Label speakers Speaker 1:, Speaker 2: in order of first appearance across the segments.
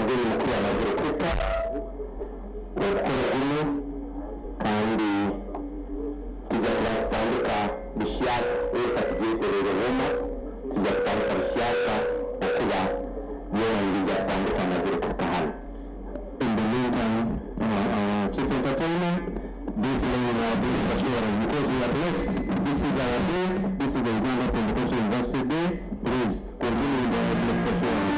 Speaker 1: umugeni mukuru amaze kuta bakora kandi tujya gutandika bishyaka reka tugiye rero tujya gutandika bishyaka okuba yongi gutandika amaze kuta hano. In the meantime, our chief entertainer, deeply in our business assurance, because we are blessed. This is our day. This is the Uganda Pentecostal University Day. Please continue with our blessed assurance.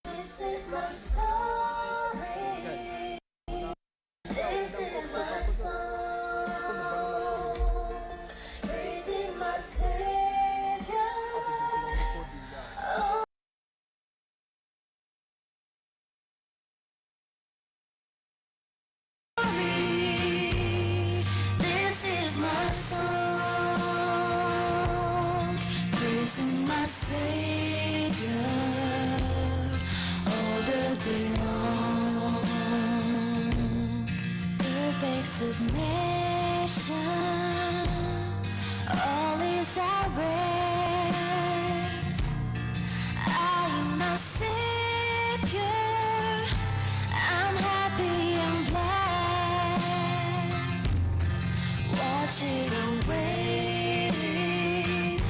Speaker 2: This is my story. This is my song. Praising my Savior. Oh. This is my song. Praising my Savior. Perfect submission, all is at rest. I am my Savior, I'm happy and blessed. Watching and waiting,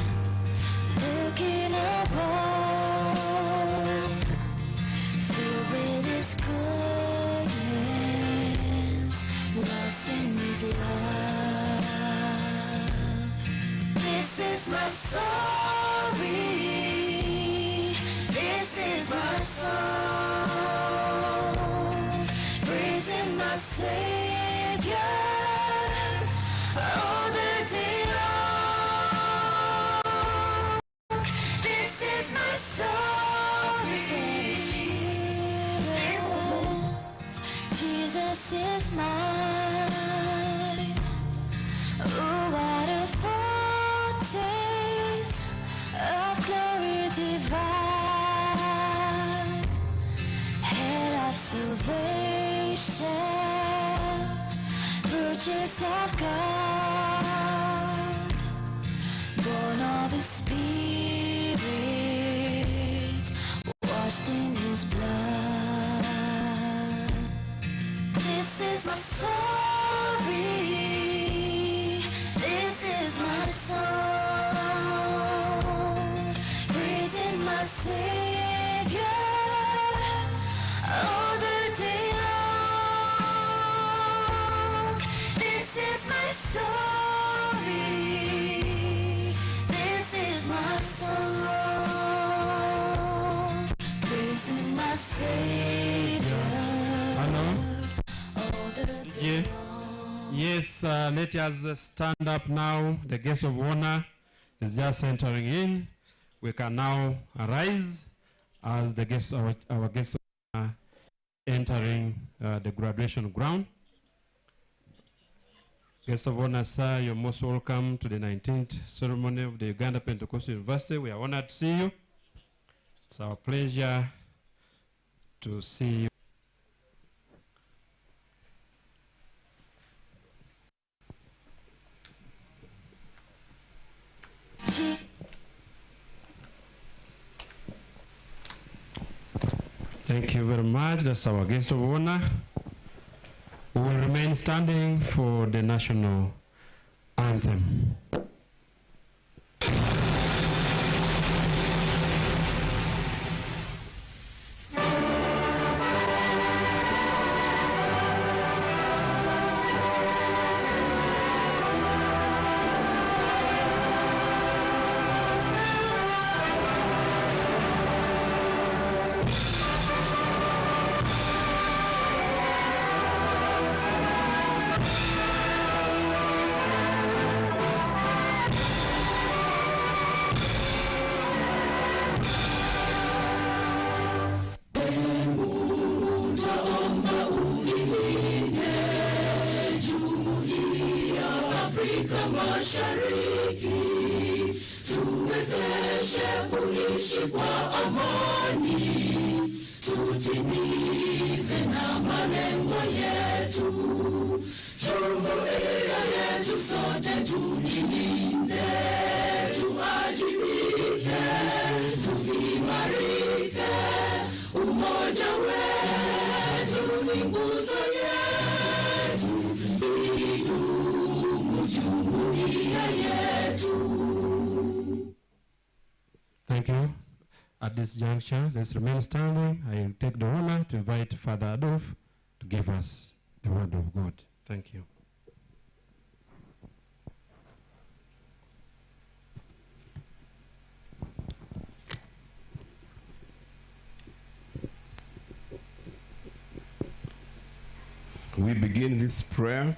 Speaker 2: looking above, filled with His goodness, lost in His love. This is my story. This is my song. Praising my Savior all the day long. This is my story. Jesus is mine. Oh, what a foretaste of glory divine, head of salvation, purchase of God, born of His Spirit, washed in His blood. This is my story. This is my song. Praising my Savior all the day long. This is my story. This is my song. Praising my Savior.
Speaker 3: Yes, let us stand up now. The guest of honor is just entering in. we can now arise as the guest, our guests are entering the graduation ground. Guest of honor, sir, you're most welcome to the 19th ceremony of the Uganda Pentecostal University. We are honored to see you. It's our pleasure to see you. Thank you very much. That's our guest of honor. We will remain standing for the national anthem. Thank you. At this juncture, let's remain standing. I will take the honor to invite Father Adolf to give us the word of God. Thank you.
Speaker 4: We begin this prayer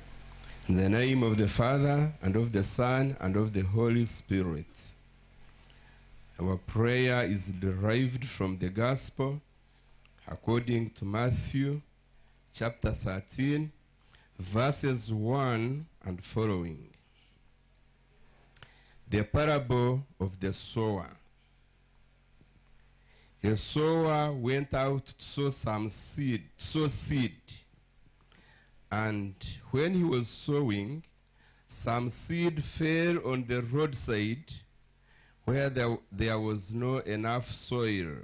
Speaker 4: in the name of the Father, and of the Son, and of the Holy Spirit. Our prayer is derived from the Gospel according to Matthew chapter 13, verses 1 and following. The parable of the sower. A sower went out to sow seed. And when he was sowing, some seed fell on the roadside where there was not enough soil,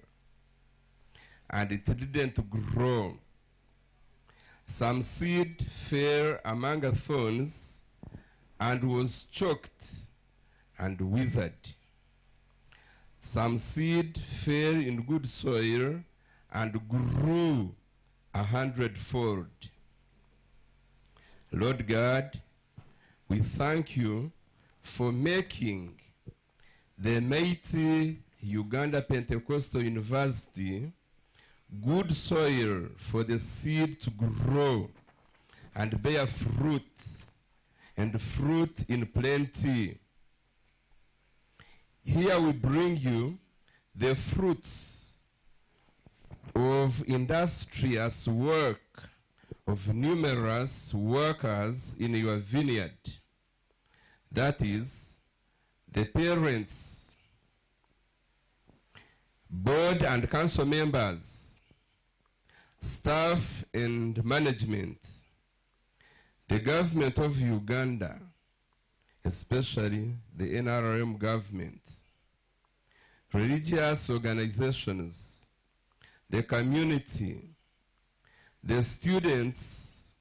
Speaker 4: and it didn't grow. Some seed fell among the thorns and was choked and withered. Some seed fell in good soil and grew 100-fold. Lord God, we thank you for making the mighty Uganda Pentecostal University good soil for the seed to grow and bear fruit, and fruit in plenty. Here we bring you the fruits of industrious work of numerous workers in your vineyard. That is, the parents, board and council members, staff and management, the government of Uganda, especially the NRM government, religious organizations, the community, the students,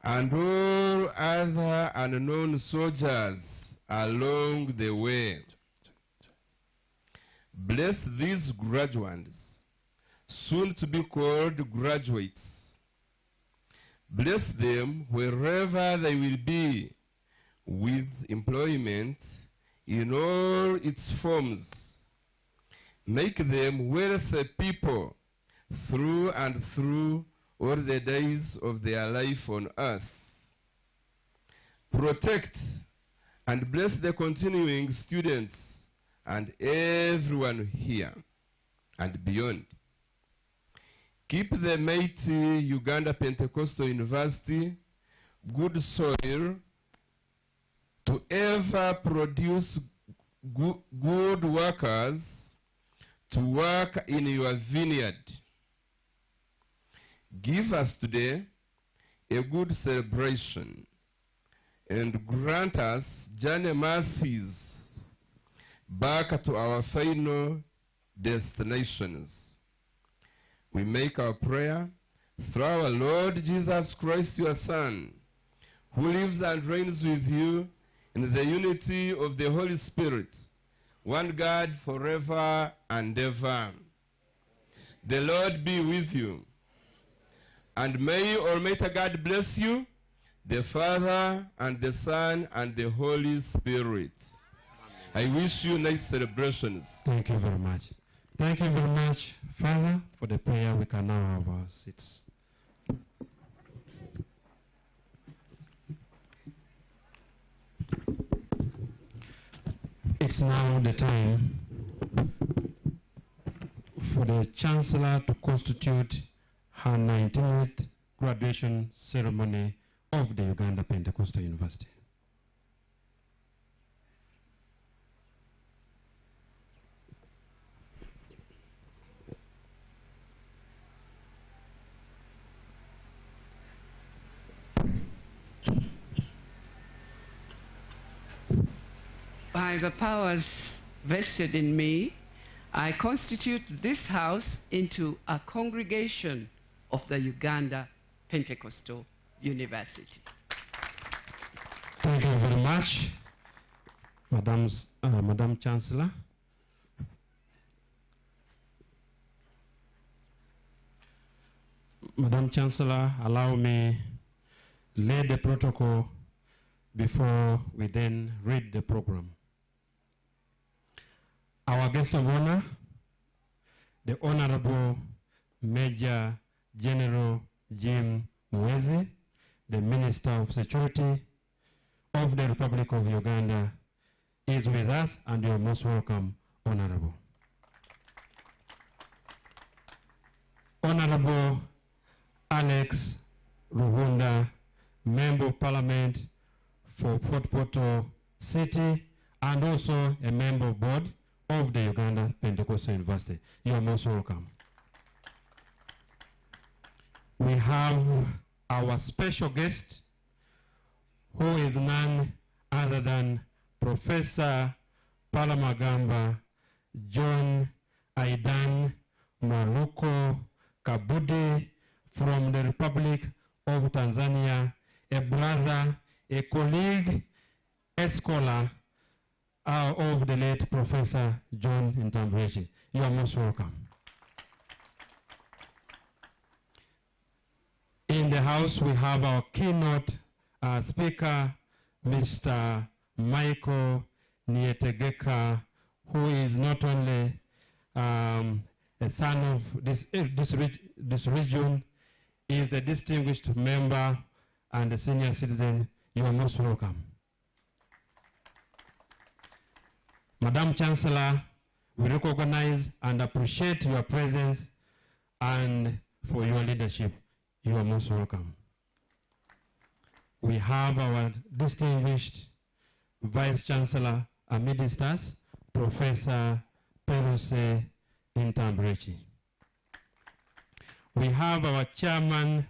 Speaker 4: and all other unknown soldiers along the way. Bless these graduates, soon to be called graduates. Bless them wherever they will be, with employment in all its forms. Make them wealthy people through and through all the days of their life on earth. Protect and bless the continuing students and everyone here and beyond. Keep the mighty Uganda Pentecostal University good soil to ever produce good workers to work in your vineyard. Give us today a good celebration and grant us journey mercies back to our final destinations. We make our prayer through our Lord Jesus Christ, your Son, who lives and reigns with you in the unity of the Holy Spirit, one God forever and ever. The Lord be with you. And may Almighty God bless you, the Father and the Son and the Holy Spirit. I wish you nice celebrations.
Speaker 3: Thank you very much. Thank you very much, Father, for the prayer. We can now have our seats. It's now the time for the Chancellor to constitute her 19th graduation ceremony of the Uganda Pentecostal University.
Speaker 5: By the powers vested in me, I constitute this house into a congregation of the Uganda Pentecostal University.
Speaker 3: Thank you very much, Madam Chancellor. Madam Chancellor, allow me lay the protocol before we then read the program. Our guest of honor, the Honorable Major General Jim Muwezi, the Minister of Security of the Republic of Uganda, is with us, and you're most welcome, Honorable. Honorable Alex Ruhunda, Member of Parliament for Fort Portal City, and also a member of board of the Uganda Pentecostal University. You are most welcome. We have our special guest, who is none other than Professor Palamagamba John Aidan Mwaluko Kabudi from the Republic of Tanzania, a brother, a colleague, a scholar of the late Professor John Ntambrechi. You are most welcome. In the house, we have our keynote speaker, Mr. Michael Nietegeka, who is not only a son of this region, is a distinguished member and a senior citizen. You are most welcome. Madam Chancellor, we recognize and appreciate your presence and for your leadership. You are most welcome. We have our distinguished Vice Chancellor amidst us, Professor Pelose Ntambrechi. We have our Chairman,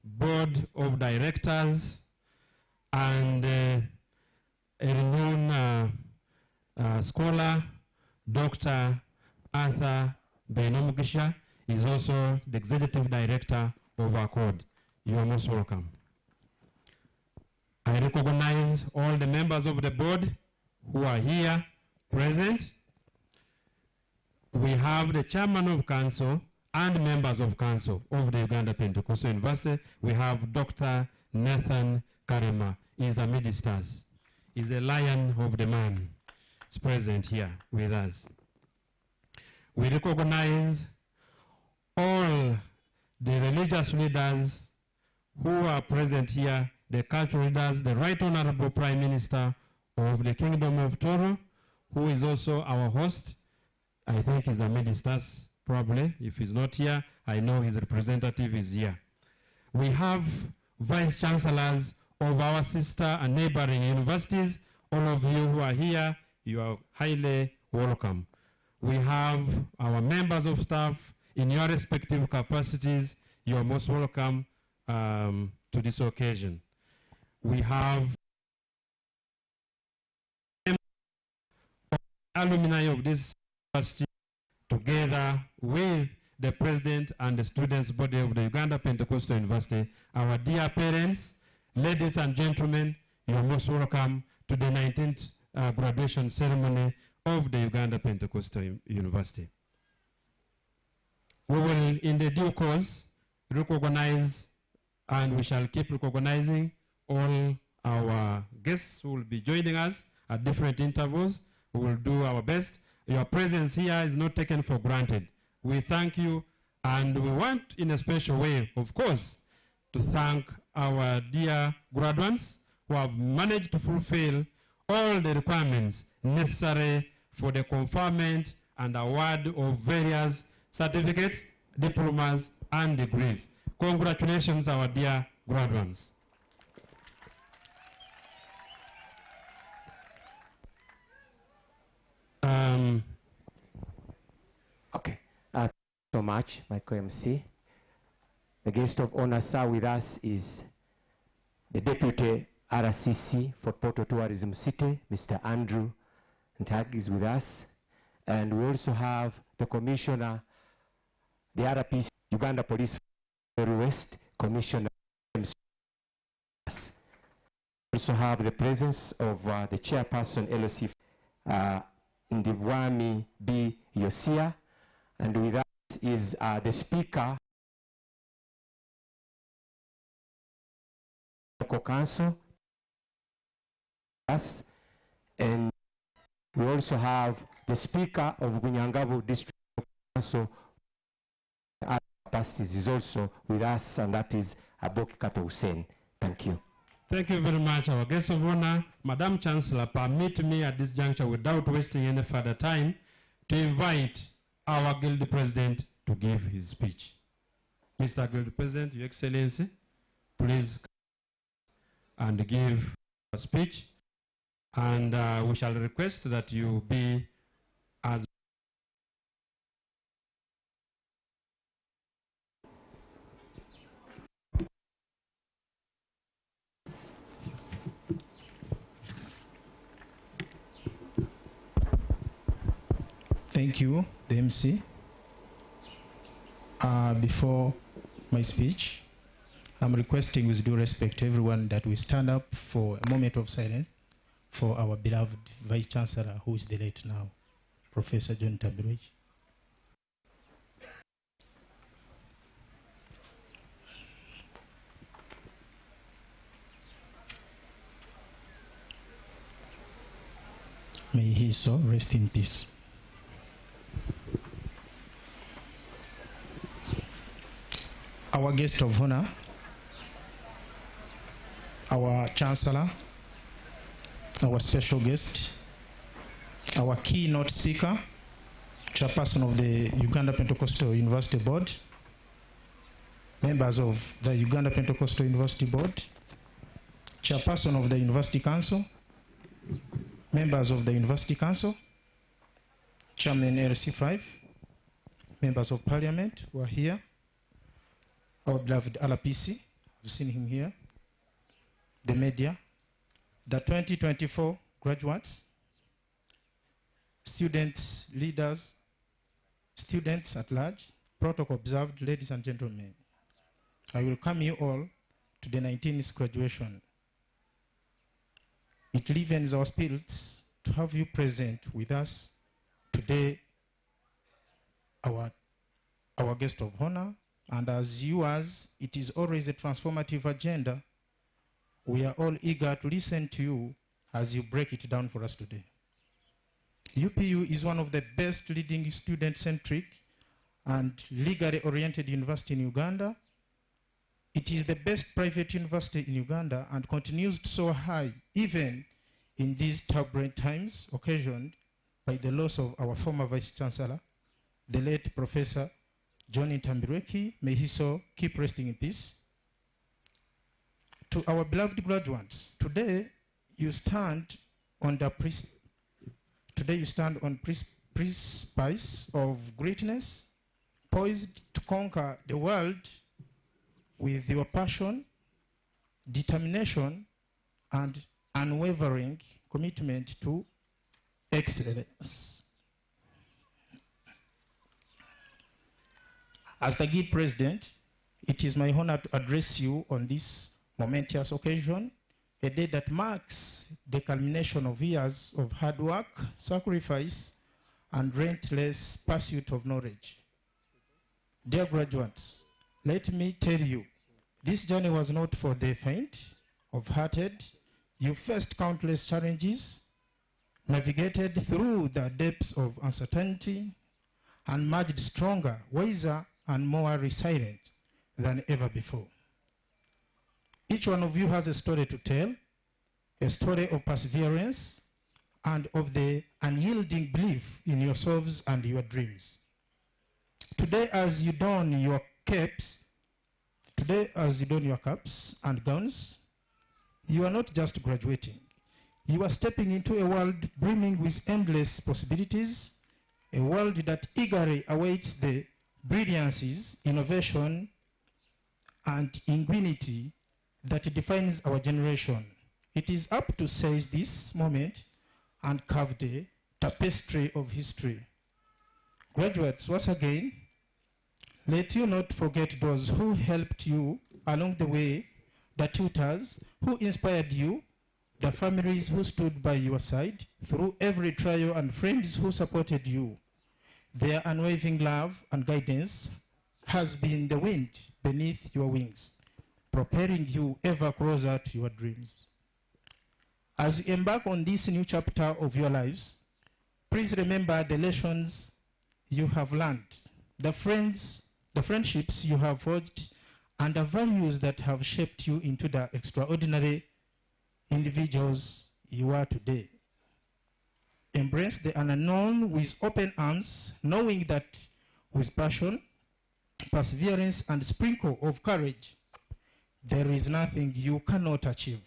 Speaker 3: Board of Directors, and a renowned scholar, Dr. Arthur Beinomugisha, is also the Executive Director of ACCORD. You are most welcome. I recognize all the members of the board who are here present. We have the Chairman of Council and members of Council of the Uganda Pentecostal University. We have Dr. Nathan Karema. He is amidst us. He's a lion of the man. Is present here with us. We recognize all the religious leaders who are present here, the cultural leaders, the Right Honorable Prime Minister of the Kingdom of Toro, who is also our host. I think he's amidst us, probably. If he's not here, I know his representative is here. We have vice chancellors of our sister and neighboring universities. All of you who are here, you are highly welcome. We have our members of staff in your respective capacities. You are most welcome to this occasion. We have alumni of this university together with the president and the students body of the Uganda Pentecostal University. Our dear parents, ladies and gentlemen, you are most welcome to the 19th graduation ceremony of the Uganda Pentecostal University. We will, in the due course, recognize, and we shall keep recognizing all our guests who will be joining us at different intervals. We will do our best. Your presence here is not taken for granted. We thank you, and we want, in a special way, of course, to thank our dear graduates who have managed to fulfill all the requirements necessary for the conferment and award of various certificates, diplomas, and degrees. Congratulations, our dear graduates.
Speaker 1: Okay. Thank you so much, my co-MC. The guest of honor, sir, with us is the Deputy RCC for Porto Tourism City, Mr. Andrew Ntag is with us. And we also have the Commissioner, the RPC, Uganda Police West Commissioner. We also have the presence of the Chairperson, LOC, Ndibwami B. Yosia. And with us is the Speaker, local council, us, and we also have the Speaker of Bunyangabo District Council, capacities, is also with us, and that is Aboki Kato Hussein. Thank you.
Speaker 3: Thank you very much, our guest of honor. Madam Chancellor, permit me at this juncture, without wasting any further time, to invite our Guild President to give his speech. Mr. Guild President, Your Excellency, please come and give a speech. And we shall request that you be as
Speaker 6: Thank you, the MC. Before my speech, I'm requesting with due respect to everyone that we stand up for a moment of silence for our beloved Vice Chancellor, who is the late now, Professor John Tabiruji. May his soul rest in peace. Our guest of honor, our Chancellor, our special guest, our keynote speaker, Chairperson of the Uganda Pentecostal University Board, members of the Uganda Pentecostal University Board, Chairperson of the University Council, members of the University Council, Chairman LC5, members of Parliament who are here, our beloved RPC, you've seen him here, the media, the 2024 graduates, students, leaders, students at large, protocol observed, ladies and gentlemen. I welcome you all to the 19th graduation. It livens our spirits to have you present with us today, our guest of honor, and as yours, it is always a transformative agenda. We are all eager to listen to you as you break it down for us today. UPU is one of the best leading student-centric and legally oriented university in Uganda. It is the best private university in Uganda and continues to soar high, even in these turbulent times occasioned by the loss of our former Vice Chancellor, the late Professor John Ntambirweki. May he so keep resting in peace. To our beloved graduates, today you stand on the precipice of greatness, poised to conquer the world with your passion, determination, and unwavering commitment to excellence. As the Guild President, it is my honor to address you on this momentous occasion, a day that marks the culmination of years of hard work, sacrifice, and relentless pursuit of knowledge. Dear graduates, let me tell you, this journey was not for the faint of hearted. You faced countless challenges, navigated through the depths of uncertainty, and emerged stronger, wiser, and more resilient than ever before. Each one of you has a story to tell, a story of perseverance and of the unyielding belief in yourselves and your dreams. Today, as you don your caps and gowns, you are not just graduating. You are stepping into a world brimming with endless possibilities, a world that eagerly awaits the brilliances, innovation, and ingenuity that defines our generation. It is up to seize this moment and carve the tapestry of history. Graduates, once again, let you not forget those who helped you along the way, the tutors who inspired you, the families who stood by your side through every trial, and friends who supported you. Their unwavering love and guidance has been the wind beneath your wings, propelling you ever closer to your dreams. As you embark on this new chapter of your lives, please remember the lessons you have learned, the friendships you have forged, and the values that have shaped you into the extraordinary individuals you are today. Embrace the unknown with open arms, knowing that with passion, perseverance, and sprinkle of courage, there is nothing you cannot achieve.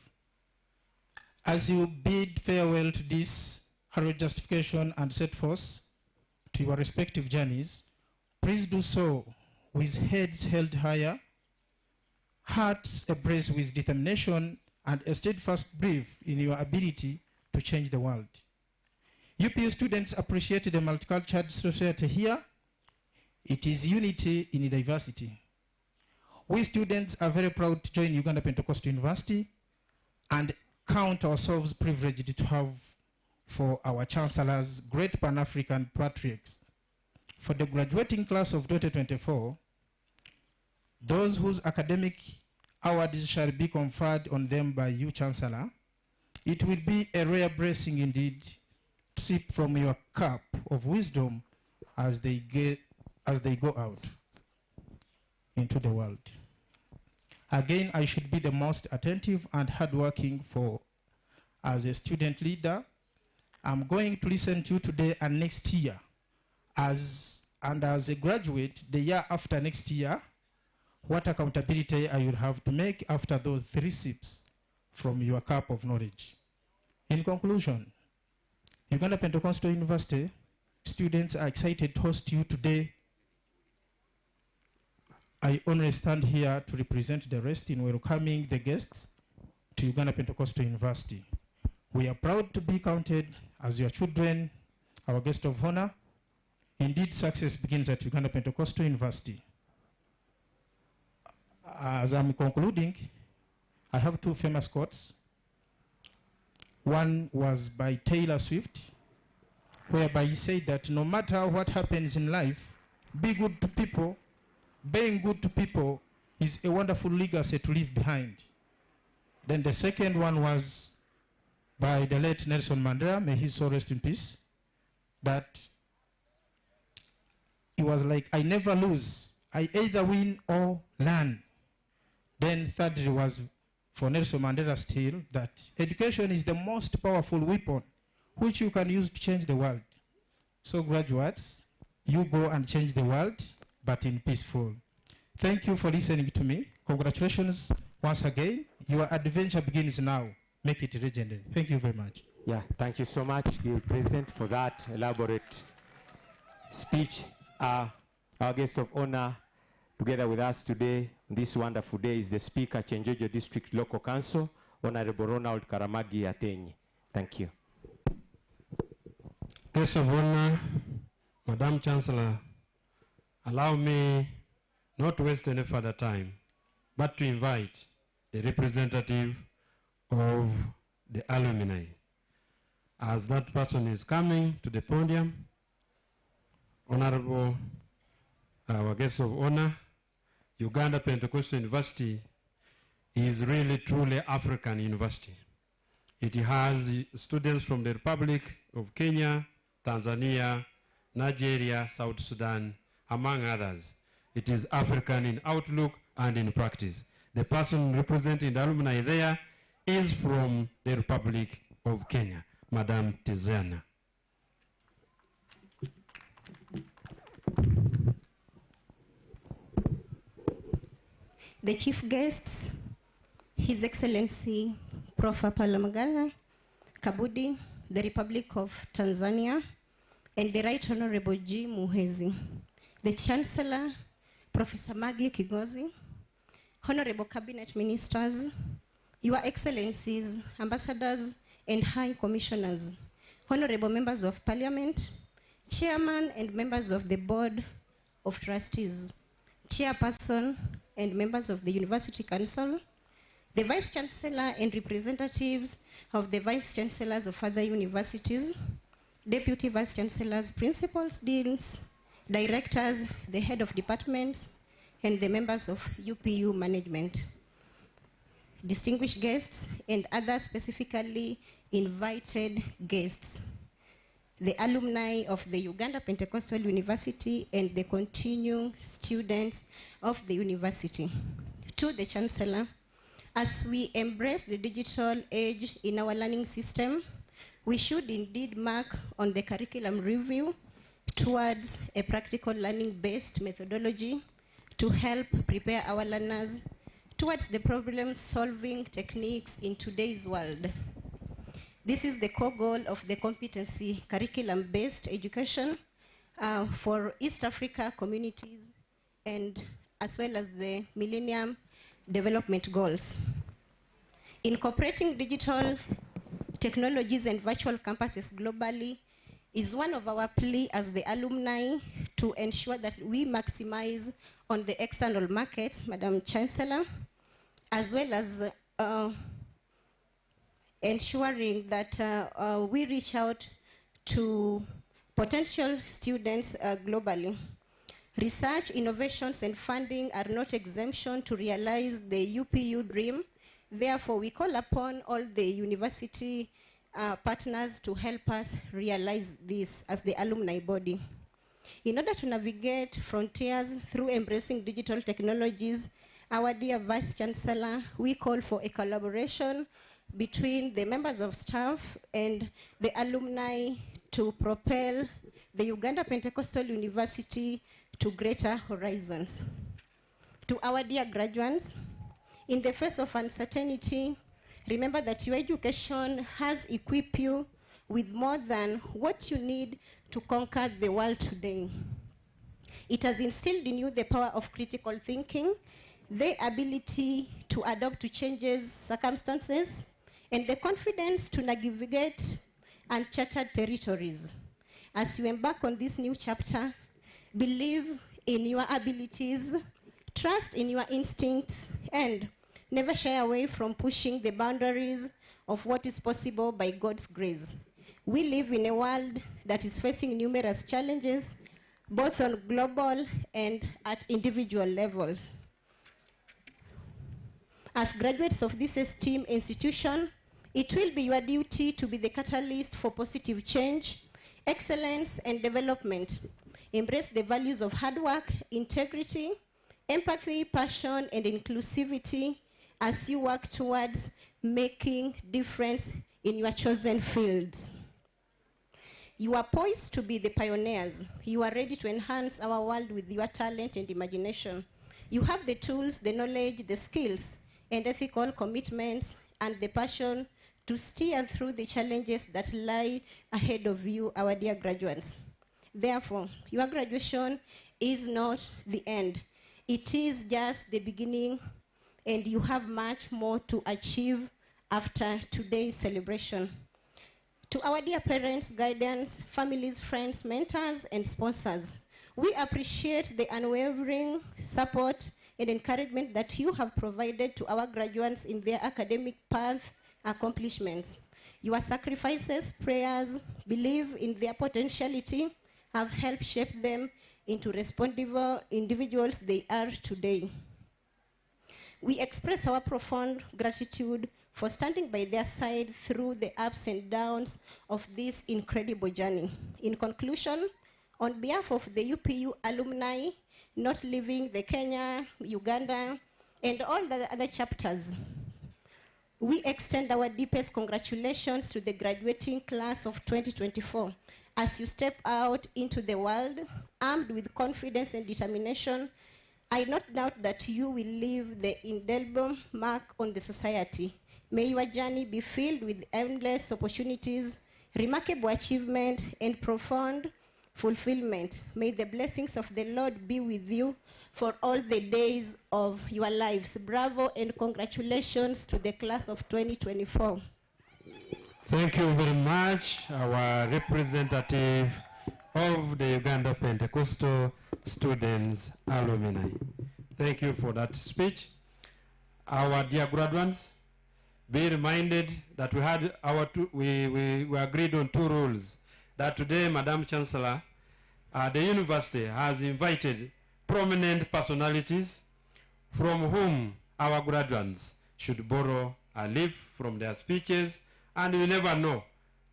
Speaker 6: As you bid farewell to this hurried justification and set forth to your respective journeys, please do so with heads held higher, hearts ablaze with determination, and a steadfast belief in your ability to change the world. UPU students appreciate the multicultural society here. It is unity in diversity. We students are very proud to join Uganda Pentecostal University and count ourselves privileged to have for our chancellors great Pan-African patriots. For the graduating class of 2024, those whose academic awards shall be conferred on them by you, Chancellor, it will be a rare blessing indeed to sip from your cup of wisdom as they go out into the world. Again, I should be the most attentive and hardworking as a student leader. I'm going to listen to you today and next year. As a graduate, the year after next year, what accountability I will have to make after those 3 sips from your cup of knowledge. In conclusion, Uganda Pentecostal University students are excited to host you today. I only stand here to represent the rest in welcoming the guests to Uganda Pentecostal University. We are proud to be counted as your children, our guest of honor. Indeed, success begins at Uganda Pentecostal University. As I'm concluding, I have 2 famous quotes. One was by Taylor Swift, whereby he said that no matter what happens in life, be good to people. Being good to people is a wonderful legacy to leave behind. Then the second one was by the late Nelson Mandela, may his soul rest in peace, that it was like, I never lose. I either win or learn. Then thirdly was for Nelson Mandela still that education is the most powerful weapon which you can use to change the world. So graduates, you go and change the world, but in peaceful. Thank you for listening to me. Congratulations once again. Your adventure begins now. Make it legendary. Thank you very much.
Speaker 7: Yeah, thank you so much, Gil President, for that elaborate speech. Our guest of honor together with us today on this wonderful day is the Speaker, Chenjejo District Local Council, Honorable Ronald Karamagi Atenyi. Thank you.
Speaker 3: Guest of honor, Madam Chancellor, allow me not to waste any further time, but to invite the representative of the alumni. As that person is coming to the podium, Honorable, our guest of honor, Uganda Pentecostal University is really truly African university. It has students from the Republic of Kenya, Tanzania, Nigeria, South Sudan, among others. It is African in outlook and in practice. The person representing the alumni there is from the Republic of Kenya, Madam Tiziana.
Speaker 8: The chief guests, His Excellency Prof. Palamagala Kabudi, the Republic of Tanzania, and the Right Honorable G. Muhezi, the Chancellor, Professor Magi Kigozi, Honorable Cabinet Ministers, Your Excellencies, Ambassadors, and High Commissioners, Honorable Members of Parliament, Chairman and members of the Board of Trustees, Chairperson and members of the University Council, the Vice Chancellor and representatives of the Vice Chancellors of other universities, Deputy Vice Chancellors, Principals, Deans, Directors, the Head of Departments, and the members of UPU management, distinguished guests, and other specifically invited guests, the alumni of the Uganda Pentecostal University and the continuing students of the university. To the Chancellor, as we embrace the digital age in our learning system, we should indeed mark on the curriculum review towards a practical learning-based methodology to help prepare our learners towards the problem-solving techniques in today's world. This is the core goal of the competency curriculum-based education for East Africa communities and as well as the Millennium Development Goals. Incorporating digital technologies and virtual campuses globally is one of our plea as the alumni to ensure that we maximize on the external market, Madam Chancellor, as well as ensuring that we reach out to potential students globally. Research, innovations, and funding are not exemption to realize the UPU dream. Therefore, we call upon all the university partners to help us realize this as the alumni body. In order to navigate frontiers through embracing digital technologies, our dear Vice Chancellor, we call for a collaboration between the members of staff and the alumni to propel the Uganda Pentecostal University to greater horizons. To our dear graduates, in the face of uncertainty, remember that your education has equipped you with more than what you need to conquer the world today. It has instilled in you the power of critical thinking, the ability to adapt to changes, circumstances, and the confidence to navigate uncharted territories. As you embark on this new chapter, believe in your abilities, trust in your instincts, and never shy away from pushing the boundaries of what is possible by God's grace. We live in a world that is facing numerous challenges, both on global and at individual levels. As graduates of this esteemed institution, it will be your duty to be the catalyst for positive change, excellence, and development. Embrace the values of hard work, integrity, empathy, passion, and inclusivity, as you work towards making difference in your chosen fields. You are poised to be the pioneers. You are ready to enhance our world with your talent and imagination. You have the tools, the knowledge, the skills, and ethical commitments, and the passion to steer through the challenges that lie ahead of you, our dear graduates. Therefore, your graduation is not the end. It is just the beginning, and you have much more to achieve after today's celebration. To our dear parents, guardians, families, friends, mentors, and sponsors, we appreciate the unwavering support and encouragement that you have provided to our graduates in their academic path accomplishments. Your sacrifices, prayers, belief in their potentiality have helped shape them into responsible individuals they are today. We express our profound gratitude for standing by their side through the ups and downs of this incredible journey. In conclusion, on behalf of the UPU alumni, not leaving the Kenya, Uganda, and all the other chapters, we extend our deepest congratulations to the graduating class of 2024 as you step out into the world armed with confidence and determination. I not doubt that you will leave the indelible mark on the society. May your journey be filled with endless opportunities, remarkable achievement, and profound fulfillment. May the blessings of the Lord be with you for all the days of your lives. Bravo and congratulations to the class of 2024.
Speaker 3: Thank you very much, our representative of the Uganda Pentecostal Students Alumni. Thank you for that speech. Our dear graduates, be reminded that we had we agreed on 2 rules. That today, Madam Chancellor, the university has invited prominent personalities from whom our graduates should borrow a leaf from their speeches, and you never know,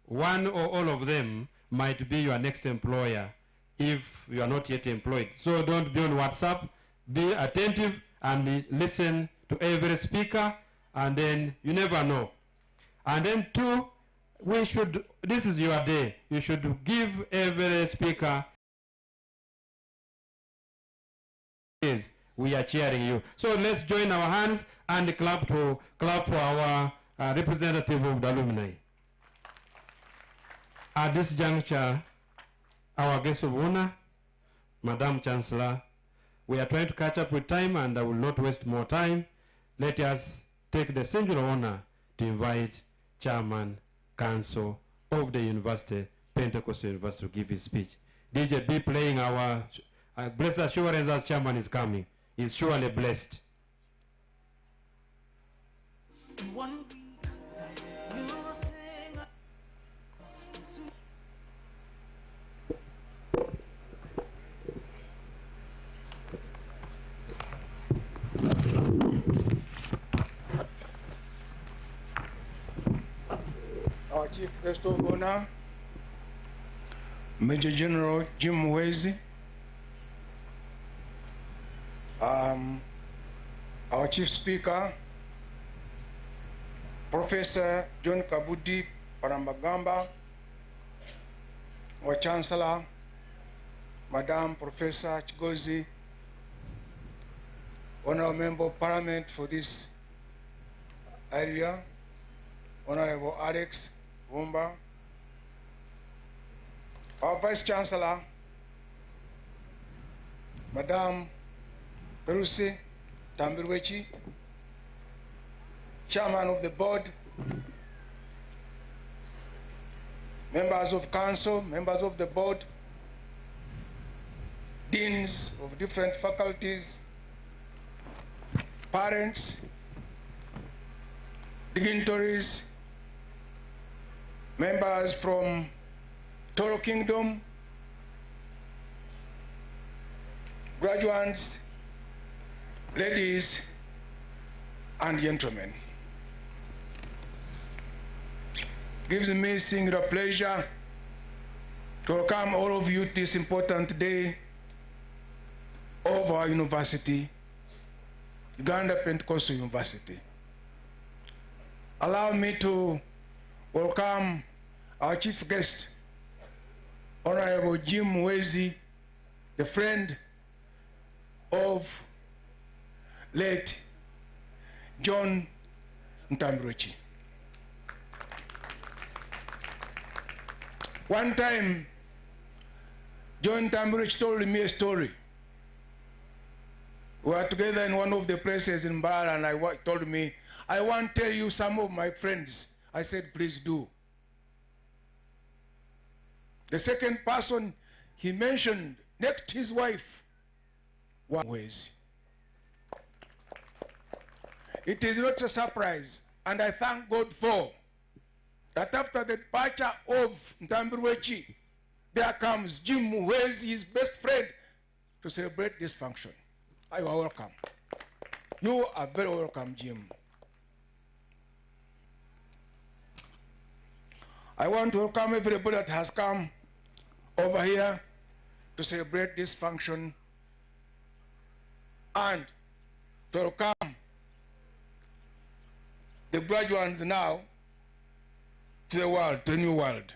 Speaker 3: one or all of them might be your next employer if you are not yet employed. So don't be on WhatsApp, be attentive and listen to every speaker, and then you never know. And then 2, this is your day. You should give every speaker, we are cheering you. So let's join our hands and clap for our representative of the alumni. At this juncture, our guest of honor, Madam Chancellor, we are trying to catch up with time and I will not waste more time. Let us take the singular honor to invite Chairman Council of the University, Pentecostal University, to give his speech. DJ, be playing our blessed assurance as chairman is coming. He's surely blessed.
Speaker 2: One week, you will sing.
Speaker 9: Our Chief Guest of Honor, Major General Jim Mwezi, our Chief Speaker, Professor John Kabudi Parambagamba, our Chancellor, Madam Professor Chigozi, Honorable Member of Parliament for this area, Honorable Alex Wumba, our Vice Chancellor, Madam Perusi Tambirwechi, Chairman of the Board, members of Council, members of the Board, deans of different faculties, parents, dignitaries, members from Toro Kingdom, graduates, ladies and gentlemen. Gives me singular pleasure to welcome all of you this important day of our university, Uganda Pentecostal University. allow me to welcome our chief guest, Honorable Jim Mwezi, the friend of late John Ntamburechi. One time, John Ntamburechi told me a story. We were together in one of the places in Mbara, and told me, I want to tell you some of my friends. I said, please do. The second person he mentioned, next his wife, was Mwezi. It is not a surprise, and I thank God for that after the departure of Ntamburechi, there comes Jim Mwezi, his best friend, to celebrate this function. You are welcome. You are very welcome, Jim. I want to welcome everybody that has come over here to celebrate this function and to welcome the graduates now to the world, to the new world.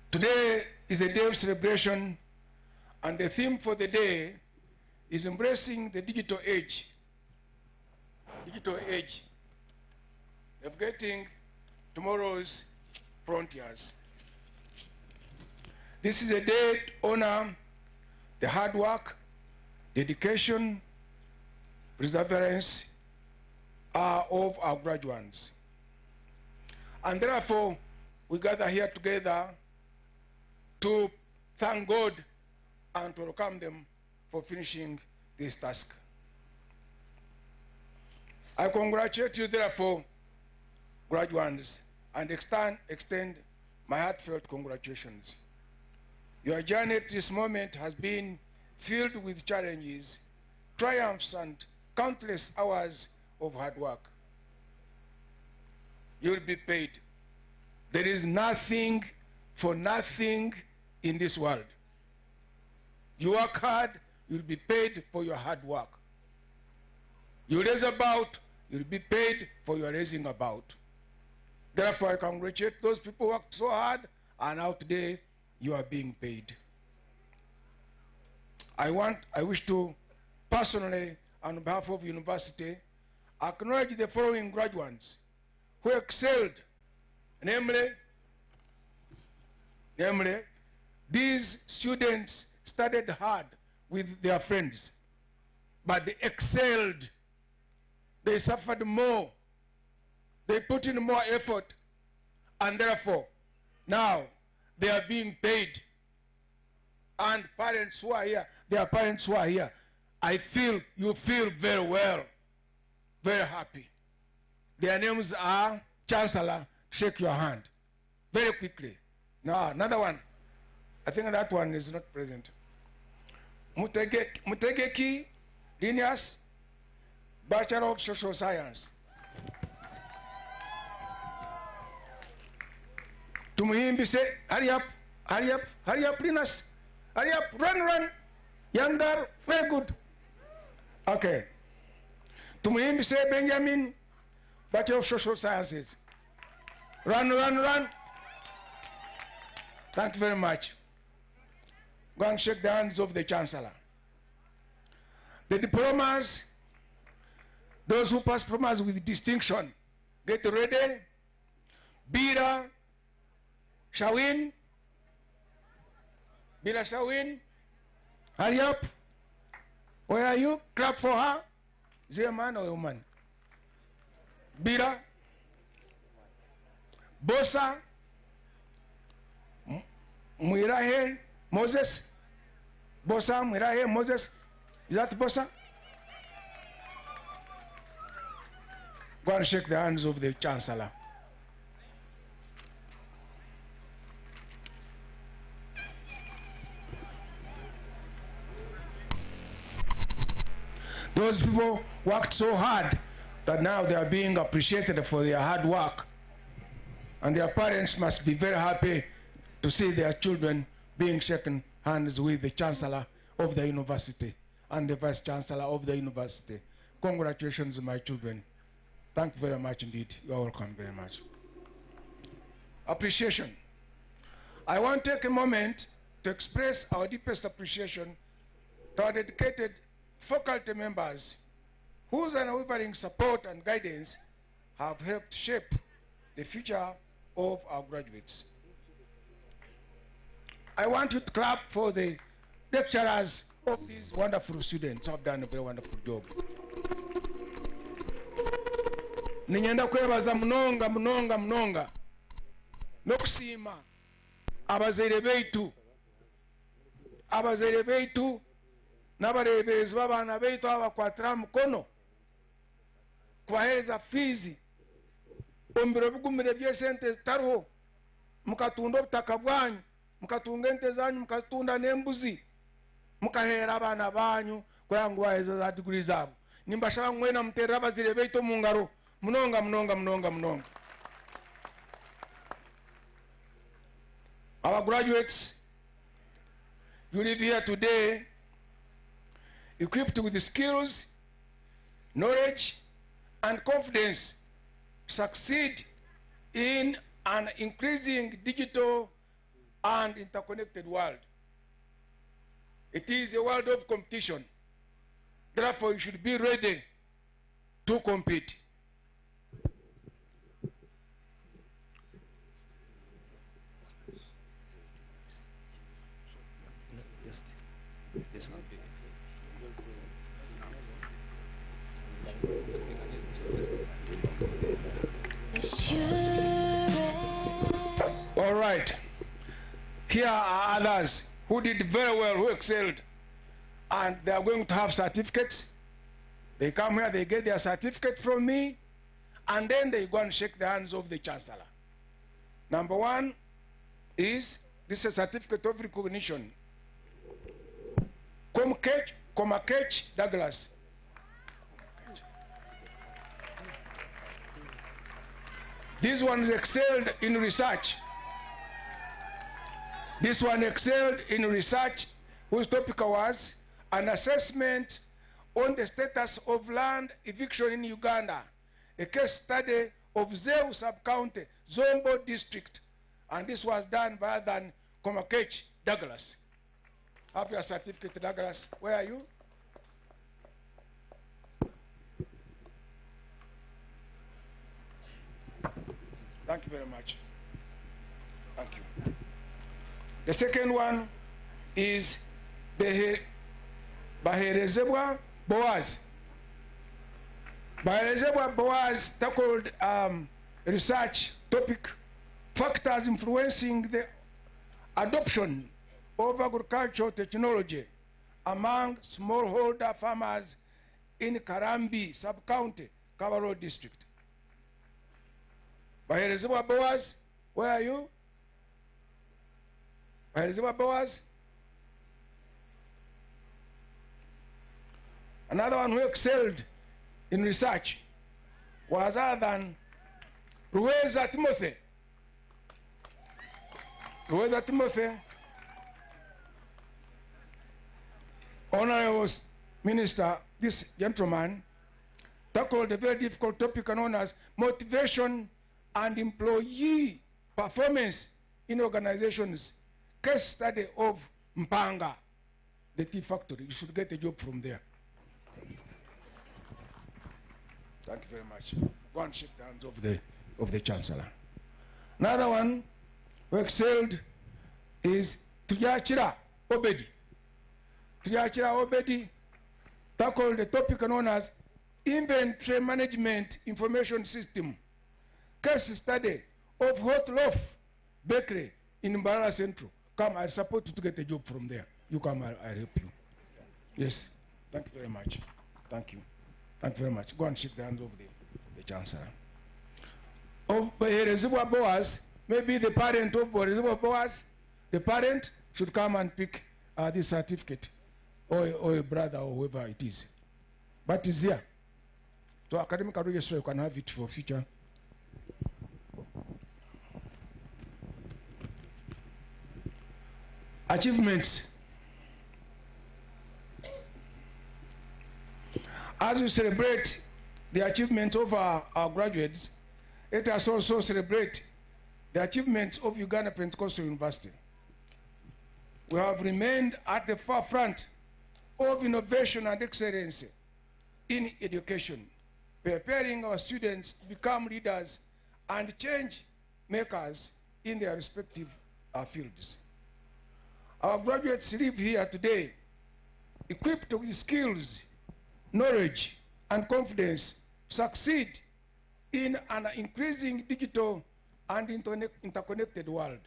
Speaker 9: Today is a day of celebration, and the theme for the day is embracing the digital age. Digital age, navigating tomorrow's frontiers. This is a day to honor the hard work, dedication, perseverance of our graduates. And therefore, we gather here together to thank God and to welcome them for finishing this task. I congratulate you, therefore, graduates, and extend my heartfelt congratulations. Your journey to this moment has been filled with challenges, triumphs, and countless hours of hard work. You will be paid. There is nothing for nothing in this world. You work hard, you'll be paid for your hard work. You raise about, you'll be paid for your raising about. Therefore, I congratulate those people who worked so hard, and now today you are being paid. I wish to personally, on behalf of the university, acknowledge the following graduates who excelled, namely, these students studied hard with their friends, but they excelled. They suffered more. They put in more effort, and therefore, now they are being paid. And parents who are here, their parents who are here, you feel very well, very happy. Their names are Chancellor. Shake your hand very quickly. Now, another one. I think that one is not present. Mutegeki Linus, Bachelor of Social Science. Tumuhimbi say, hurry up, Linus. Hurry up, run. Young girl, very good. Okay. Tumuhimbi say, Benjamin, Bachelor of Social Sciences. Run. Thank you very much. Go and shake the hands of the Chancellor. The diplomas, those who pass diplomas with distinction, get ready. Bira Shawin, hurry up. Where are you? Clap for her. Is he a man or a woman? Bira, Bosa, Mwirahe, Moses. Bosa, Mwirahe, Moses. Is that Bosa? Go and shake the hands of the Chancellor. Those people worked so hard that now they are being appreciated for their hard work. And their parents must be very happy to see their children being shaken hands with the Chancellor of the university and the Vice Chancellor of the university. Congratulations, my children. Thank you very much indeed. You are welcome very much. Appreciation. I want to take a moment to express our deepest appreciation to our dedicated faculty members whose unwavering support and guidance have helped shape the future of our graduates. I want you to clap for the lecturers of these wonderful students who have done a very wonderful job. Ninyenda kwebaza munonga munonga munonga n'okusiima abazaire baitu n'abareebezi b'abaana baitu abakwatira mukono kubaheereza fiizi omu biro bigumire by'esente zitariho, mukatunda obutaka bwanyu, mukatunga ente zanyu, mukatunda n'embuzi, mukaheera abaana banyu kugira ngu baheza za diguri zaabo. Nimbashaba mwena muteerere abazaire baitu omu ngaro munonga munonga munonga munonga. Our graduates, you live here today equipped with the skills, knowledge, and confidence to succeed in an increasing digital and interconnected world. It is a world of competition. Therefore, you should be ready to compete. All right. Here are others who did very well, who excelled, and they are going to have certificates. They come here, they get their certificate from me, and then they go and shake the hands of the Chancellor. Number one is, this is a certificate of recognition. Comakech Douglas. This one excelled in research. This one excelled in research, whose topic was an assessment on the status of land eviction in Uganda, a case study of Zeu sub-county, Zombo district. And this was done by than Comakech Douglas. Have your certificate, Douglas. Where are you? Thank you very much. Thank you. The second one is Baherezebwa Boaz. Baherezebwa Boaz tackled research topic, factors influencing the adoption of agricultural technology among smallholder farmers in Karambi sub-county, Kabaro district. Baherezebwa Boaz, where are you? Baherezebwa Boaz. Another one who excelled in research was other than Ruweza Timothy. Ruweza Timothy, Honorable Minister, this gentleman tackled a very difficult topic known as motivation and employee performance in organizations. Case study of Mpanga, the tea factory. You should get a job from there. Thank you very much. Go and shake the hands of the Chancellor. Another one who excelled is Tuyachira Obedi. Tuyachira Obedi tackled the topic known as inventory management information system. Case study of Hot Loaf Bakery in Mbarara Central. Come, I support you to get a job from there. You come, I'll help you. Yes. Thank you very much. Thank you. Thank you very much. Go and shake the hands of the Chancellor. Of Baherezebwa Boaz, maybe the parent of Baherezebwa Boaz, the parent should come and pick this certificate, or a brother, or whoever it is. But it's here. So academic register, you can have it for future. Achievements. As we celebrate the achievements of our graduates, let us also celebrate the achievements of Uganda Pentecostal University. We have remained at the forefront of innovation and excellence in education, preparing our students to become leaders and change makers in their respective fields. Our graduates live here today equipped with skills, knowledge, and confidence to succeed in an increasing digital and interconnected world.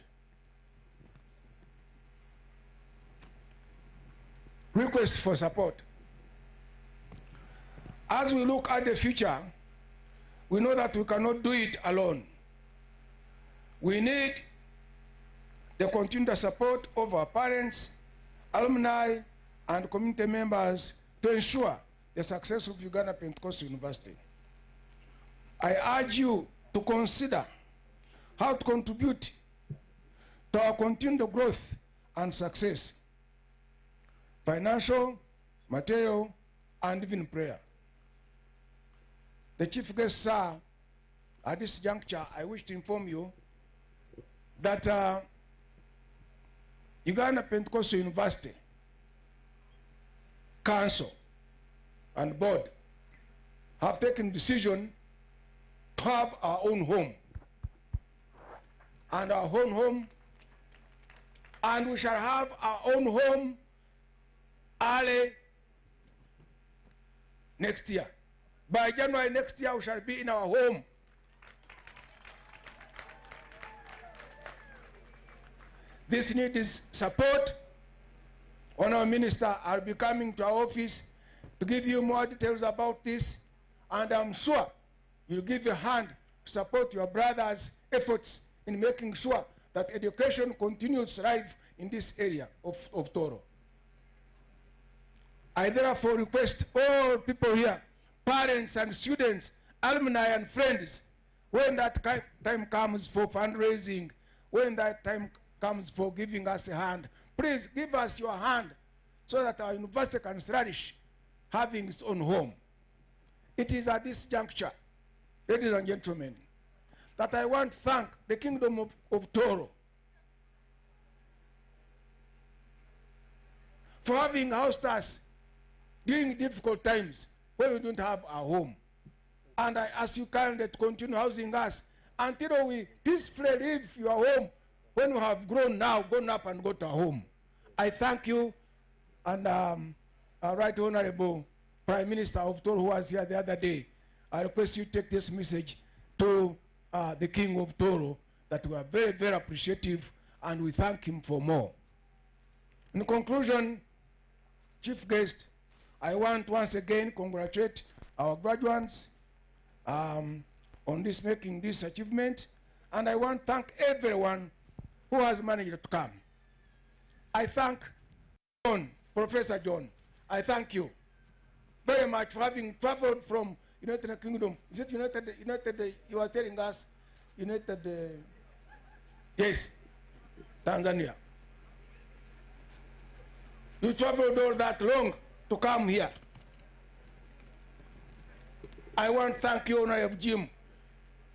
Speaker 9: Request for support. As we look at the future, we know that we cannot do it alone. We need the continued support of our parents, alumni, and community members to ensure the success of Uganda Pentecostal University. I urge you to consider how to contribute to our continued growth and success, financial, material, and even prayer. The chief guest, sir, at this juncture, I wish to inform you that Uganda Pentecostal University Council and Board have taken decision to have our own home. And our own home, and we shall have our own home early next year. By January next year, we shall be in our home. This needs support. Honorable Minister, I'll be coming to our office to give you more details about this, and I'm sure you'll give a hand to support your brother's efforts in making sure that education continues to thrive in this area of Toro. I therefore request all people here, parents and students, alumni and friends, when that time comes for fundraising, when that time comes for giving us a hand, please give us your hand so that our university can flourish, having its own home. It is at this juncture, ladies and gentlemen, that I want to thank the Kingdom of Toro for having housed us during difficult times when we don't have our home. And I ask you kindly to continue housing us until we peacefully leave your home when we have grown up and got a home. I thank you, and our Right Honorable Prime Minister of Toro, who was here the other day, I request you take this message to the King of Toro, that we are very, very appreciative, and we thank him for more. In conclusion, Chief Guest, I want once again congratulate our graduates on making this achievement, and I want to thank everyone who has managed to come. I thank John, Professor John. I thank you very much for having traveled from United Kingdom. Is it United, you are telling us, United, yes, Tanzania. You traveled all that long to come here. I want to thank you, Honorable Jim.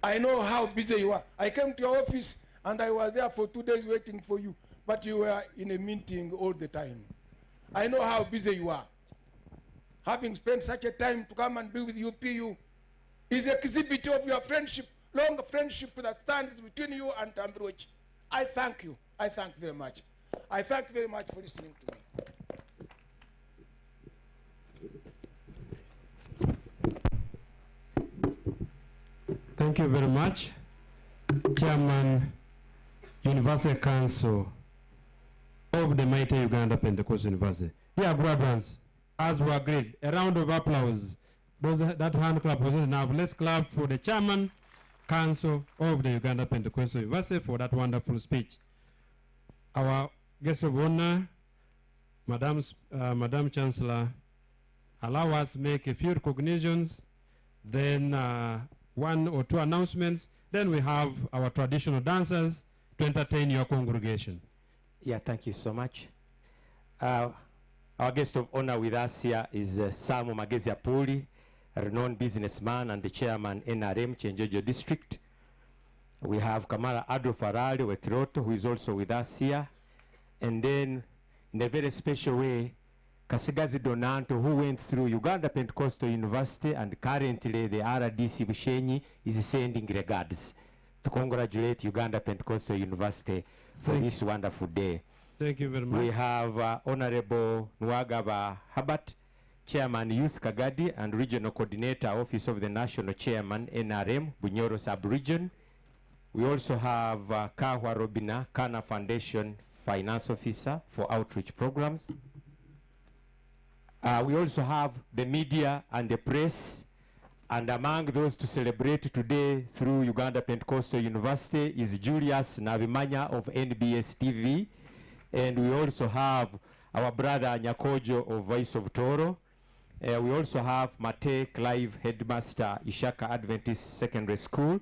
Speaker 9: I know how busy you are. I came to your office and I was there for 2 days waiting for you, but you were in a meeting all the time. I know how busy you are. Having spent such a time to come and be with UPU is an exhibit of your friendship, long friendship that stands between you and Tambroch. I thank you. I thank you very much. I thank you very much for listening to me.
Speaker 3: Thank you very much, Chairman, University Council of the mighty Uganda Pentecostal University. Dear brothers, as we agreed, a round of applause. That hand clap wasn't enough. Let's clap for the Chairman, Council of the Uganda Pentecostal University for that wonderful speech. Our guest of honor, Madam Chancellor, allow us to make a few recognitions, then 1 or 2 announcements, then we have our traditional dancers to entertain your congregation.
Speaker 7: Yeah, thank you so much. Our guest of honor with us here is Samu Magezi Apuli, a renowned businessman and the chairman NRM Chenjojo District. We have Kamara Adolf Farali Wekiroto, who is also with us here. And then, in a very special way, Kasigazi Donanto, who went through Uganda Pentecostal University and currently the RDC Bushenyi, is sending regards to congratulate Uganda Pentecostal University for this wonderful day.
Speaker 3: Thank you very much.
Speaker 7: We have Honorable Nwagaba Habat, Chairman Youth Kagadi and Regional Coordinator, Office of the National Chairman, NRM, Bunyoro Sub-Region. We also have Kahwa Robina, Kana Foundation Finance Officer for Outreach Programs. We also have the media and the press, and among those to celebrate today through Uganda Pentecostal University is Julius Nabimanya of NBS TV, and we also have our brother Nyakojo of Voice of Toro. We also have Mate Clive, Headmaster Ishaka Adventist Secondary School,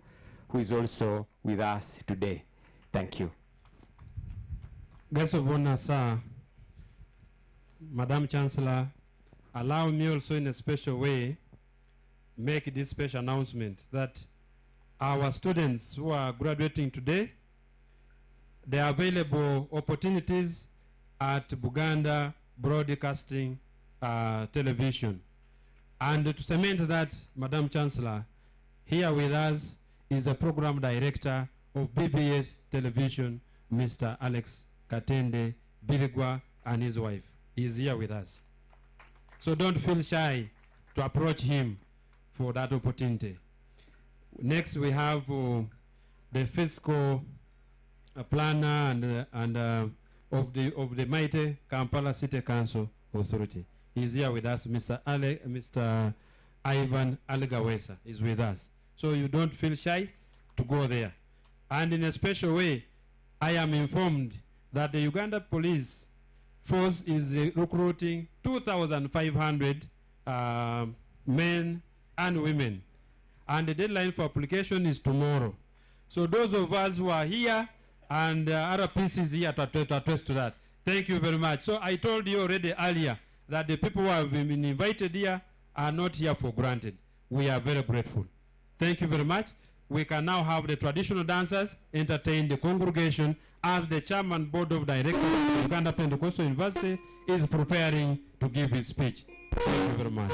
Speaker 7: who is also with us today. Thank you.
Speaker 3: Guests of honor, sir, Madam Chancellor, allow me also in a special way make this special announcement that our students who are graduating today, there are available opportunities at Buganda Broadcasting Television. And to cement that, Madam Chancellor, here with us is the program director of BBS Television, Mr. Alex Katende Birigwa, and his wife. He's here with us. So don't feel shy to approach him for that opportunity. Next, we have the fiscal planner of the mighty Kampala City Council Authority. He's here with us. Mr. Ivan Aligawesa is with us. So you don't feel shy to go there. And in a special way, I am informed that the Uganda Police Force is recruiting 2,500 men and women. And the deadline for application is tomorrow. So those of us who are here and other pieces here to attest to that, thank you very much. So I told you already earlier that the people who have been invited here are not here for granted. We are very grateful. Thank you very much. We can now have the traditional dancers entertain the congregation as the chairman board of directors of Uganda Pentecostal University is preparing to give his speech. Thank you very much.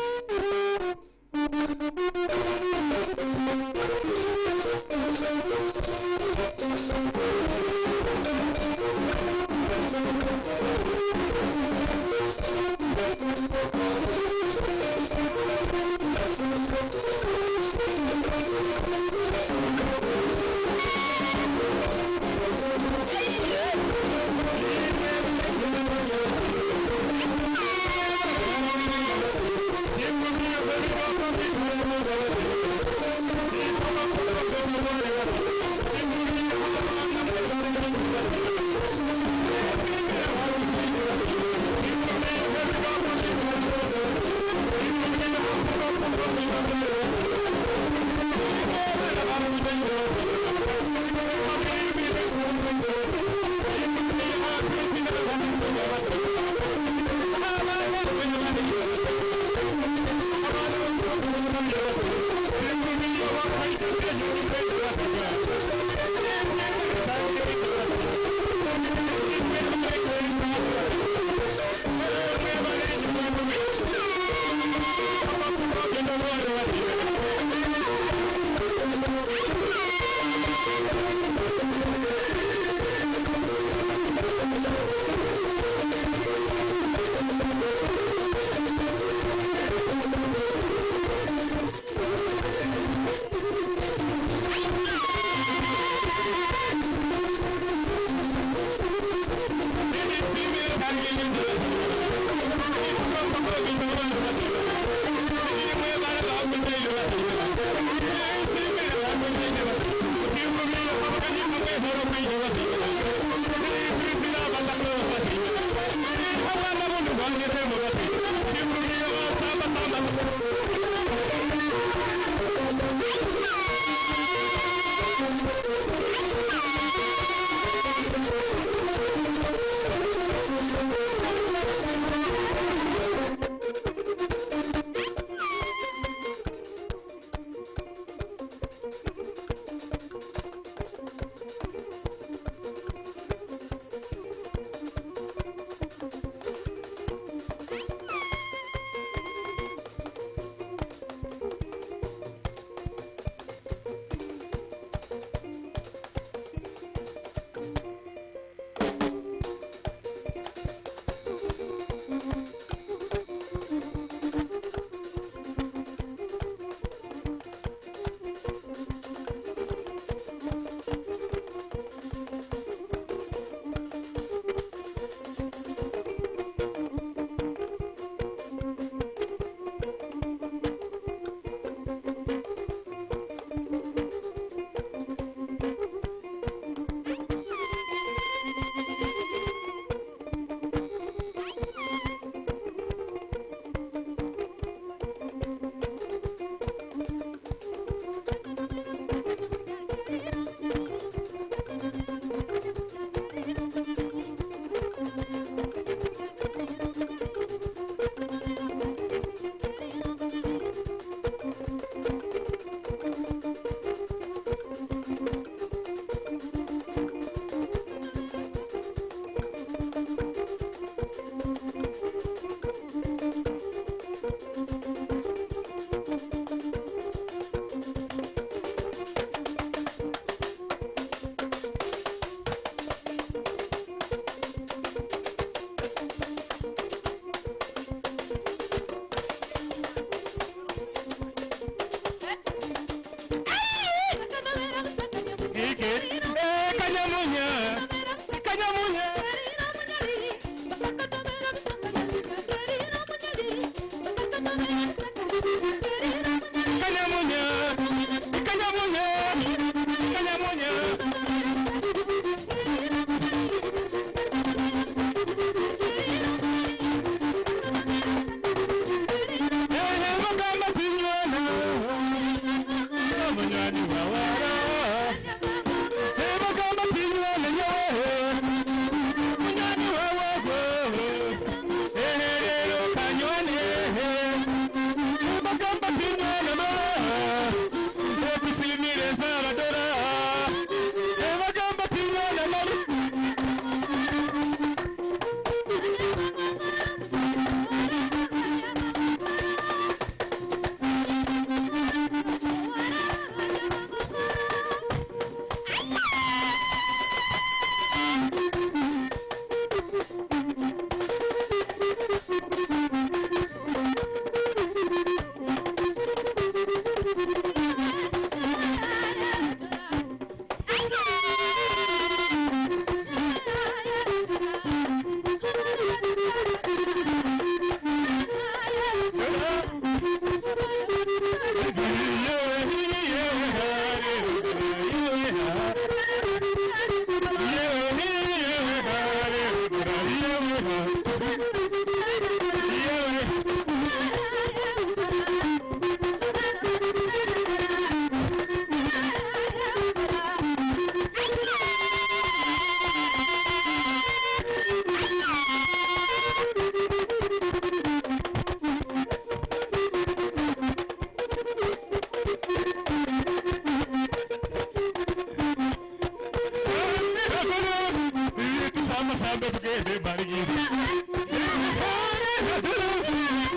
Speaker 10: musambe tugende baligiri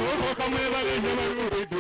Speaker 10: oho kamwe balenye balubido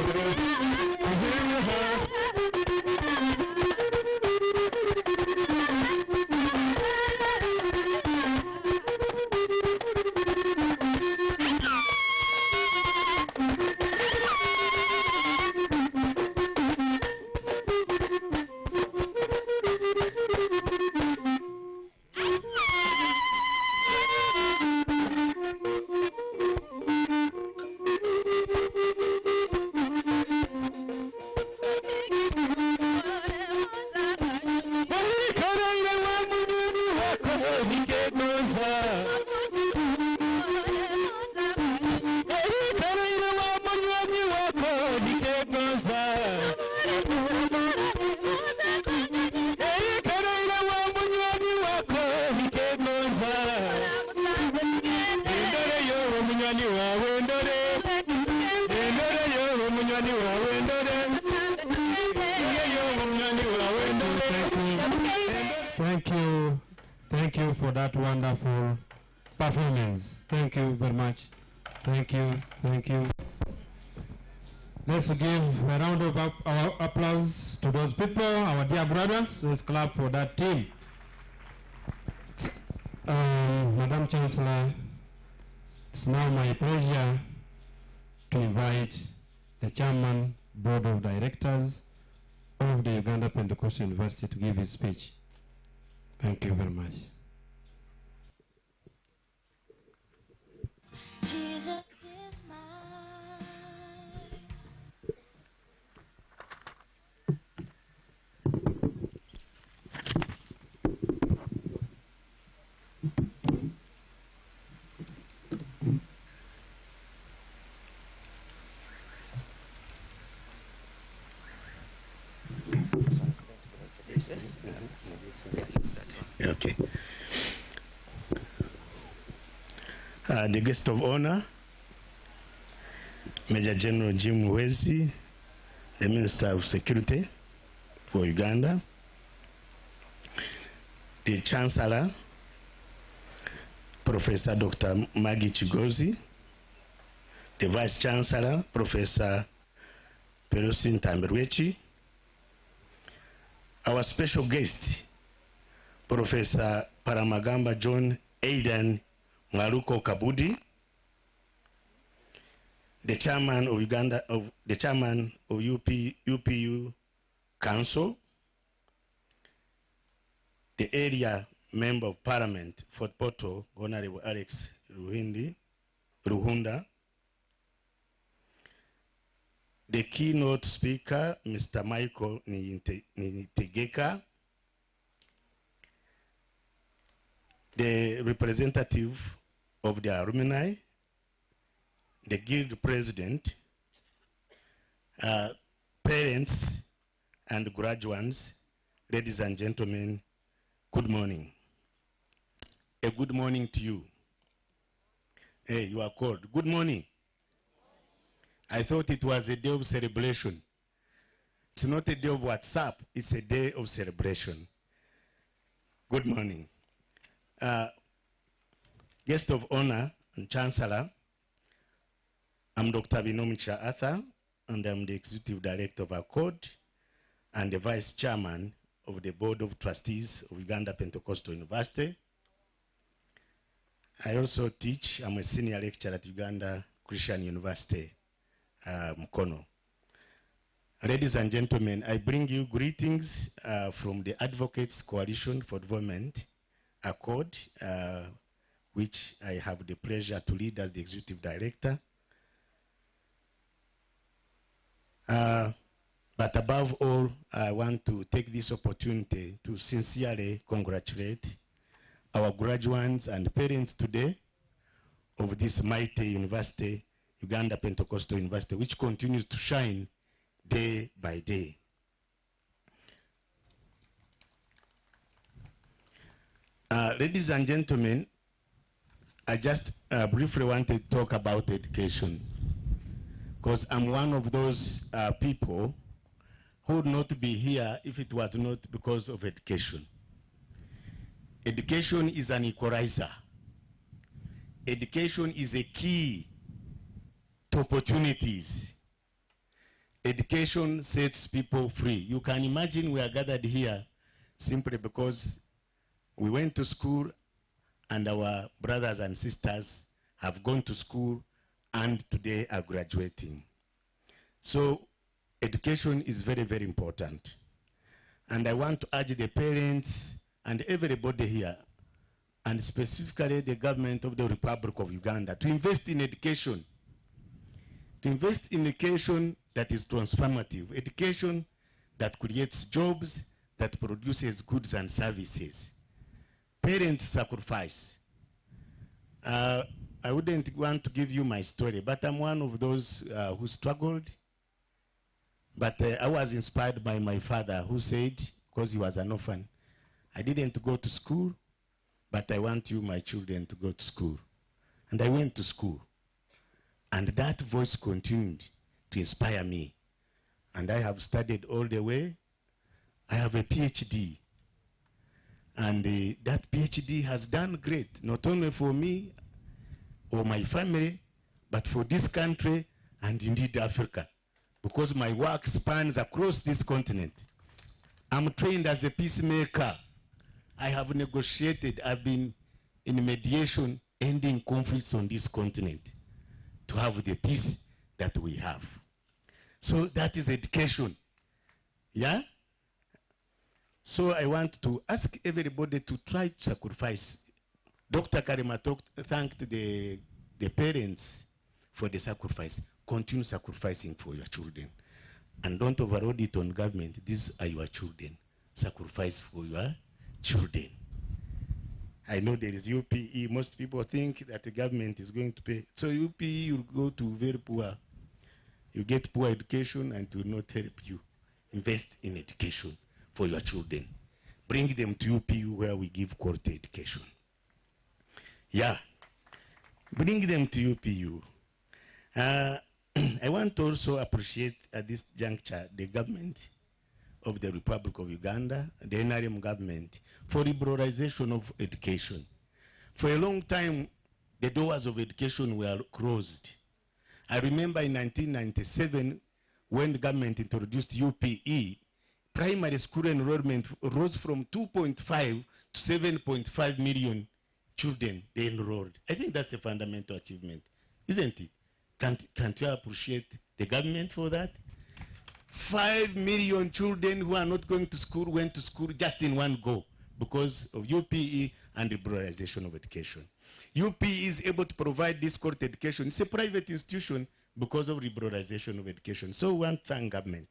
Speaker 10: Thank you for that wonderful performance. Thank you very much. Thank you. Thank you. Let's give a round of applause to those people, our dear brothers. Let's clap for that team. Madam Chancellor, it's now my pleasure to invite the Chairman, Board of Directors of the Uganda Pentecostal University to give his speech. Thank you very much.
Speaker 11: Jesus is mine.
Speaker 12: Okay. The guest of honor, Major General Jim Wezi, the Minister of Security for Uganda, the Chancellor, Professor Dr. Maggie Chigozi, the Vice Chancellor, Professor Perusi Ntamberwechi, our special guest, Professor Paramagamba John Aidan Mwaluko Kabudi, the chairman of UPU Council, the area member of Parliament Fort Portal, Honorable Alex Ruhunda, the keynote speaker, Mr. Michael Nitegeka, the representative of the alumni, the guild president, parents and graduates, ladies and gentlemen, good morning. A good morning to you. Hey, you are called. Good morning. I thought it was a day of celebration. It's not a day of WhatsApp, it's a day of celebration. Good morning. Guest of honor and Chancellor, I'm Dr. Binomicha Arthur, and I'm the Executive Director of ACCORD and the Vice Chairman of the Board of Trustees of Uganda Pentecostal University. I also teach, I'm a senior lecturer at Uganda Christian University, Mukono. Ladies and gentlemen, I bring you greetings from the Advocates Coalition for Development, ACCORD, which I have the pleasure to lead as the Executive Director. But above all, I want to take this opportunity to sincerely congratulate our graduates and parents today of this mighty university, Uganda Pentecostal University, which continues to shine day by day. Ladies and gentlemen, I just briefly want to talk about education, because I'm one of those people who would not be here if it was not because of education. Education is an equalizer. education is a key to opportunities. Education sets people free. You can imagine we are gathered here simply because we went to school and our brothers and sisters have gone to school and today are graduating. So education is very, very important. And I want to urge the parents and everybody here, and specifically the government of the Republic of Uganda, to invest in education. To invest in education that is transformative, education that creates jobs, that produces goods and services. Parents sacrifice. I wouldn't want to give you my story, but I'm one of those who struggled. But I was inspired by my father, who said, because he was an orphan, I didn't go to school, but I want you, my children, to go to school. And I went to school. And that voice continued to inspire me. And I have studied all the way. I have a PhD. And that PhD has done great, not only for me or my family, but for this country and indeed Africa, because my work spans across this continent. I'm trained as a peacemaker. I have negotiated, I've been in mediation, ending conflicts on this continent to have the peace that we have. So that is education. Yeah? So I want to ask everybody to try to sacrifice. Dr. Karima thanked the parents for the sacrifice. Continue sacrificing for your children. And don't overload it on government. These are your children. Sacrifice for your children. I know there is UPE. Most people think that the government is going to pay. So UPE, you go to very poor. You get poor education and it will not help you. Invest in education for your children. Bring them to UPU where we give quality education. Yeah. Bring them to UPU. I want to also appreciate at this juncture the government of the Republic of Uganda, the NRM government, for liberalization of education. For a long time, the doors of education were closed. I remember in 1997, when the government introduced UPE, primary school enrollment rose from 2.5 to 7.5 million children they enrolled. I think that's a fundamental achievement, isn't it? Can't you appreciate the government for that? 5 million children who are not going to school went to school just in one go because of UPE and liberalization of education. UPE is able to provide this quality education. It's a private institution because of liberalization of education. So we want to thank government.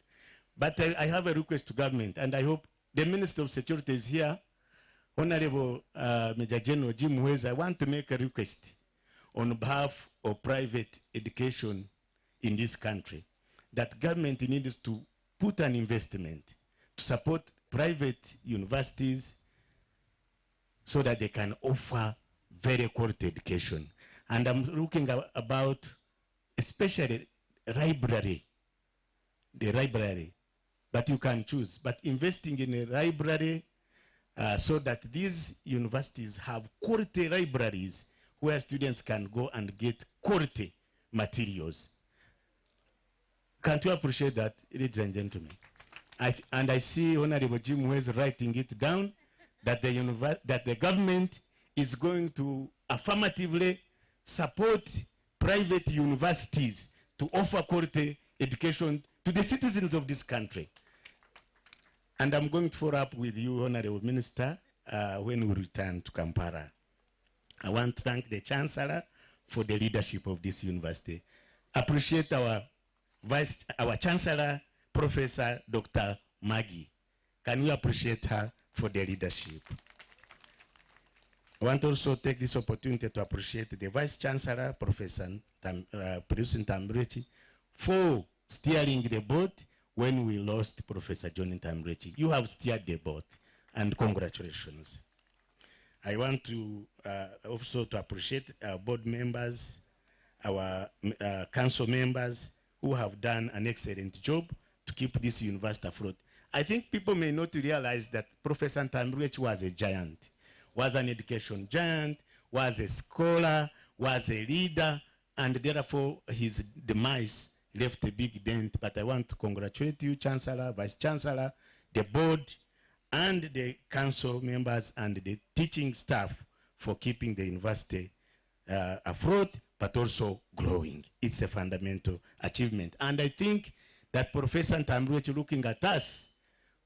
Speaker 12: But I have a request to government, and I hope the Minister of Security is here. Honorable Major General Jim Weza, I want to make a request on behalf of private education in this country, that government needs to put an investment to support private universities so that they can offer very quality education. And I'm looking about especially library, the library, but you can choose, but investing in a library so that these universities have quality libraries where students can go and get quality materials. Can't you appreciate that, ladies and gentlemen? And I see Honorable Jim West writing it down, that the government is going to affirmatively support private universities to offer quality education to the citizens of this country. And I'm going to follow up with you, Honorable Minister, when we return to Kampala. I want to thank the Chancellor for the leadership of this university. Appreciate our Chancellor, Professor Dr. Maggie. Can we appreciate her for the leadership? I want to also take this opportunity to appreciate the Vice Chancellor, Professor Perusin Tambrechi, for steering the boat when we lost Professor John Tambrechi. You have steered the boat, and congratulations. I want to also to appreciate our board members, our council members who have done an excellent job to keep this university afloat. I think people may not realize that Professor Tambrechi was a giant, was an education giant, was a scholar, was a leader, and therefore his demise left a big dent. But I want to congratulate you, Chancellor, Vice Chancellor, the board, and the council members and the teaching staff for keeping the university afloat, but also growing. It's a fundamental achievement. And I think that Professor Ntambuchi, looking at us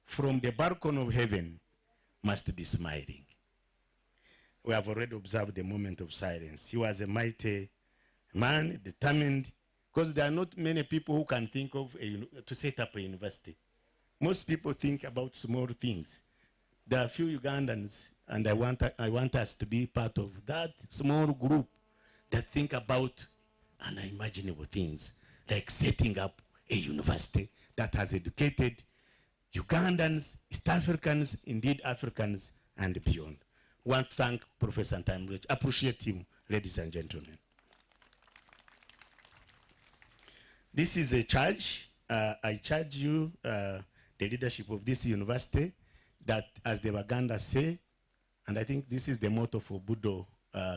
Speaker 12: from the balcony of heaven, must be smiling. We have already observed the moment of silence. He was a mighty man, determined, because there are not many people who can think of to set up a university. Most people think about small things. There are few Ugandans, and I want us to be part of that small group that think about unimaginable things, like setting up a university that has educated Ugandans, East Africans, indeed Africans, and beyond. I want to thank Professor Ntambuchi. Appreciate him, ladies and gentlemen. This is a charge. I charge you, the leadership of this university, that as the Waganda say, and I think this is the motto for Budo,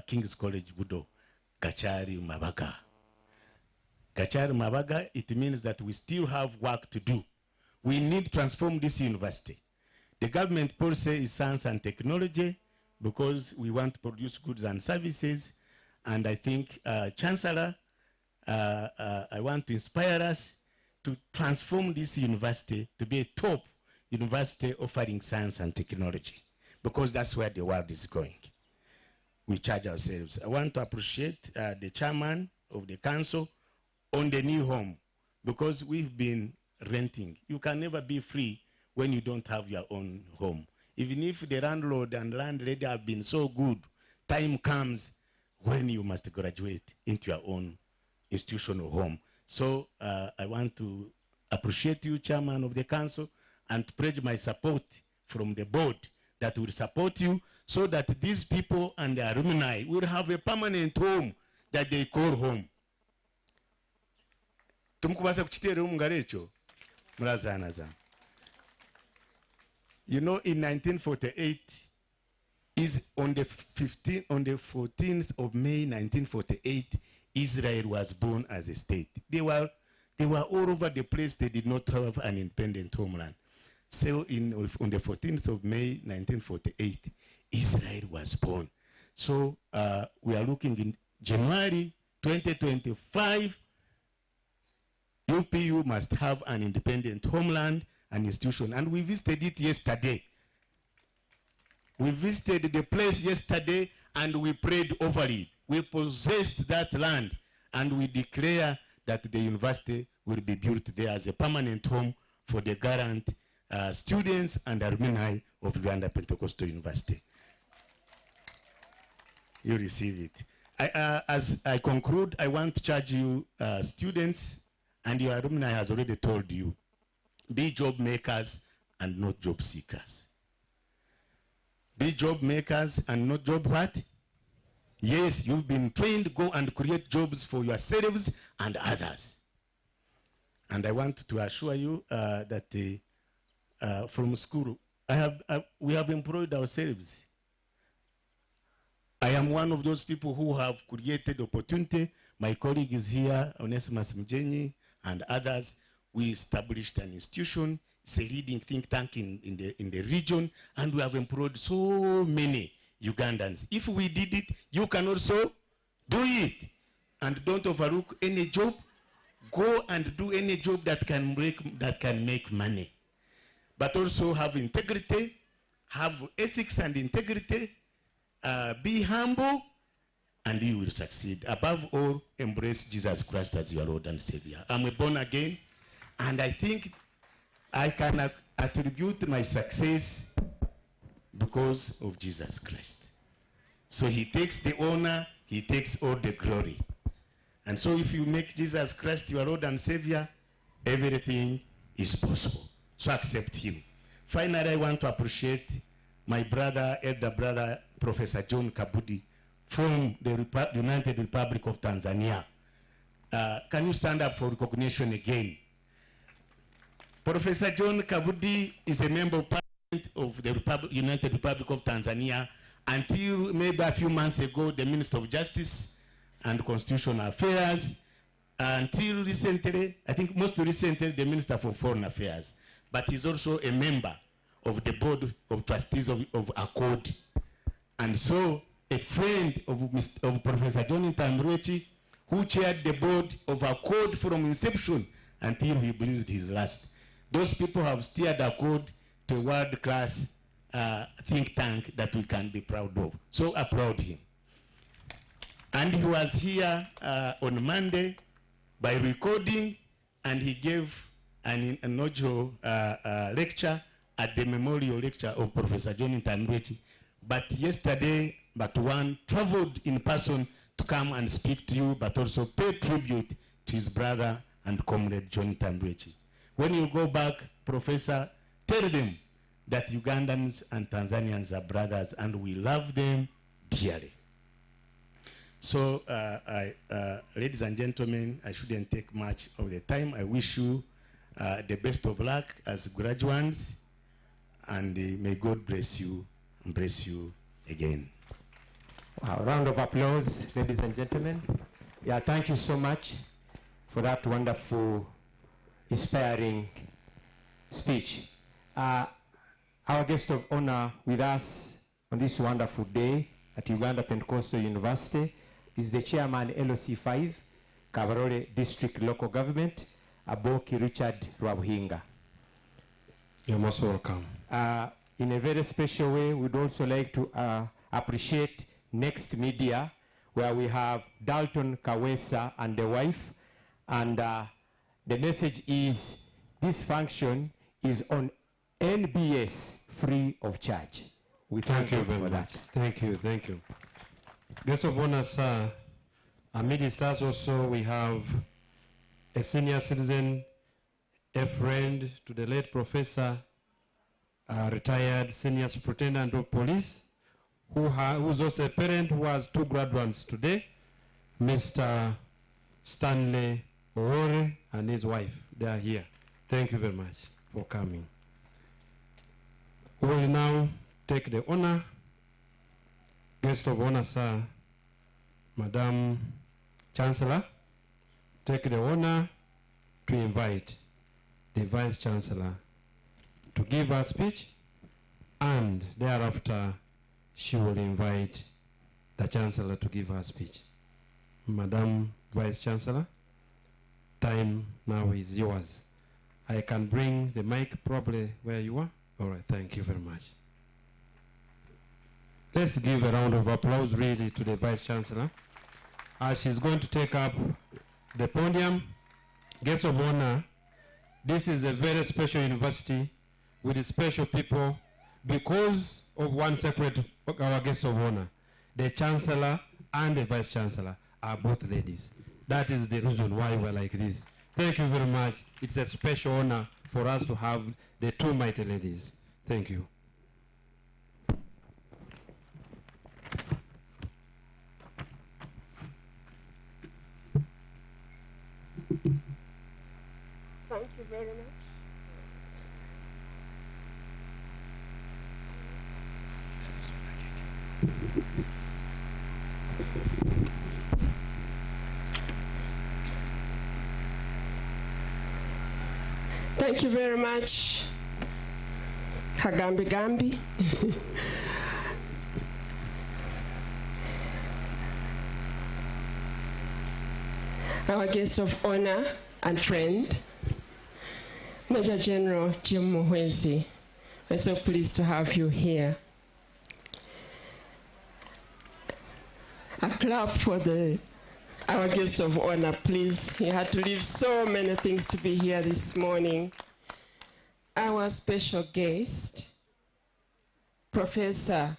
Speaker 12: King's College Budo, Gachari Mabaga. Gachari Mabaga, it means that we still have work to do. We need to transform this university. The government policy is science and technology, because we want to produce goods and services. And I think, Chancellor, I want to inspire us to transform this university to be a top university offering science and technology, because that's where the world is going. We charge ourselves. I want to appreciate the chairman of the council on the new home, because we've been renting. You can never be free when you don't have your own home. Even if the landlord and landlady have been so good, time comes when you must graduate into your own institutional home. So I want to appreciate you, Chairman of the Council, and pledge my support from the board that will support you, so that these people and the alumni will have a permanent home that they call home. Tumukubasa kuchitera mungarecho murazana zana. You know, in 1948, is on the 14th of May 1948, Israel was born as a state. They were all over the place. They did not have an independent homeland. So on the 14th of May 1948, Israel was born. So we are looking in January 2025, UPU must have an independent homeland and institution. And we visited it yesterday. We visited the place yesterday and we prayed over it. We possessed that land and we declare that the university will be built there as a permanent home for the current students and alumni of Uganda Pentecostal University. You receive it. As I conclude, I want to charge you students, and your alumni has already told you, be job makers and not job seekers. Be job makers and not job what? Yes, you've been trained to go and create jobs for yourselves and others. And I want to assure you that from school, we have employed ourselves. I am one of those people who have created opportunity. My colleague is here, Onesimus Mjenyi, and others. We established an institution. It's a leading think tank in the region, and we have employed so many Ugandans. If we did it, you can also do it. And don't overlook any job. Go and do any job that can make money. But also have integrity, have ethics and integrity, be humble, and you will succeed. Above all, embrace Jesus Christ as your Lord and Savior. I'm a born again, and I think I can attribute my success because of Jesus Christ. So he takes the honor, he takes all the glory. And so if you make Jesus Christ your Lord and Savior, everything is possible. So accept him. Finally, I want to appreciate my brother, elder brother, Professor John Kabudi, from the United Republic of Tanzania. Can you stand up for recognition again? Professor John Kabudi is a member of Parliament of the United Republic of Tanzania until maybe a few months ago, the Minister of Justice and Constitutional Affairs. Until recently, I think most recently, the Minister for Foreign Affairs. But he's also a member of the Board of Trustees of Accord. And so, a friend of Professor John Tambrechi, who chaired the board of Accord from inception until he breathed his last. Those people have steered Accord to a world-class think tank that we can be proud of. So applaud him. And he was here on Monday by recording, and he gave an inaugural lecture at the memorial lecture of Professor John Tambrechi. But yesterday, Batuan traveled in person to come and speak to you, but also pay tribute to his brother and comrade John Tambrechi. When you go back, Professor, tell them that Ugandans and Tanzanians are brothers and we love them dearly. So, ladies and gentlemen, I shouldn't take much of the time. I wish you the best of luck as graduates, and may God bless you and bless you again.
Speaker 7: Wow, round of applause, ladies and gentlemen. Yeah, thank you so much for that wonderful, inspiring speech. Our guest of honor with us on this wonderful day at Uganda Pentecostal University is the chairman, LOC5, Kabarole District Local Government, Aboki Richard Rwabuhinga.
Speaker 3: You're most welcome.
Speaker 7: In a very special way, we'd also like to appreciate Next Media, where we have Dalton Kawesa and the wife. And the message is, this function is on NBS free of charge. We thank you
Speaker 3: very
Speaker 7: for
Speaker 3: much.
Speaker 7: that.
Speaker 3: Thank you, thank you. Guest of honor, sir. Amidst us also, we have a senior citizen, a friend to the late professor, retired senior superintendent of police, who's also a parent who has two graduates today, Mr. Stanley Owore and his wife. They are here. Thank you very much for coming. We will now take the honor. Guest of honor, sir, Madam Chancellor, take the honor to invite the Vice Chancellor to give her speech, and thereafter she will invite the Chancellor to give her speech. Madam Vice Chancellor, time now is yours. I can bring the mic probably where you are. All right, thank you very much. Let's give a round of applause really to the Vice Chancellor as she's going to take up the podium. Guest of honor, this is a very special university with special people because of one separate, our guest of honor. The Chancellor and the Vice Chancellor are both ladies. That is the reason why we're like this. Thank you very much. It's a special honor for us to have the two mighty ladies. Thank you.
Speaker 13: Thank you very much. Thank you very much, Hagambi Gambi. Our guest of honor and friend, Major General Jim Muhwezi. We're so pleased to have you here. A clap for our guest of honor, please. He had to leave so many things to be here this morning. Our special guest, Professor,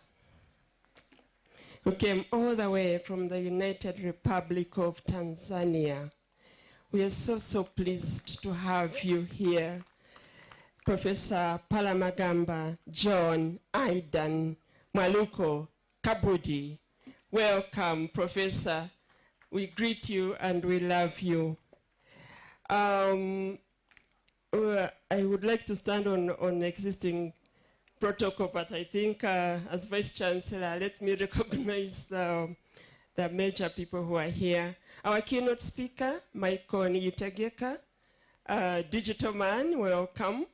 Speaker 13: who came all the way from the United Republic of Tanzania. We are so pleased to have you here. Professor Palamagamba John Aidan Mwaluko Kabudi. Welcome, Professor. We greet you and we love you. I would like to stand on existing protocol, but I think as Vice Chancellor, let me recognize the the major people who are here. Our keynote speaker, Michael Niyitegeka, digital man, welcome.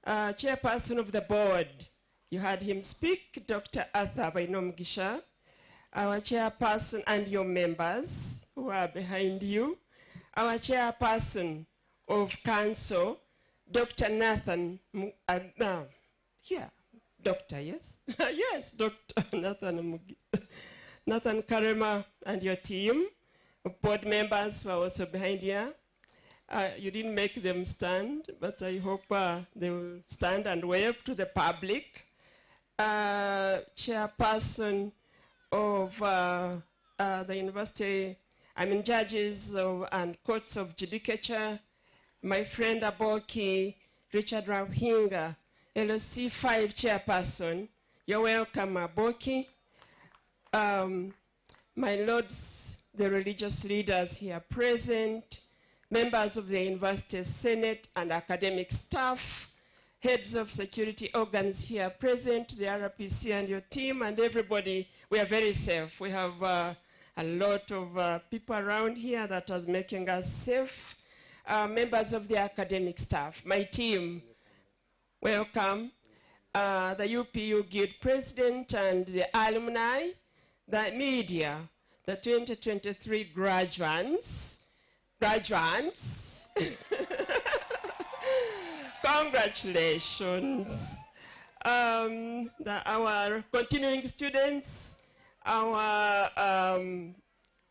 Speaker 13: Chairperson of the board, you heard him speak, Dr. Arthur Bainomgisha. Our chairperson and your members who are behind you. Our chairperson of council, Dr. Nathan, Doctor, yes? Yes, Dr. Nathan Karema and your team of board members who are also behind here. You didn't make them stand, but I hope they will stand and wave to the public. Chairperson of the university, judges and courts of judicature, my friend Aboki, Richard Rahinga, LOC 5 chairperson. You're welcome, Aboki. My lords, the religious leaders here present, members of the university senate and academic staff, heads of security organs here present, the RPC and your team, and everybody, we are very safe. We have a lot of people around here that are making us safe. Members of the academic staff, my team, welcome. The UPU Guild president and the alumni, the media, the 2023 graduates. Congratulations. Our continuing students, our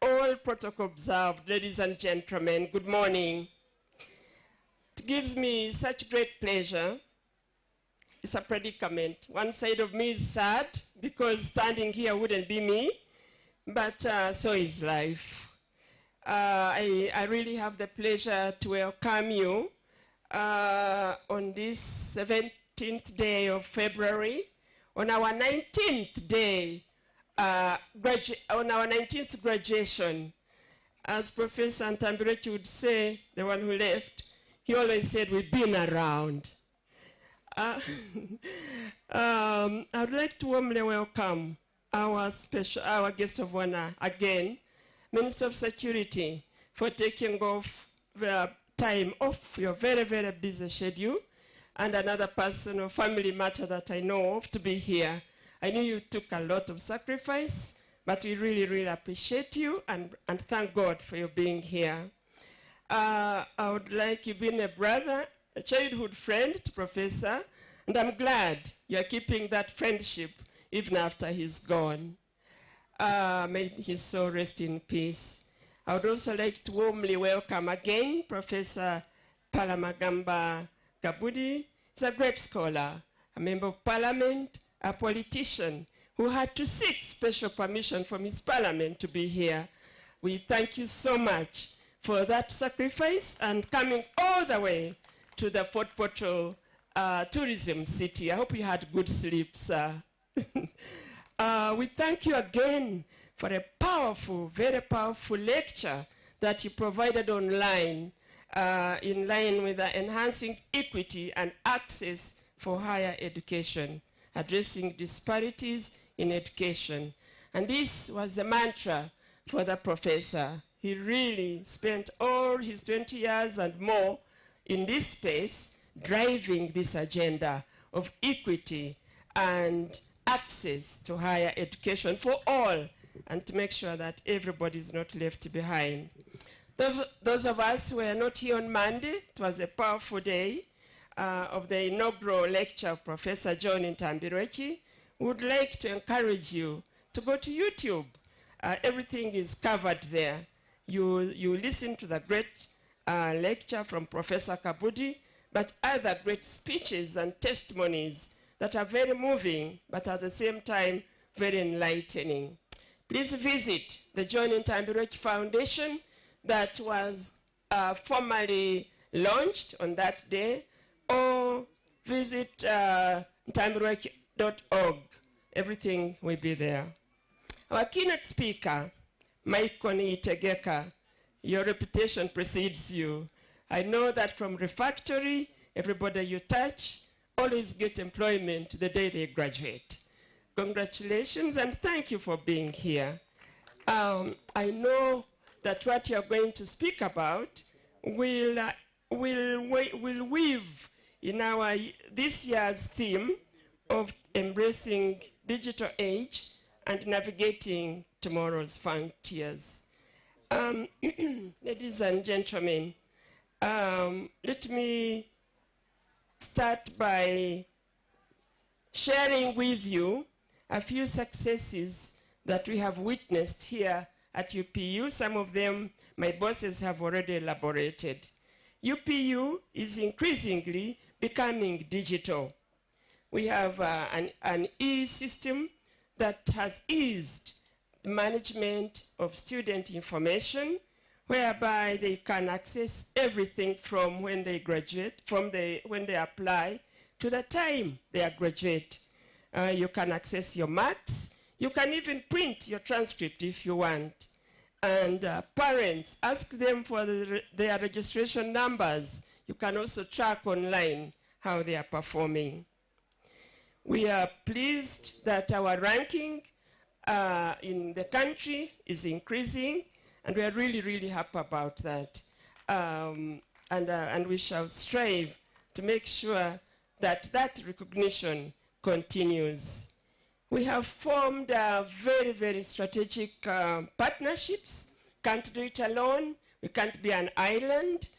Speaker 13: all protocol observed, ladies and gentlemen, good morning. It gives me such great pleasure. It's a predicament. One side of me is sad because standing here wouldn't be me, but so is life. I really have the pleasure to welcome you on this 17th day of February, on our 19th day, on our 19th graduation. As Professor Ntambireki would say, the one who left, he always said, we've been around. I would like to warmly welcome our guest of honor again, Minister of Security, for taking off the time off your very, very busy schedule, and another person of family matter that I know of to be here. I know you took a lot of sacrifice, but we really, really appreciate you and thank God for you being here. I would like you being a brother, a childhood friend to Professor, and I'm glad you're keeping that friendship even after he's gone. May his soul rest in peace. I would also like to warmly welcome again Professor Palamagamba Kabudi. He's a great scholar, a member of parliament, a politician who had to seek special permission from his parliament to be here. We thank you so much for that sacrifice and coming all the way to the Fort Portal tourism city. I hope you had good sleep, sir. We thank you again for a powerful, very powerful lecture that you provided online in line with enhancing equity and access for higher education, addressing disparities in education. And this was the mantra for the professor. He really spent all his 20 years and more in this space driving this agenda of equity and access to higher education for all, and to make sure that everybody is not left behind. Those of us who were not here on Monday, it was a powerful day of the inaugural lecture of Professor John Ntambireki. We would like to encourage you to go to YouTube. Everything is covered there. You listen to the great lecture from Professor Kabudi, but other great speeches and testimonies that are very moving, but at the same time, very enlightening. Please visit the John Ntambireki Foundation that was formally launched on that day, or visit ntambireki.org. Everything will be there. Our keynote speaker, Michael Niyitegeka, your reputation precedes you. I know that from refractory, everybody you touch always get employment the day they graduate. Congratulations and thank you for being here. I know that what you're going to speak about will weave in our this year's theme of embracing digital age and navigating tomorrow's frontiers. Ladies and gentlemen, let me start by sharing with you a few successes that we have witnessed here at UPU. Some of them my bosses have already elaborated. UPU is increasingly becoming digital. We have an e-system that has eased the management of student information, whereby they can access everything from when they graduate, when they apply, to the time they graduate. You can access your marks. You can even print your transcript if you want. And parents, ask them for their registration numbers. You can also track online how they are performing. We are pleased that our ranking in the country is increasing, and we are really, really happy about that. And we shall strive to make sure that that recognition continues. We have formed very, very strategic partnerships. Can't do it alone. We can't be an island.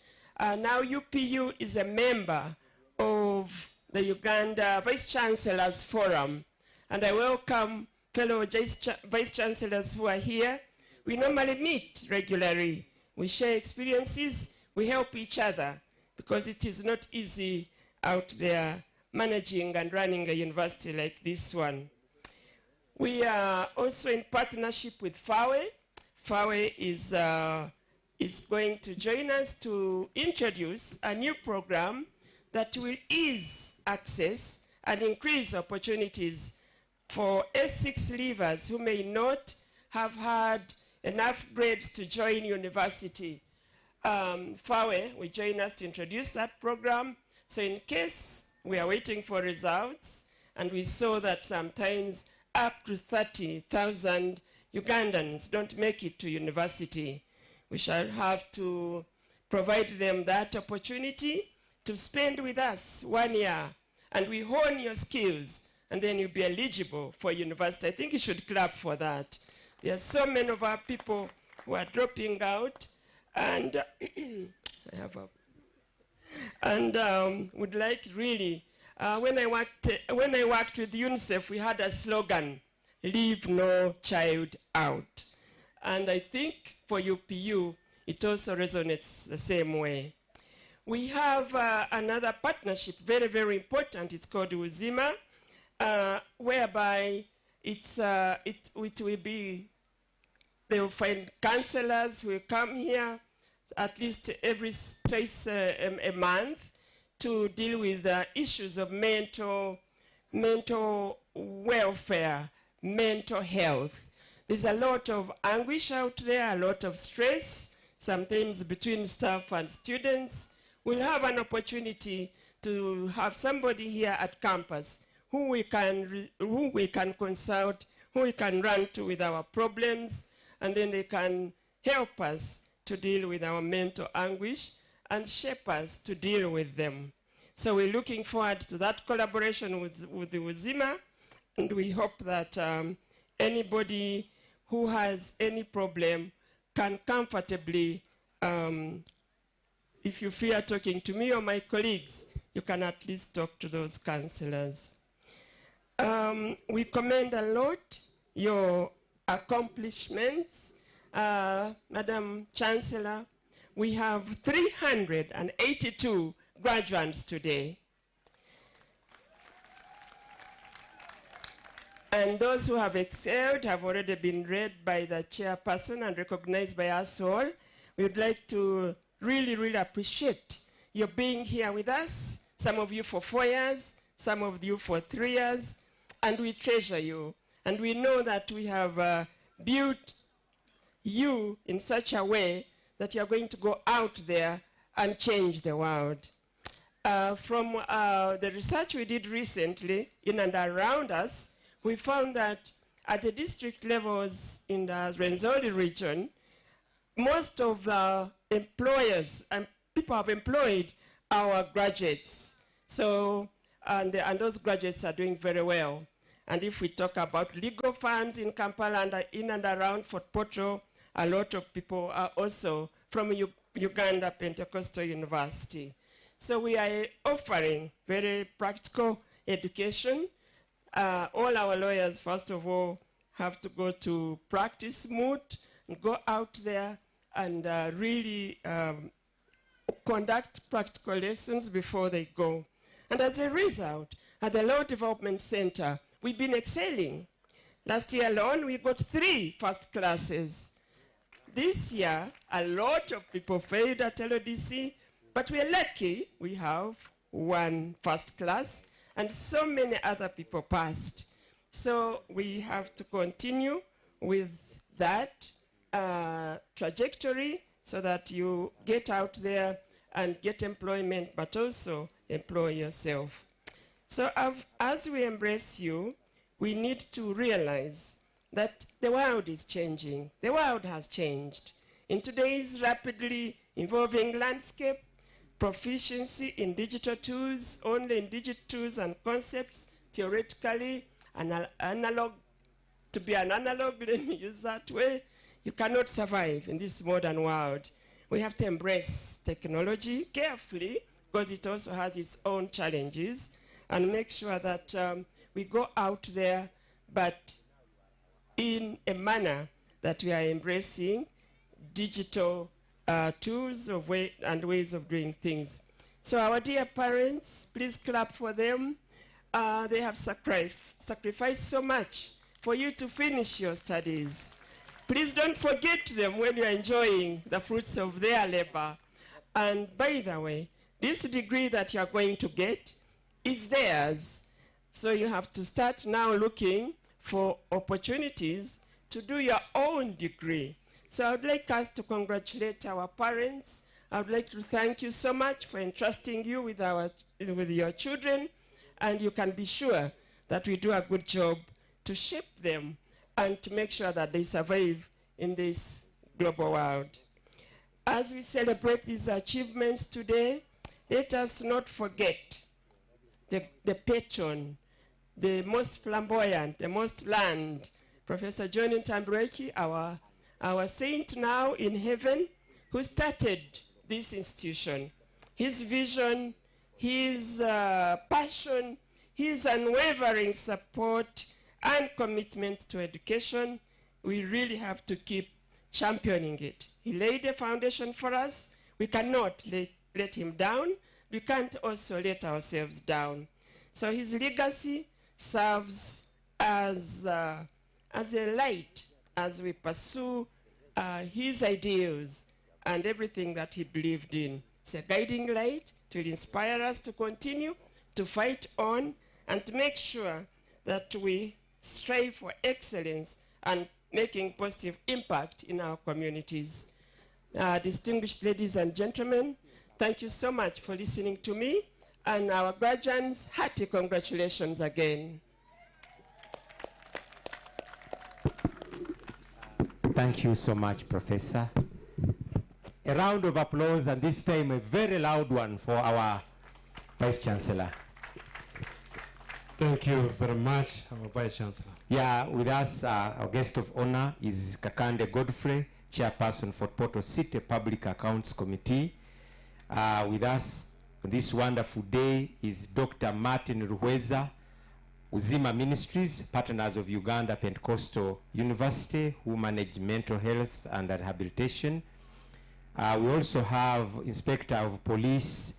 Speaker 13: Now UPU is a member of the Uganda Vice Chancellors Forum. And I welcome fellow Vice Chancellors who are here. We normally meet regularly. We share experiences. We help each other because it is not easy out there managing and running a university like this one. We are also in partnership with FAWE. FAWE is going to join us to introduce a new program that will ease access and increase opportunities for S6 leavers who may not have had enough grades to join university. FAWE will join us to introduce that program. So in case we are waiting for results, and we saw that sometimes up to 30,000 Ugandans don't make it to university, we shall have to provide them that opportunity to spend with us 1 year, and we hone your skills, and then you'll be eligible for university. I think you should clap for that. There are so many of our people who are dropping out, and would like really, when I worked with UNICEF, we had a slogan, leave no child out. And I think for UPU, it also resonates the same way. We have another partnership, very, very important. It's called Uzima, whereby it will be, they will find counselors who will come here at least twice a month to deal with issues of mental welfare, mental health. There's a lot of anguish out there, a lot of stress, sometimes between staff and students. We'll have an opportunity to have somebody here at campus who we can consult, who we can run to with our problems, and then they can help us to deal with our mental anguish and shape us to deal with them. So we're looking forward to that collaboration with the Uzima, and we hope that anybody who has any problem can comfortably, if you fear talking to me or my colleagues, you can at least talk to those counselors. We commend a lot your accomplishments. Madam Chancellor, we have 382 graduates today. And those who have excelled have already been read by the chairperson and recognized by us all. We would like to really, really appreciate your being here with us, some of you for 4 years, some of you for 3 years, and we treasure you. And we know that we have built you in such a way that you're going to go out there and change the world. From the research we did recently in and around us, we found that at the district levels in the Rwenzori region, most of the employers and people have employed our graduates. So, and those graduates are doing very well. And if we talk about legal firms in Kampala and in and around Fort Portal, a lot of people are also from Uganda Pentecostal University. So we are offering very practical education. All our lawyers, first of all, have to go to practice mode and go out there and really conduct practical lessons before they go. And as a result, at the Law Development Center, we've been excelling. Last year alone, we got 3 first classes. This year, a lot of people failed at LODC, but we're lucky we have 1 first class, and so many other people passed. So we have to continue with that trajectory so that you get out there and get employment, but also employ yourself. So as we embrace you, we need to realize that the world is changing. The world has changed. In today's rapidly evolving landscape, proficiency in digital tools, only in digital tools and concepts, theoretically, analog, to be an analog, let me use that way, you cannot survive in this modern world. We have to embrace technology carefully, because it also has its own challenges, and make sure that we go out there, but in a manner that we are embracing digital tools and ways of doing things. So our dear parents, please clap for them. They have sacrificed so much for you to finish your studies. Please don't forget them when you're enjoying the fruits of their labor. And by the way, this degree that you're going to get is theirs. So you have to start now looking for opportunities to do your own degree. So I would like us to congratulate our parents. I would like to thank you so much for entrusting you with your children, and you can be sure that we do a good job to shape them and to make sure that they survive in this global world. As we celebrate these achievements today, let us not forget the patron, the most flamboyant, the most learned, Professor John Ntambureki, our saint now in heaven, who started this institution. His vision, his passion, his unwavering support and commitment to education, we really have to keep championing it. He laid a foundation for us. We cannot let him down. We can't also let ourselves down. So his legacy serves as a light as we pursue his ideals and everything that he believed in. It's a guiding light to inspire us to continue to fight on and to make sure that we strive for excellence and making positive impact in our communities. Distinguished ladies and gentlemen, thank you so much for listening to me, and our graduates, hearty congratulations again.
Speaker 7: Thank you so much, Professor. A round of applause, and this time a very loud one for our Vice Chancellor.
Speaker 3: Thank you very much, our Vice Chancellor.
Speaker 7: Yeah, with us, our guest of honor is Kakande Godfrey, Chairperson for Portal City Public Accounts Committee. With us this wonderful day is Dr. Martin Ruhweza, Uzima Ministries, partners of Uganda Pentecostal University, who manage mental health and rehabilitation. We also have Inspector of Police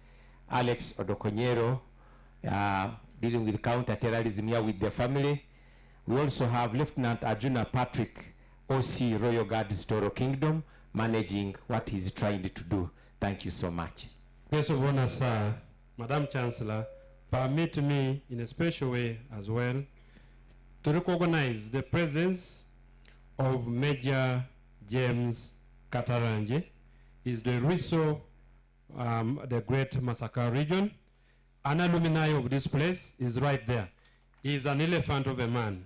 Speaker 7: Alex Odokonyero, dealing with counter-terrorism here with the family. We also have Lieutenant Arjuna Patrick, OC Royal Guards Toro Kingdom, managing what he's trying to do. Thank you so much.
Speaker 3: Guest of honor, sir, Madam Chancellor, permit me in a special way as well to recognize the presence of Major James Kataranje. Is the Riso, the Great Masaka region. An alumni of this place is right there. He is an elephant of a man.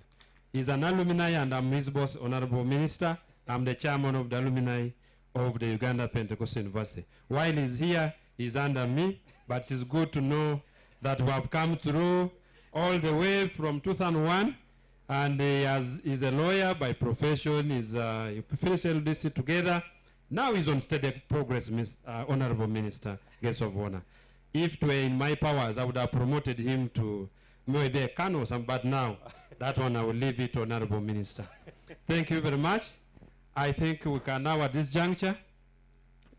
Speaker 3: He's an alumni and I'm his boss, Honorable Minister. I'm the chairman of the alumni of the Uganda Pentecostal University. While he's here, he's under me, but it's good to know that we have come through all the way from 2001, and he's a lawyer by profession. He's finished LDC together. Now he's on steady progress, Honorable Minister, guest of honor. If it were in my powers, I would have promoted him to maybe Kano or something, but now that one I will leave it to Honorable Minister. Thank you very much. I think we can now at this juncture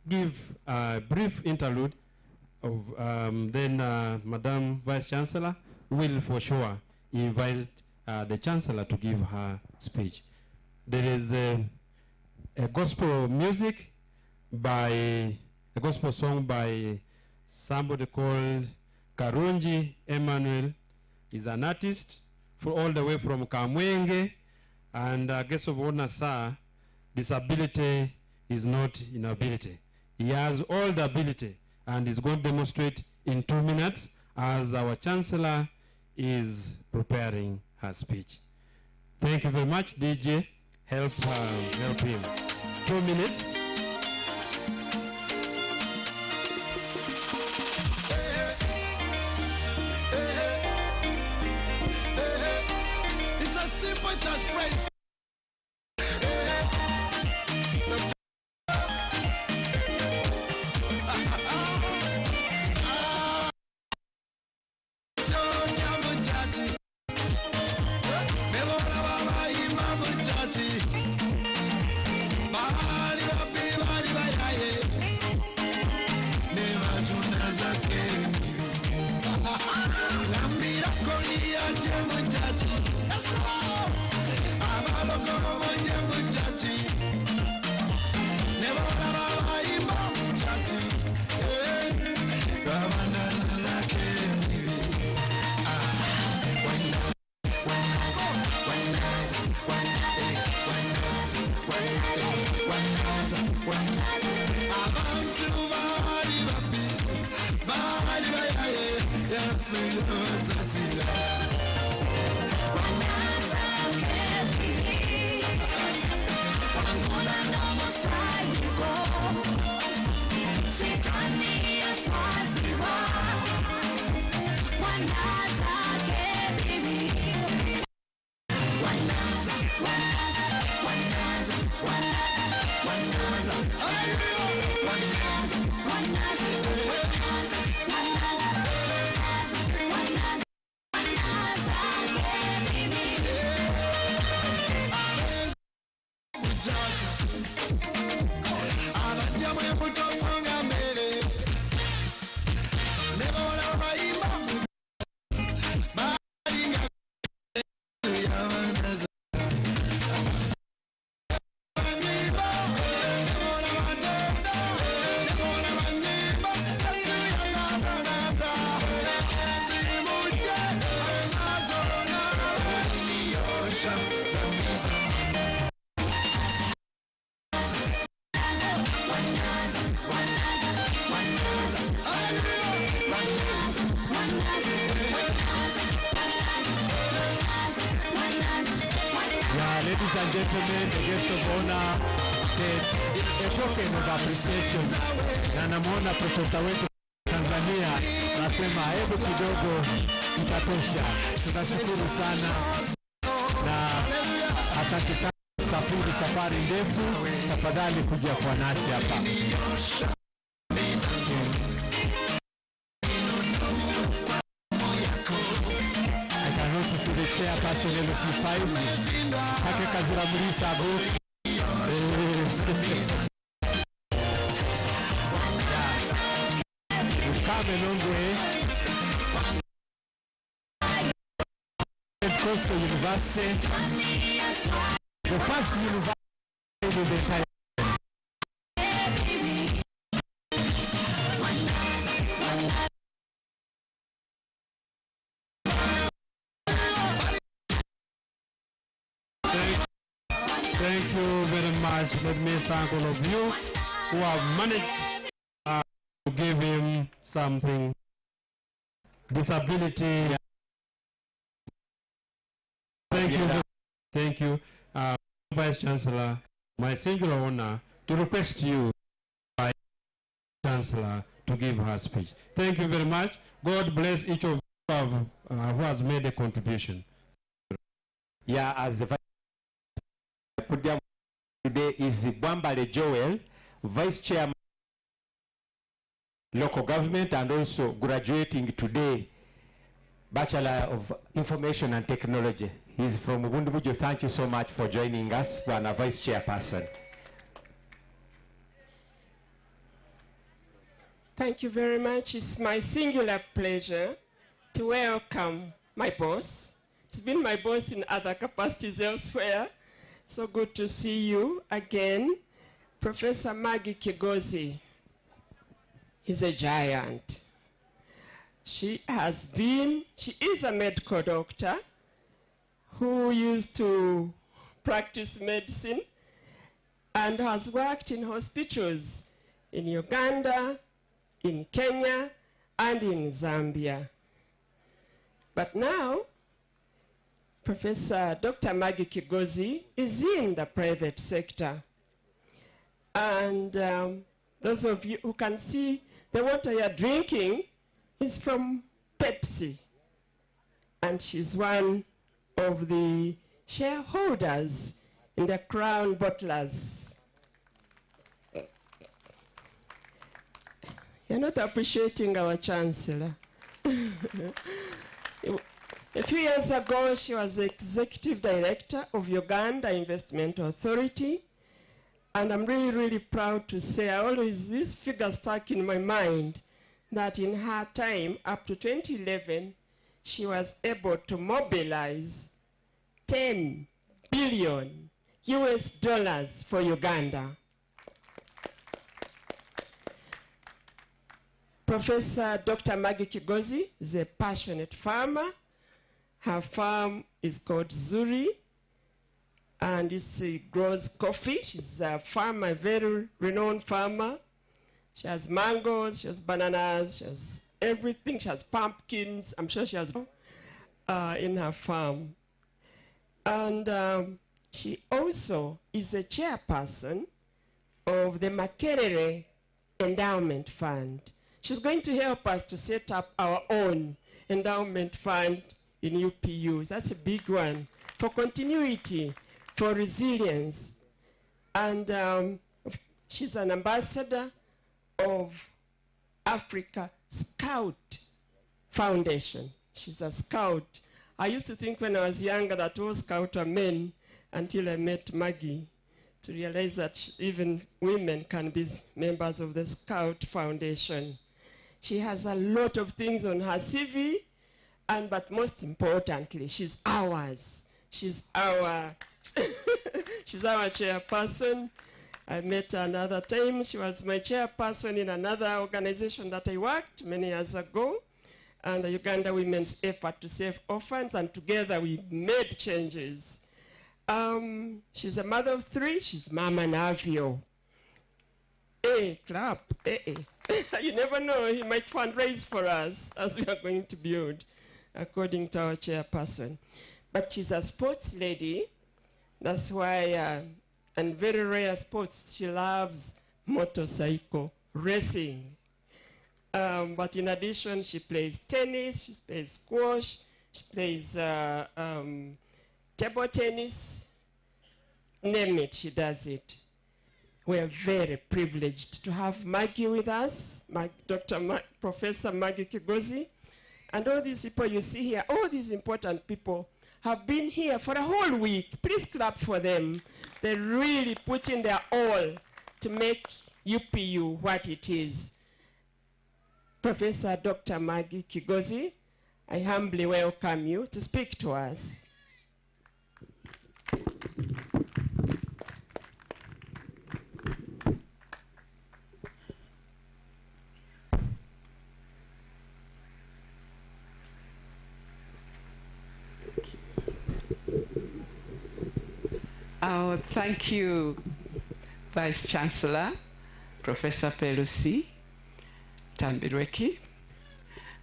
Speaker 3: give a brief interlude of then Madam Vice Chancellor will for sure invite the Chancellor to give her speech. There is a gospel music by, a gospel song by somebody called Karunji Emmanuel. Is an artist for all the way from Kamwenge, and guest of honor, sir, disability is not inability. He has all the ability and is going to demonstrate in 2 minutes as our Chancellor is preparing her speech. Thank you very much, DJ. Help him. 2 minutes.
Speaker 2: It's a simple church praise.
Speaker 7: Ladies and gentlemen, the guest of honor said a token of appreciation. Na namuona profesa wetu Tanzania nasema hebu kidogo itatosha. Tunashukuru sana na asante sana. Safari ndefu, tafadhali kuja kwa nasi hapa. To the chairperson LC5, Hake Kaziramuri Sabu. We've come a long way. Pentecostal University, the first university in the entire.
Speaker 3: Thank you very much. Let me thank all of you who have managed to give him something. Disability. Thank you. Thank you. Vice Chancellor, my singular honor to request you, Vice Chancellor, to give her speech. Thank you very much. God bless each of you who has made a contribution.
Speaker 7: Yeah, as the Vice Chancellor today is Bwambale Joel, Vice Chairman local government, and also graduating today, Bachelor of Information and Technology. He's from Ubundubujo. Thank you so much for joining us, Bwana Vice Chairperson.
Speaker 13: Thank you very much. It's my singular pleasure to welcome my boss. He's been my boss in other capacities elsewhere. So good to see you again. Professor Maggie Kigozi. He's a giant. She is a medical doctor who used to practice medicine and has worked in hospitals in Uganda, in Kenya, and in Zambia. But now, Professor Dr. Maggie Kigozi is in the private sector. And those of you who can see the water you're drinking is from Pepsi. And she's one of the shareholders in the Crown Bottlers. You're not appreciating our Chancellor. A few years ago, she was Executive Director of Uganda Investment Authority. And I'm really, really proud to say, this figure stuck in my mind, that in her time, up to 2011, she was able to mobilize $10 billion for Uganda. Professor Dr. Maggie Kigozi is a passionate farmer. Her farm is called Zuri, and she grows coffee. She's a farmer, a very renowned farmer. She has mangoes, she has bananas, she has everything. She has pumpkins. I'm sure she has in her farm. And she also is the chairperson of the Makerere Endowment Fund. She's going to help us to set up our own endowment fund in UPU. That's a big one for continuity, for resilience. And she's an ambassador of Africa Scout Foundation. She's a scout. I used to think when I was younger that all scouts were men, until I met Maggie to realize that even women can be members of the Scout Foundation. She has a lot of things on her CV, but most importantly, she's ours. She's our she's our chairperson. I met her another time. She was my chairperson in another organization that I worked many years ago, and the Uganda Women's Effort to Save Orphans, and together we made changes. She's a mother of 3. She's Mama Navio. Hey, clap. Hey. You never know, he might fundraise for us as we are going to build, according to our chairperson. But she's a sports lady. That's why, and very rare sports, she loves motorcycle racing. But in addition, she plays tennis, she plays squash, she plays table tennis. Name it, she does it. We're very privileged to have Maggie with us, Professor Maggie Kigozi. And all these people you see here, all these important people have been here for a whole week. Please clap for them. They really put in their all to make UPU what it is. Professor Dr. Maggie Kigozi, I humbly welcome you to speak to us.
Speaker 5: Oh, thank you, Vice Chancellor, Professor Pelusi Tambirweki,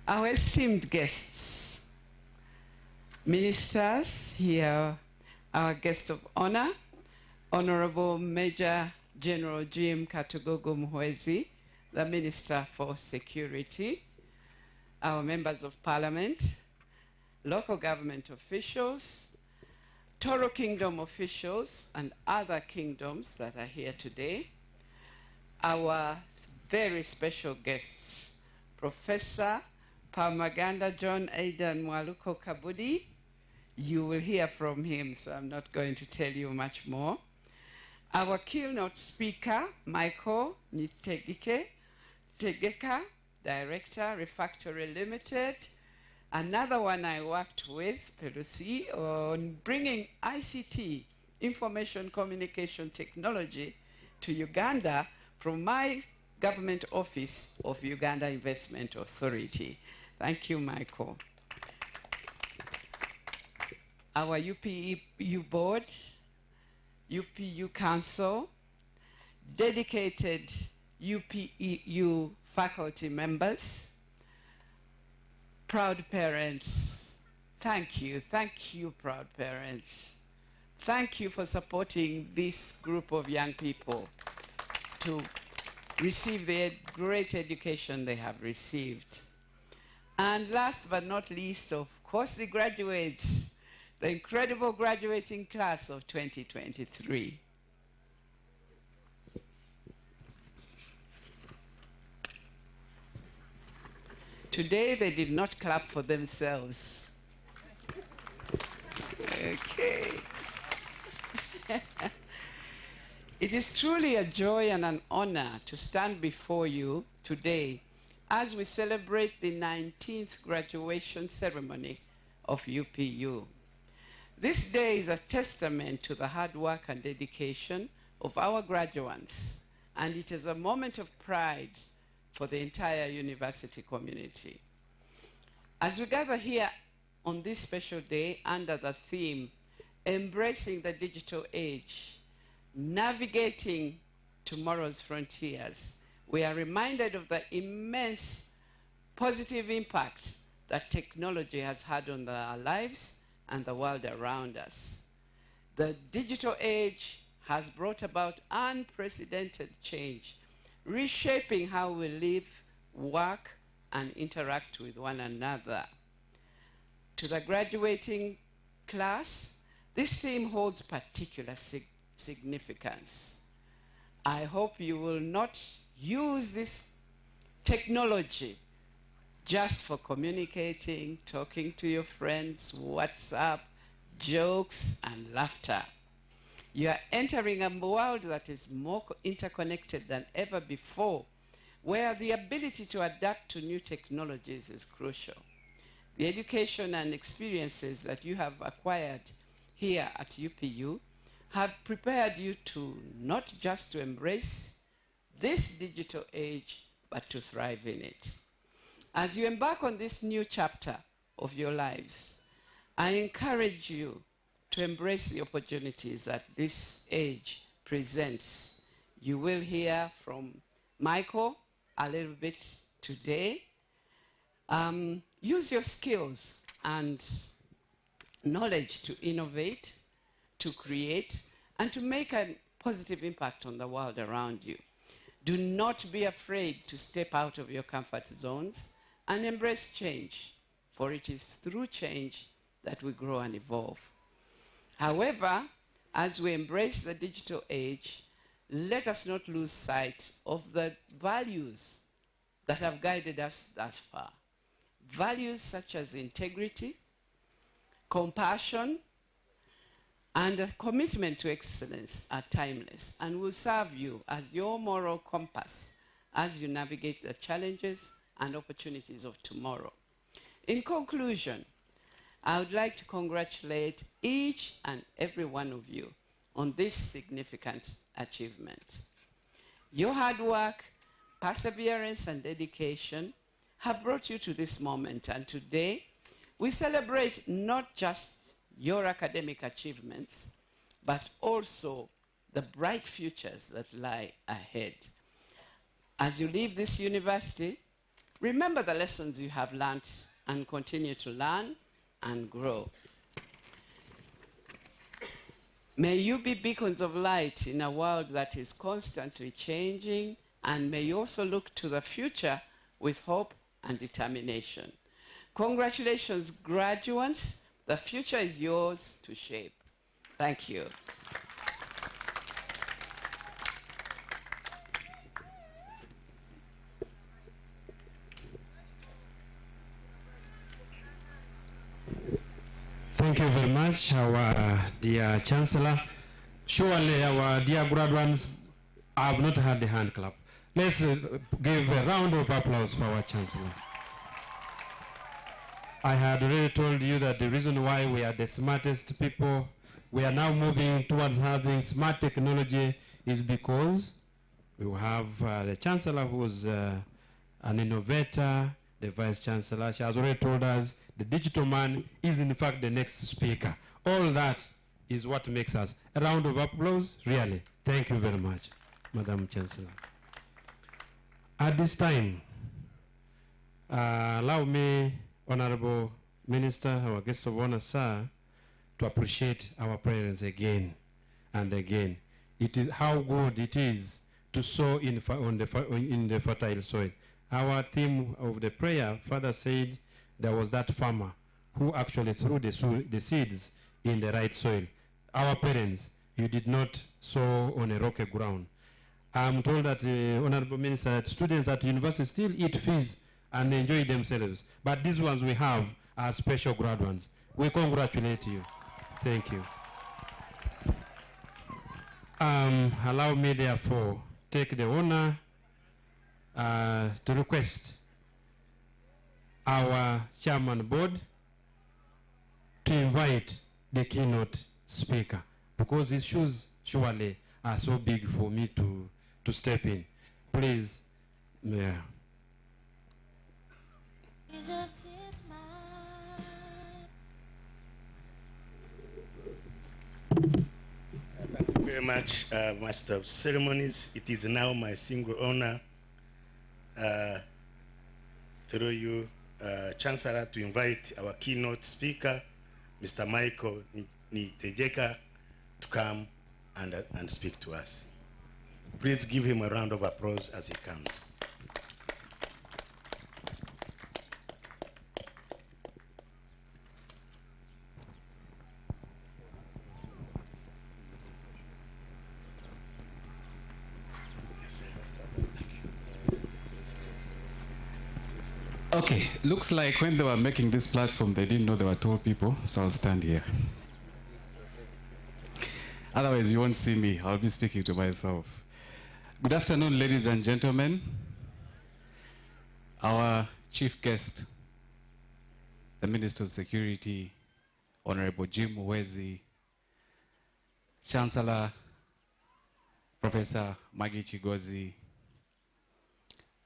Speaker 5: our esteemed guests, ministers here, Our guest of honor, Honorable Major General Jim Katugogo Muhwezi, the Minister for Security, our members of parliament, local government officials, Toro Kingdom officials, and other kingdoms that are here today, our very special guests, Professor Palamaganda John Aidan Mwaluko Kabudi. You will hear from him, so I'm not going to tell you much more. Our keynote speaker, Michael Nitegeka, Director, Refactory Limited. Another one I worked with, Pelusi, on bringing ICT, Information Communication Technology, to Uganda from my government office of Uganda Investment Authority. Thank you, Michael. Our UPU board, UPU council, dedicated UPU faculty members, proud parents, thank you, proud parents. Thank you for supporting this group of young people to receive the great education they have received. And last but not least, of course, the graduates, the incredible graduating class of 2023. Today, they did not clap for themselves. Okay. It is truly a joy and an honor to stand before you today as we celebrate the 19th graduation ceremony of UPU. This day is a testament to the hard work and dedication of our graduates, and it is a moment of pride for the entire university community. As we gather here on this special day under the theme, Embracing the Digital Age, Navigating Tomorrow's Frontiers, we are reminded of the immense positive impact that technology has had on our lives and the world around us. The digital age has brought about unprecedented change, reshaping how we live, work, and interact with one another. To the graduating class, this theme holds particular significance. I hope you will not use this technology just for communicating, talking to your friends, WhatsApp, jokes, and laughter. You are entering a world that is more interconnected than ever before, where the ability to adapt to new technologies is crucial. The education and experiences that you have acquired here at UPU have prepared you to not just to embrace this digital age, but to thrive in it. As you embark on this new chapter of your lives, I encourage you to embrace the opportunities that this age presents. You will hear from Michael a little bit today. Use your skills and knowledge to innovate, to create, and to make a positive impact on the world around you. Do not be afraid to step out of your comfort zones and embrace change, for it is through change that we grow and evolve. However, as we embrace the digital age, let us not lose sight of the values that have guided us thus far. Values such as integrity, compassion, and a commitment to excellence are timeless and will serve you as your moral compass as you navigate the challenges and opportunities of tomorrow. In conclusion, I would like to congratulate each and every one of you on this significant achievement. Your hard work, perseverance, and dedication have brought you to this moment, and today we celebrate not just your academic achievements, but also the bright futures that lie ahead. As you leave this university, remember the lessons you have learned and continue to learn and grow. May you be beacons of light in a world that is constantly changing, and may you also look to the future with hope and determination. Congratulations, graduates. The future is yours to shape. Thank you.
Speaker 3: Thank you very much, our dear Chancellor. Surely our dear graduates have not had the hand clap. Let's give a round of applause for our Chancellor. I had already told you that the reason why we are the smartest people, we are now moving towards having smart technology, is because we have the Chancellor who's an innovator, the Vice Chancellor. She has already told us the digital man is in fact the next speaker. All that is what makes us. A round of applause, really. Thank you very much, Madam Chancellor. At this time, allow me, Honorable Minister, our guest of honor, sir, to appreciate our parents again and again. It is how good it is to sow in the fertile soil. Our theme of the prayer, Father said there was that farmer who actually threw the seeds in the right soil. Our parents, you did not sow on a rocky ground. I'm told that, Honorable Minister, that students at university still eat fish and enjoy themselves. But these ones we have are special graduates. We congratulate you. Thank you. Allow me, therefore, take the honor to request our chairman board to invite the keynote speaker, because these shoes surely are so big for me to step in. Please, Mayor.
Speaker 11: Jesus is mine.
Speaker 12: Thank you very much, Master of Ceremonies. It is now my single honor through you, Chancellor, to invite our keynote speaker, Mr. Michael Nitejeka, to come and speak to us. Please give him a round of applause as he comes.
Speaker 14: Okay, looks like when they were making this platform, they didn't know they were tall people, so I'll stand here. Otherwise, you won't see me. I'll be speaking to myself. Good afternoon, ladies and gentlemen. Our chief guest, the Minister of Security, Honorable Jim Mwezi, Chancellor, Professor Maggie Chigozi,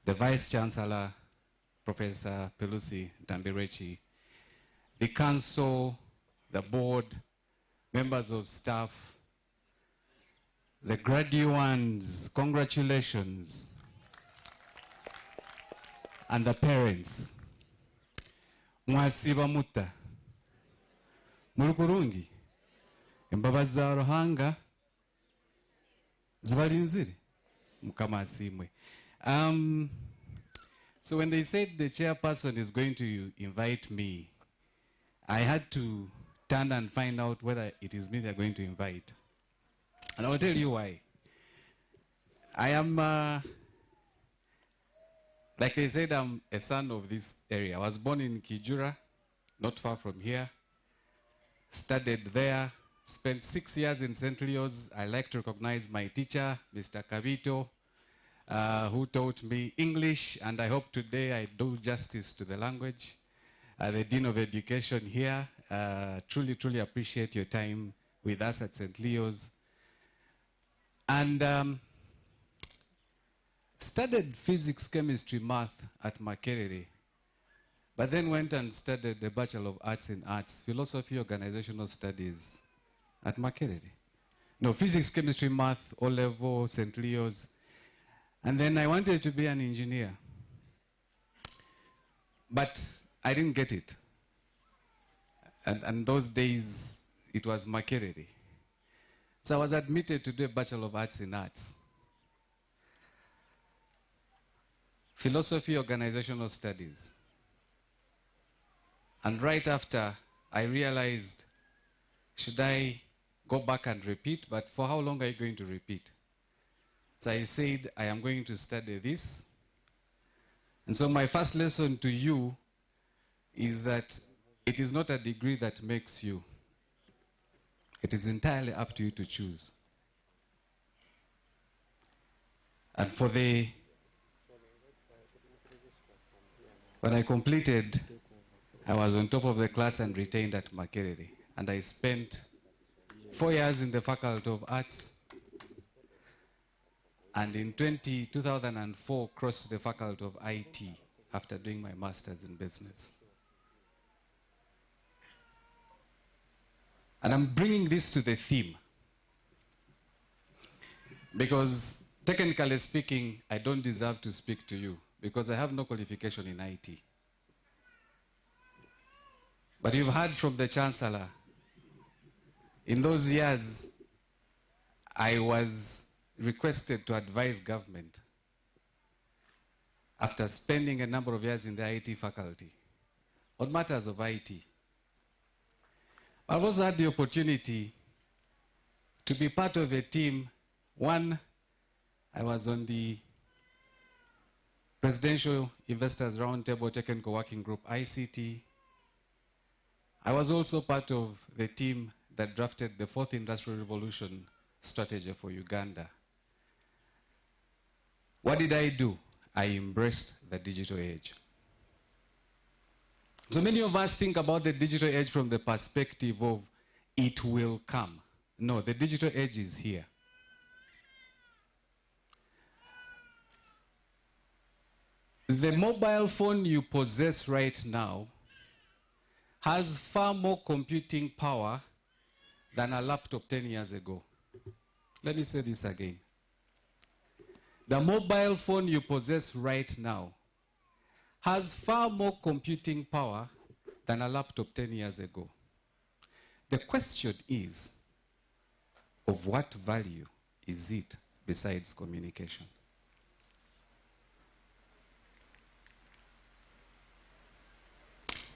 Speaker 14: the Vice Chancellor, Professor Pelusi Tambirechi, the council, the board, members of staff, the graduates, congratulations, and the parents. Mwasiba mutta, mulukurungi, imbabazi za Ruhanga, zibalinziri, mukama asimwe. So when they said the chairperson is going to invite me, I had to turn and find out whether it is me they're going to invite. And I'll tell you why. I am, like they said, I'm a son of this area. I was born in Kijura, not far from here. Studied there, spent 6 years in St. Leo's. I like to recognize my teacher, Mr. Kabito, who taught me English, and I hope today I do justice to the language. The Dean of Education here, truly, truly appreciate your time with us at St. Leo's. And studied physics, chemistry, math at Makerere, but then went and studied the Bachelor of Arts in Arts, Philosophy, Organizational Studies at Makerere. No, physics, chemistry, math, O-level, St. Leo's. And then I wanted to be an engineer, but I didn't get it. And those days, it was Makerere. So I was admitted to do a Bachelor of Arts in Arts. Philosophy, Organizational Studies. And right after, I realized, should I go back and repeat? But for how long are you going to repeat? So I said, I am going to study this. And so my first lesson to you is that it is not a degree that makes you. It is entirely up to you to choose. And when I completed, I was on top of the class and retained at Makerere. And I spent 4 years in the Faculty of Arts. And in 2004, crossed to the Faculty of IT after doing my master's in business. And I'm bringing this to the theme because, technically speaking, I don't deserve to speak to you because I have no qualification in IT. But you've heard from the Chancellor, in those years, I was requested to advise government after spending a number of years in the IT faculty on matters of IT. I've also had the opportunity to be part of a team. One, I was on the Presidential Investors Roundtable Technical Working Group, ICT. I was also part of the team that drafted the Fourth Industrial Revolution strategy for Uganda. What did I do? I embraced the digital age. So many of us think about the digital age from the perspective of it will come. No, the digital age is here. The mobile phone you possess right now has far more computing power than a laptop 10 years ago. Let me say this again. The mobile phone you possess right now has far more computing power than a laptop 10 years ago. The question is, of what value is it besides communication?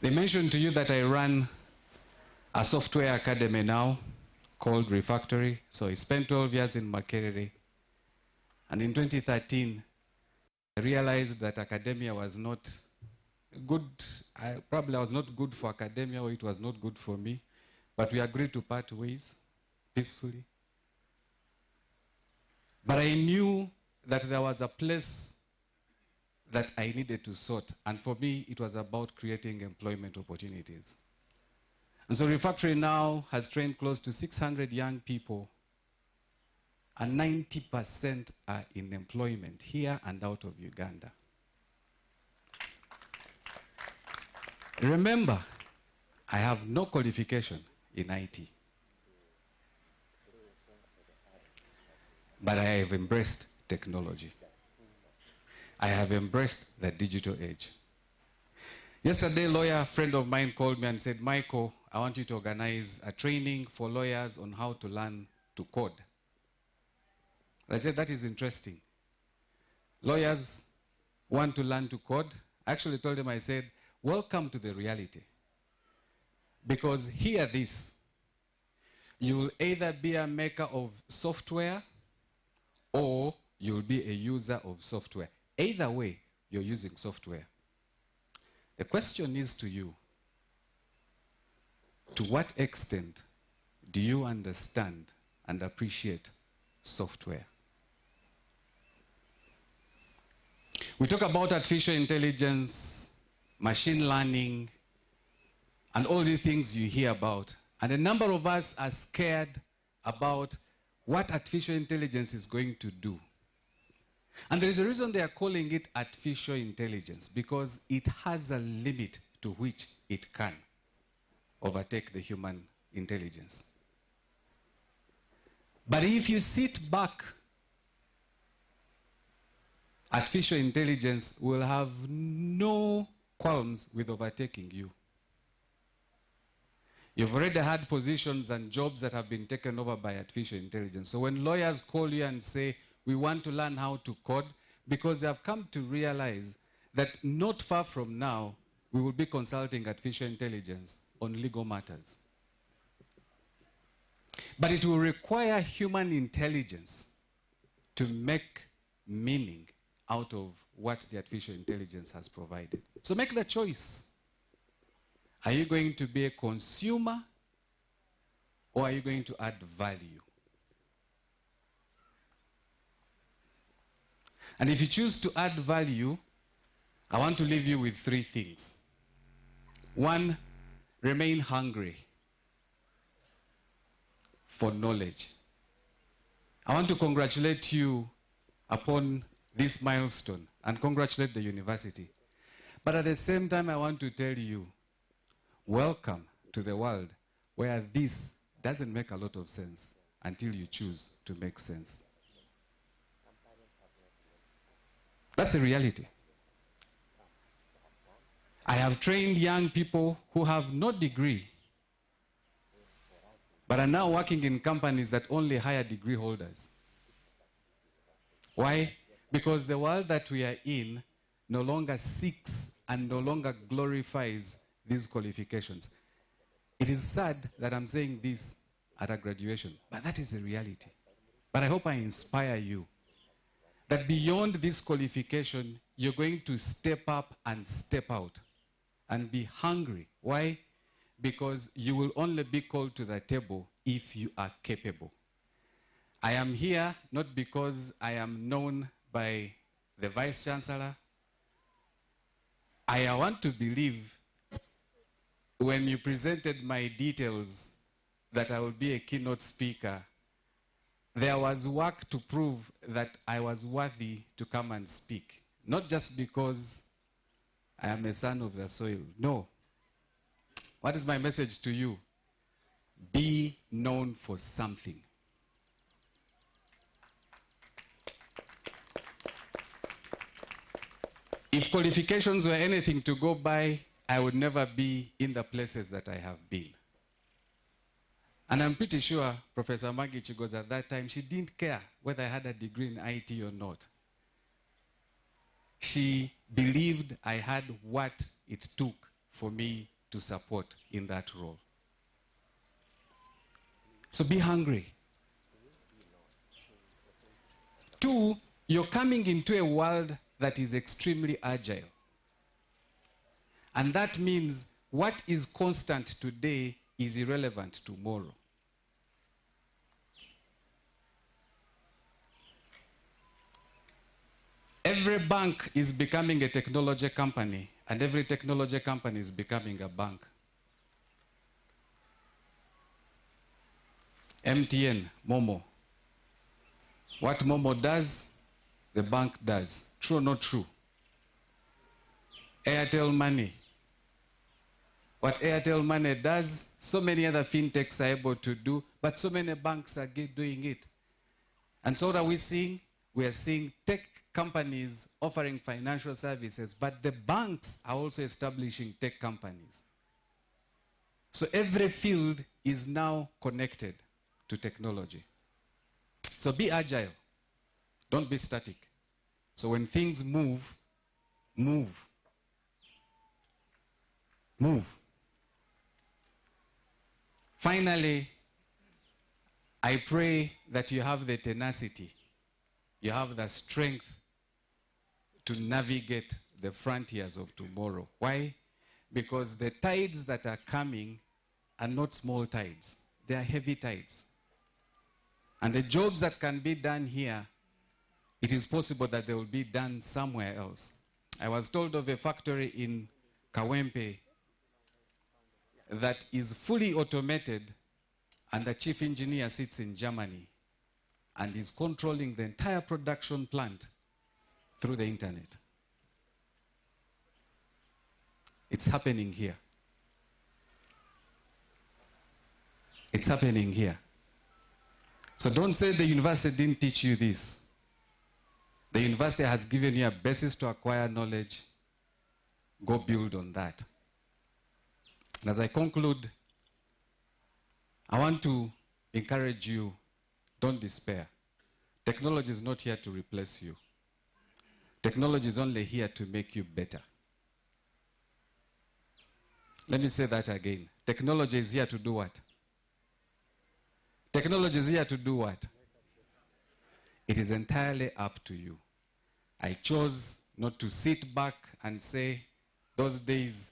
Speaker 14: They mentioned to you that I run a software academy now called Refactory. So I spent 12 years in Makerere. And in 2013, I realized that academia was not good. I was not good for academia, or it was not good for me. But we agreed to part ways peacefully. But I knew that there was a place that I needed to sort. And for me, it was about creating employment opportunities. And so Refactory now has trained close to 600 young people, and 90% are in employment here and out of Uganda. Remember, I have no qualification in IT. But I have embraced technology. I have embraced the digital age. Yesterday, a lawyer friend of mine called me and said, Michael, I want you to organize a training for lawyers on how to learn to code. I said, that is interesting. Lawyers want to learn to code. I actually told him, I said, welcome to the reality. Because hear this. You'll either be a maker of software or you'll be a user of software. Either way, you're using software. The question is to you, to what extent do you understand and appreciate software? We talk about artificial intelligence, machine learning, and all the things you hear about. And a number of us are scared about what artificial intelligence is going to do. And there is a reason they are calling it artificial intelligence, because it has a limit to which it can overtake the human intelligence. But if you sit back, artificial intelligence will have no qualms with overtaking you. You've already had positions and jobs that have been taken over by artificial intelligence. So when lawyers call you and say, we want to learn how to code, because they have come to realize that not far from now, we will be consulting artificial intelligence on legal matters. But it will require human intelligence to make meaning out of what the artificial intelligence has provided. So make the choice. Are you going to be a consumer, or are you going to add value? And if you choose to add value, I want to leave you with 3 things. 1, remain hungry for knowledge. I want to congratulate you upon this milestone and congratulate the university. But at the same time, I want to tell you, welcome to the world where this doesn't make a lot of sense until you choose to make sense. That's the reality. I have trained young people who have no degree, but are now working in companies that only hire degree holders. Why? Because the world that we are in no longer seeks and no longer glorifies these qualifications. It is sad that I'm saying this at a graduation, but that is the reality. But I hope I inspire you that beyond this qualification, you're going to step up and step out and be hungry. Why? Because you will only be called to the table if you are capable. I am here not because I am known by the Vice Chancellor. I want to believe when you presented my details that I will be a keynote speaker, there was work to prove that I was worthy to come and speak. Not just because I am a son of the soil. No. What is my message to you? Be known for something. If qualifications were anything to go by, I would never be in the places that I have been. And I'm pretty sure Professor Maggie Chigoz at that time, she didn't care whether I had a degree in IT or not. She believed I had what it took for me to support in that role. So be hungry. 2, you're coming into a world that is extremely agile. And that means what is constant today is irrelevant tomorrow. Every bank is becoming a technology company, and every technology company is becoming a bank. MTN, Momo. What Momo does, the bank does. True or not true? Airtel Money. What Airtel Money does, so many other fintechs are able to do, but so many banks are doing it. And so what are we seeing? We are seeing tech companies offering financial services, but the banks are also establishing tech companies. So every field is now connected to technology. So be agile. Don't be static. So when things move, move. Move. Finally, I pray that you have the tenacity, you have the strength to navigate the frontiers of tomorrow. Why? Because the tides that are coming are not small tides. They are heavy tides. And the jobs that can be done here, it is possible that they will be done somewhere else. I was told of a factory in Kawempe that is fully automated, and the chief engineer sits in Germany and is controlling the entire production plant through the internet. It's happening here. It's happening here. So don't say the university didn't teach you this. The university has given you a basis to acquire knowledge. Go build on that. And as I conclude, I want to encourage you, don't despair. Technology is not here to replace you. Technology is only here to make you better. Let me say that again. Technology is here to do what? Technology is here to do what? It is entirely up to you. I chose not to sit back and say, those days,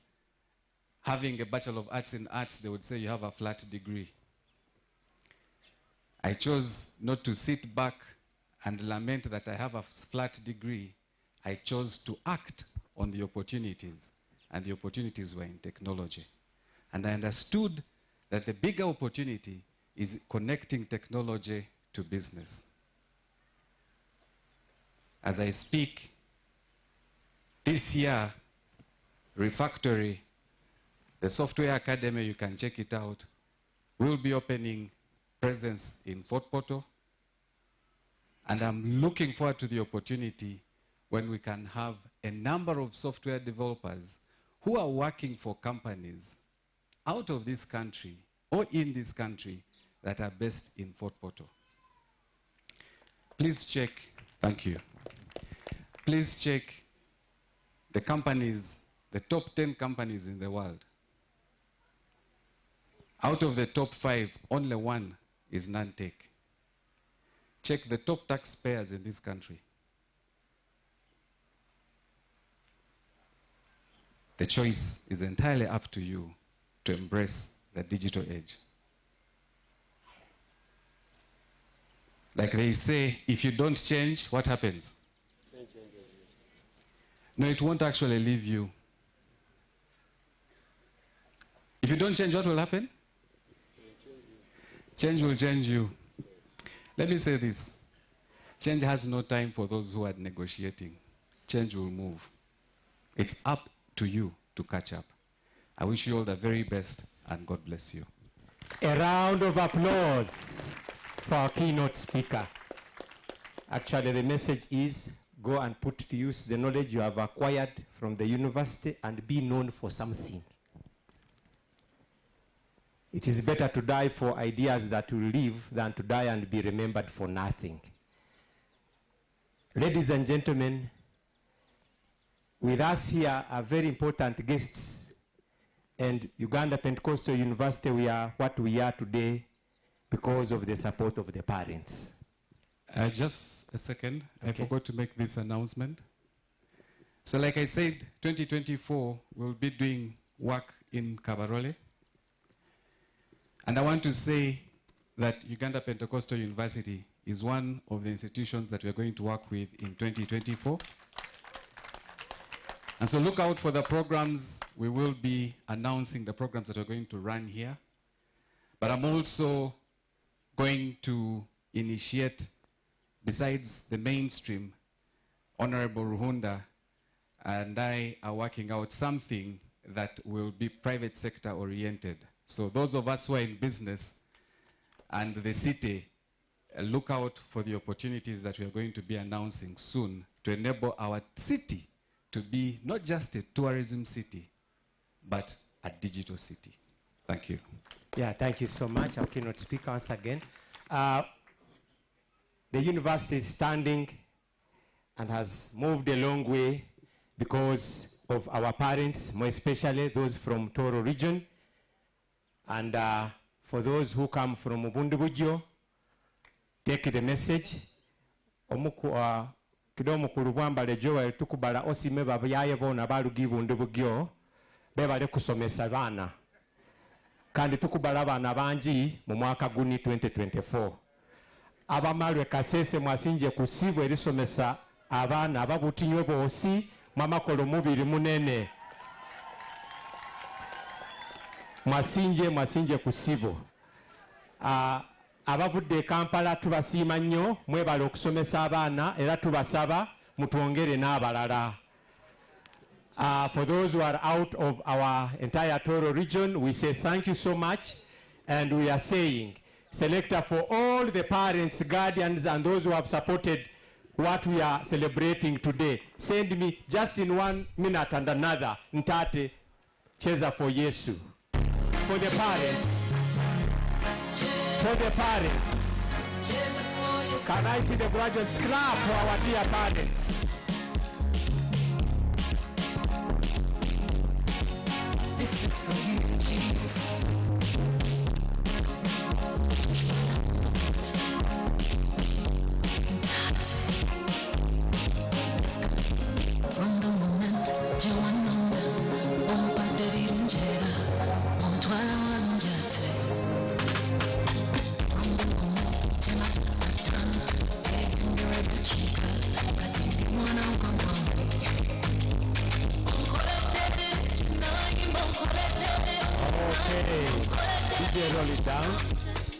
Speaker 14: having a Bachelor of Arts in Arts, they would say you have a flat degree. I chose not to sit back and lament that I have a flat degree. I chose to act on the opportunities, and the opportunities were in technology. And I understood that the bigger opportunity is connecting technology to business. As I speak, this year, Refactory, the Software Academy, you can check it out, will be opening presence in Fort Portal. And I'm looking forward to the opportunity when we can have a number of software developers who are working for companies out of this country or in this country that are based in Fort Portal. Please check, thank you. Please check the companies, the top 10 companies in the world. Out of the top 5, only one is non-tech. Check the top taxpayers in this country. The choice is entirely up to you to embrace the digital age. Like they say, if you don't change, what happens? No, it won't actually leave you. If you don't change, what will happen? Change will change you. Let me say this. Change has no time for those who are negotiating. Change will move. It's up to you to catch up. I wish you all the very best, and God bless you.
Speaker 7: A round of applause for our keynote speaker. Actually, the message is, go and put to use the knowledge you have acquired from the university and be known for something. It is better to die for ideas that will live than to die and be remembered for nothing. Ladies and gentlemen, with us here are very important guests. And Uganda Pentecostal University, we are what we are today because of the support of the parents.
Speaker 14: Just a second.
Speaker 7: Okay.
Speaker 14: I forgot to make this announcement. So like I said, 2024, we'll be doing work in Kabarole. And I want to say that Uganda Pentecostal University is one of the institutions that we're going to work with in 2024. And so look out for the programs. We will be announcing the programs that we're going to run here. But I'm also going to initiate, besides the mainstream, Honorable Ruhunda and I are working out something that will be private sector oriented. So those of us who are in business and the city, look out for the opportunities that we are going to be announcing soon to enable our city to be not just a tourism city, but a digital city. Thank you.
Speaker 7: Yeah, thank you so much. Our keynote speaker once again. The university is standing and has moved a long way because of our parents, more especially those from Toro region. And for those who come from Ubundubujo, take the message. Kido mukulu bwambale Joel tukubala osime babuyaye bona balugi Ubundubujo bebale kusomesa bana. Kandi tukubala bana banji mu mwaka guni 2024. Abamalwe kasese mwasinje kusibwe erisomesa abana ababutinywe bosi mwamakolo mubiri munene. Mwasinje kusibo. Abavudde Kampala tubasiima nnyo mwebale okusomesa abaana era tubasaba mutwongere n'abalala. For those who are out of our entire Toro region, we say thank you so much, and we are saying, Selector, for all the parents, guardians, and those who have supported what we are celebrating today, send me just in 1 minute and another, Ntate Cheza for Yesu. For the parents. for the parents. Can I see the graduates clap for our dear parents?
Speaker 2: This is for you, Jesus. From the moment you wanonda, umpade birunjera, untwala walunjate. From the moment you nakatana, ekengere bechika, katindi mwana ukamwambi.
Speaker 7: Okay. DJ, roll it down.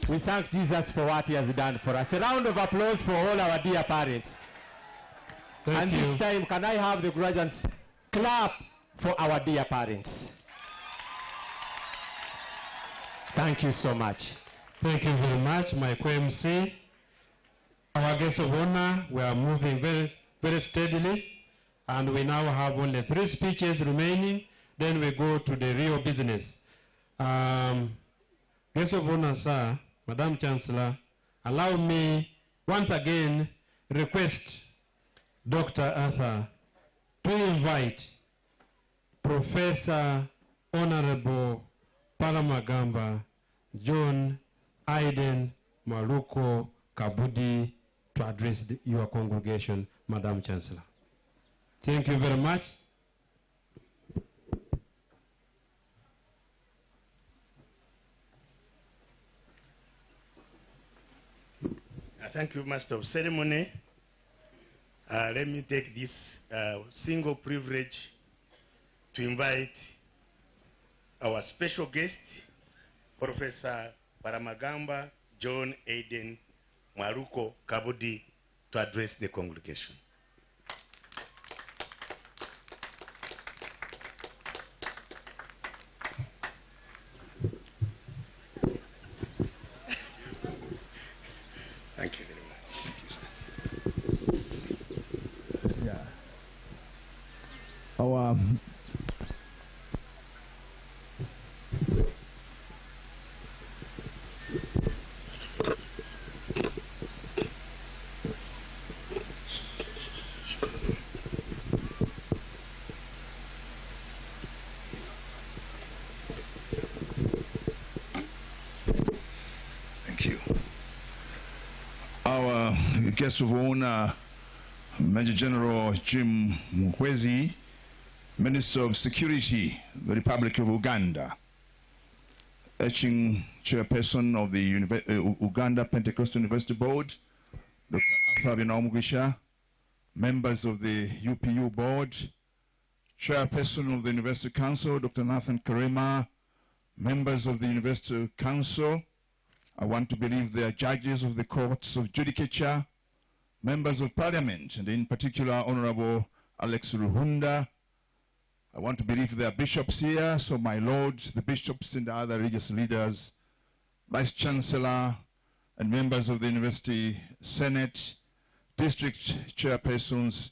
Speaker 7: We thank Jesus for what he has done for us. A round of applause for all our dear parents.
Speaker 3: Thank you.
Speaker 7: This time, can I have the graduates clap for our dear parents? Thank you so much.
Speaker 3: Thank you very much, my co-MC. Our guests of honor, we are moving very, very steadily, and we now have only 3 speeches remaining. Then we go to the real business. Guests of honor, sir, Madam Chancellor, allow me once again request Dr. Arthur to invite Professor Honorable Palamagamba John Aiden Maluko Kabudi to address your congregation, Madam Chancellor. Thank you very much.
Speaker 12: Thank you, Master of Ceremony. Let me take this single privilege to invite our special guest, Professor Paramagamba John Aiden Mwaruko Kabudi, to address the congregation. Thank you very much. Thank you, sir.
Speaker 15: Yeah. Our guest of honor, Major General Jim Muhwezi, Minister of Security, the Republic of Uganda, Acting Chairperson of the Uganda Pentecostal University Board, Dr. Arthur Binaumugisha, members of the UPU Board, Chairperson of the University Council, Dr. Nathan Karema, members of the University Council, I want to believe they are judges of the courts of judicature, members of parliament, and in particular, Honorable Alex Ruhunda. I want to believe there are bishops here, so my lords, the bishops and the other religious leaders, vice chancellor, and members of the university senate, district chairpersons,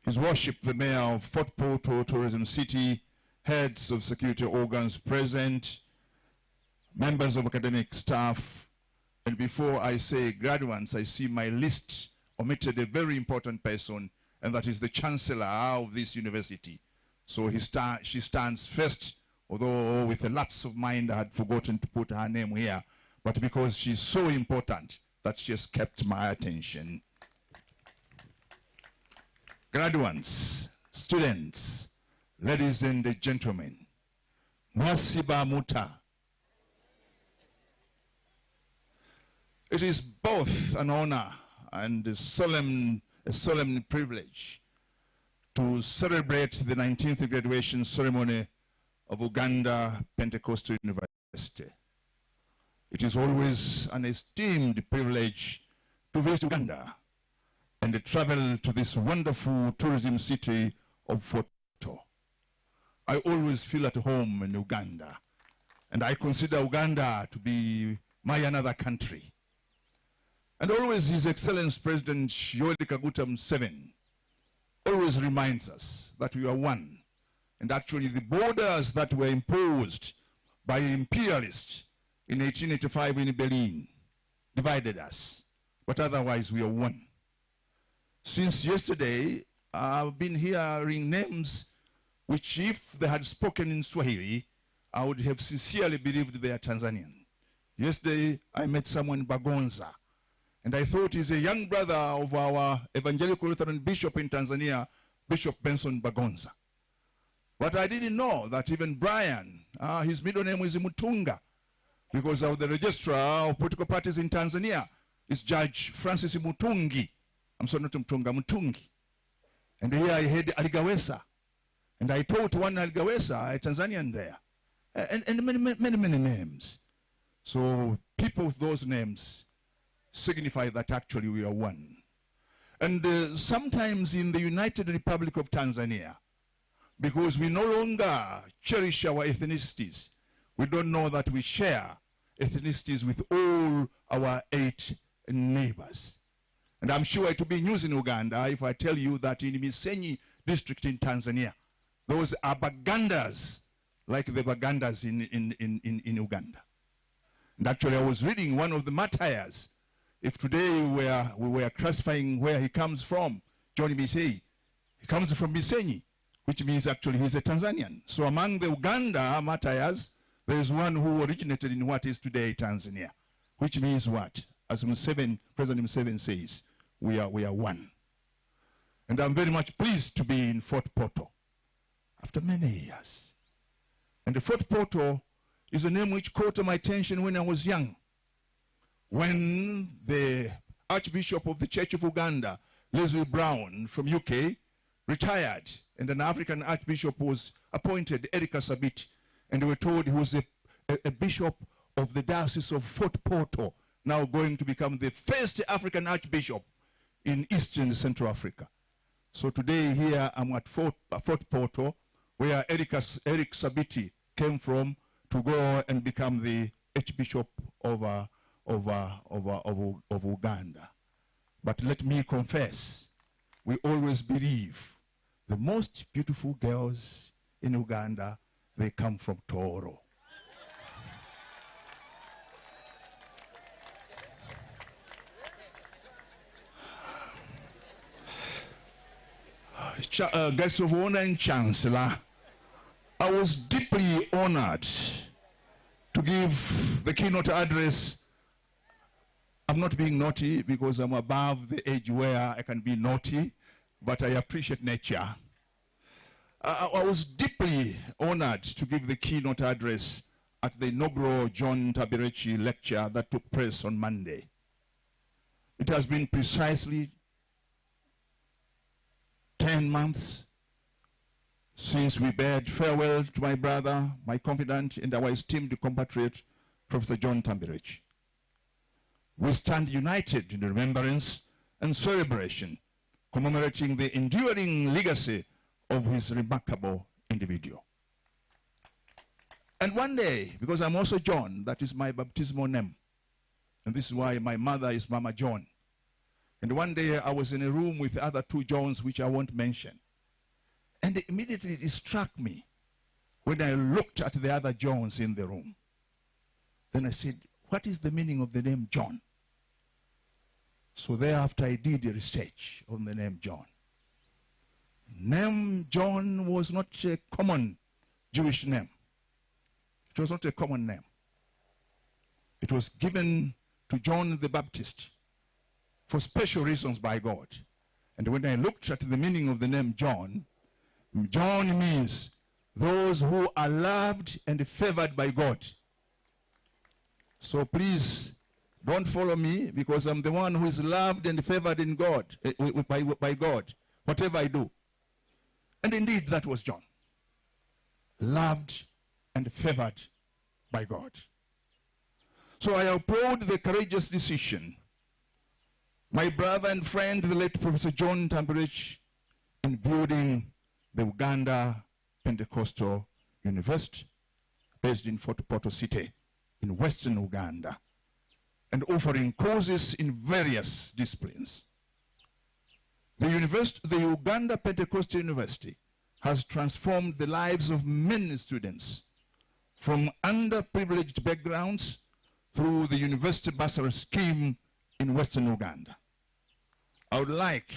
Speaker 15: His Worship the Mayor of Fort Portal Tourism City, heads of security organs present, members of academic staff, and before I say graduates, I see my list omitted a very important person, and that is the chancellor of this university. So she stands first, although with a lapse of mind I had forgotten to put her name here, but because she's so important that she has kept my attention. Graduates, students, ladies and gentlemen, Mwasiba Muta. It is both an honor and a solemn privilege to celebrate the 19th graduation ceremony of Uganda Pentecostal University. It is always an esteemed privilege to visit Uganda and to travel to this wonderful tourism city of Fort Portal. I always feel at home in Uganda, and I consider Uganda to be my another country. And always His Excellency President Yoweri Kaguta Museveni always reminds us that we are one. And actually the borders that were imposed by imperialists in 1885 in Berlin divided us. But otherwise, we are one. Since yesterday, I've been hearing names which, if they had spoken in Swahili, I would have sincerely believed they are Tanzanian. Yesterday, I met someone, Bagonza, and I thought he's a young brother of our evangelical Lutheran bishop in Tanzania, Bishop Benson Bagonza. But I didn't know that even Brian, his middle name is Mutunga, because of the registrar of political parties in Tanzania is Judge Francis Mutungi. I'm sorry, not Mutunga, Mutungi. And here I had Aligawesa. And I taught one Aligawesa, a Tanzanian there. And many names. So people with those names signify that actually we are one. And sometimes in the United Republic of Tanzania, because we no longer cherish our ethnicities, we don't know that we share ethnicities with all our 8 neighbors. And I'm sure it will be news in Uganda if I tell you that in Misenyi district in Tanzania, those are Bagandas, like the Bagandas in Uganda. And actually, I was reading one of the martyrs. If today we were classifying where he comes from, John Misei, he comes from Misenyi, which means actually he's a Tanzanian. So among the Uganda martyrs, there is one who originated in what is today Tanzania, which means what? As President Museveni says, we are one. And I'm very much pleased to be in Fort Portal after many years. And the Fort Portal is a name which caught my attention when I was young. When the Archbishop of the Church of Uganda, Leslie Brown from UK, retired, and an African Archbishop was appointed, Erika Sabit, and we were told he was a bishop of the Diocese of Fort Portal, now going to become the first African Archbishop in Eastern Central Africa. So today here I'm at Fort Portal, where Eric Sabiti came from to go and become the Archbishop of Uganda. But let me confess, we always believe the most beautiful girls in Uganda, they come from Toro. Guest of honor and chancellor, I was deeply honored to give the keynote address. I'm not being naughty because I'm above the age where I can be naughty, but I appreciate nature. I was deeply honored to give the keynote address at the inaugural John Tabirechi lecture that took place on Monday. It has been precisely 10 months since we bade farewell to my brother, my confidant, and our esteemed compatriot, Professor John Tabirechi. We stand united in remembrance and celebration, commemorating the enduring legacy of his remarkable individual. And one day, because I'm also John, that is my baptismal name, and this is why my mother is Mama John. And one day I was in a room with the other 2 Johns, which I won't mention. And immediately it struck me when I looked at the other Johns in the room. Then I said, what is the meaning of the name John? So thereafter I did a research on the name John. Name John was not a common Jewish name. It was not a common name. It was given to John the Baptist for special reasons by God. And when I looked at the meaning of the name John, John means those who are loved and favored by God. So please don't follow me, because I'm the one who is loved and favored in God, by God, whatever I do. And indeed, that was John. Loved and favored by God. So I applaud the courageous decision my brother and friend, the late Professor John Tabirechi, in building the Uganda Pentecostal University, based in Fort Portal City, in Western Uganda, and offering courses in various disciplines. The Uganda Pentecostal University has transformed the lives of many students from underprivileged backgrounds through the university bursary scheme in Western Uganda. I would like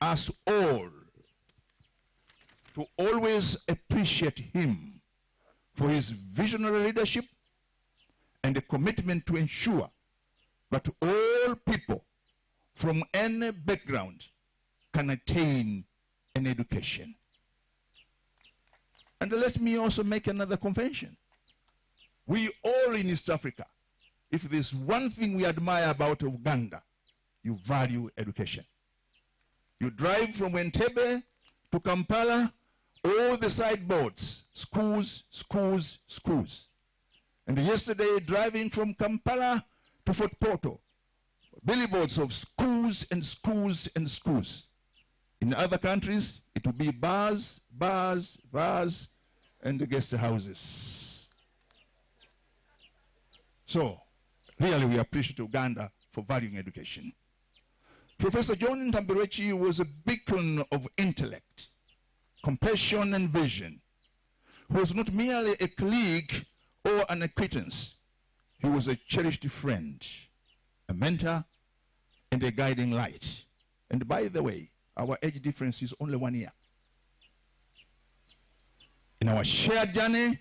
Speaker 15: us all to always appreciate him for his visionary leadership and a commitment to ensure that all people from any background can attain an education. And let me also make another confession. We all in East Africa, if there's one thing we admire about Uganda, you value education. You drive from Entebbe to Kampala, all the sideboards, schools, schools, schools. And yesterday, driving from Kampala to Fort Porto, billboards of schools and schools and schools. In other countries, it will be bars, bars, bars, and the guest houses. So, really we appreciate Uganda for valuing education. Professor John Ntambirechi was a beacon of intellect, compassion, and vision. He was not merely a colleague or an acquaintance. He was a cherished friend, a mentor, and a guiding light. And by the way, our age difference is only 1 year. In our shared journey,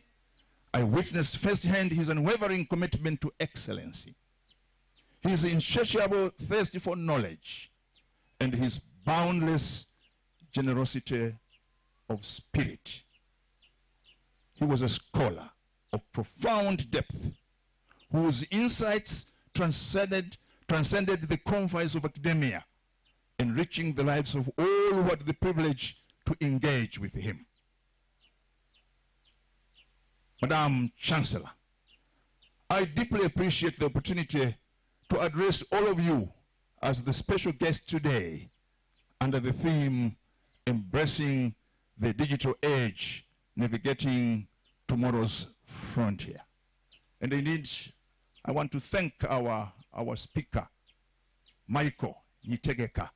Speaker 15: I witnessed firsthand his unwavering commitment to excellency, his insatiable thirst for knowledge, and his boundless generosity of spirit. He was a scholar of profound depth, whose insights transcended the confines of academia, enriching the lives of all who had the privilege to engage with him. Madam Chancellor, I deeply appreciate the opportunity to address all of you as the special guest today under the theme, Embracing the Digital Age, Navigating Tomorrow's Frontier. And indeed, I want to thank our speaker, Michael Nyitegeka,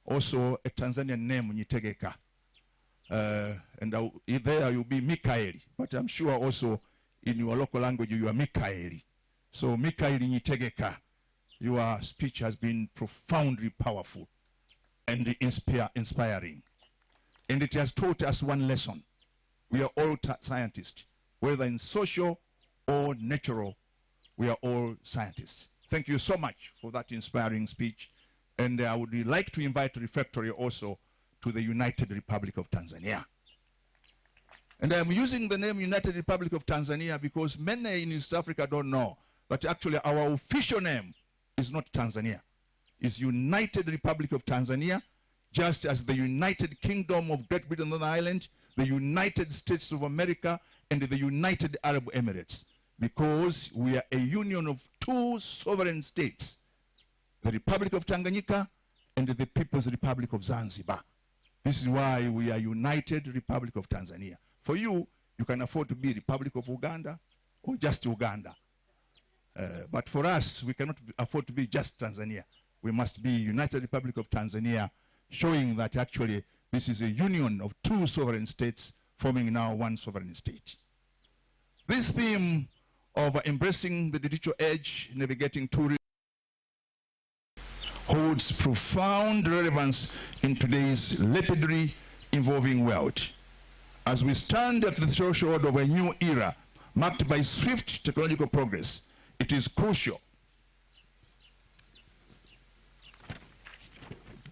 Speaker 15: also a Tanzanian name, Nyitegeka. And there you'll be Mikaeli, but I'm sure also in your local language you are Mikaeli. So Mikaeli Nyitegeka, your speech has been profoundly powerful and inspiring. And it has taught us one lesson. We are all scientists, whether in social or natural, we are all scientists. Thank you so much for that inspiring speech. And I would like to invite refectory also to the United Republic of Tanzania. And I'm using the name United Republic of Tanzania because many in East Africa don't know that actually our official name is not Tanzania. It's United Republic of Tanzania, just as the United Kingdom of Great Britain and Ireland, the United States of America, and the United Arab Emirates, because we are a union of two sovereign states, the Republic of Tanganyika and the People's Republic of Zanzibar. This is why we are United Republic of Tanzania. For you, you can afford to be Republic of Uganda or just Uganda. But for us, we cannot afford to be just Tanzania. We must be United Republic of Tanzania, showing that actually this is a union of two sovereign states forming now one sovereign state. This theme of embracing the digital age, navigating tourism, holds profound relevance in today's rapidly evolving world. As we stand at the threshold of a new era marked by swift technological progress, it is crucial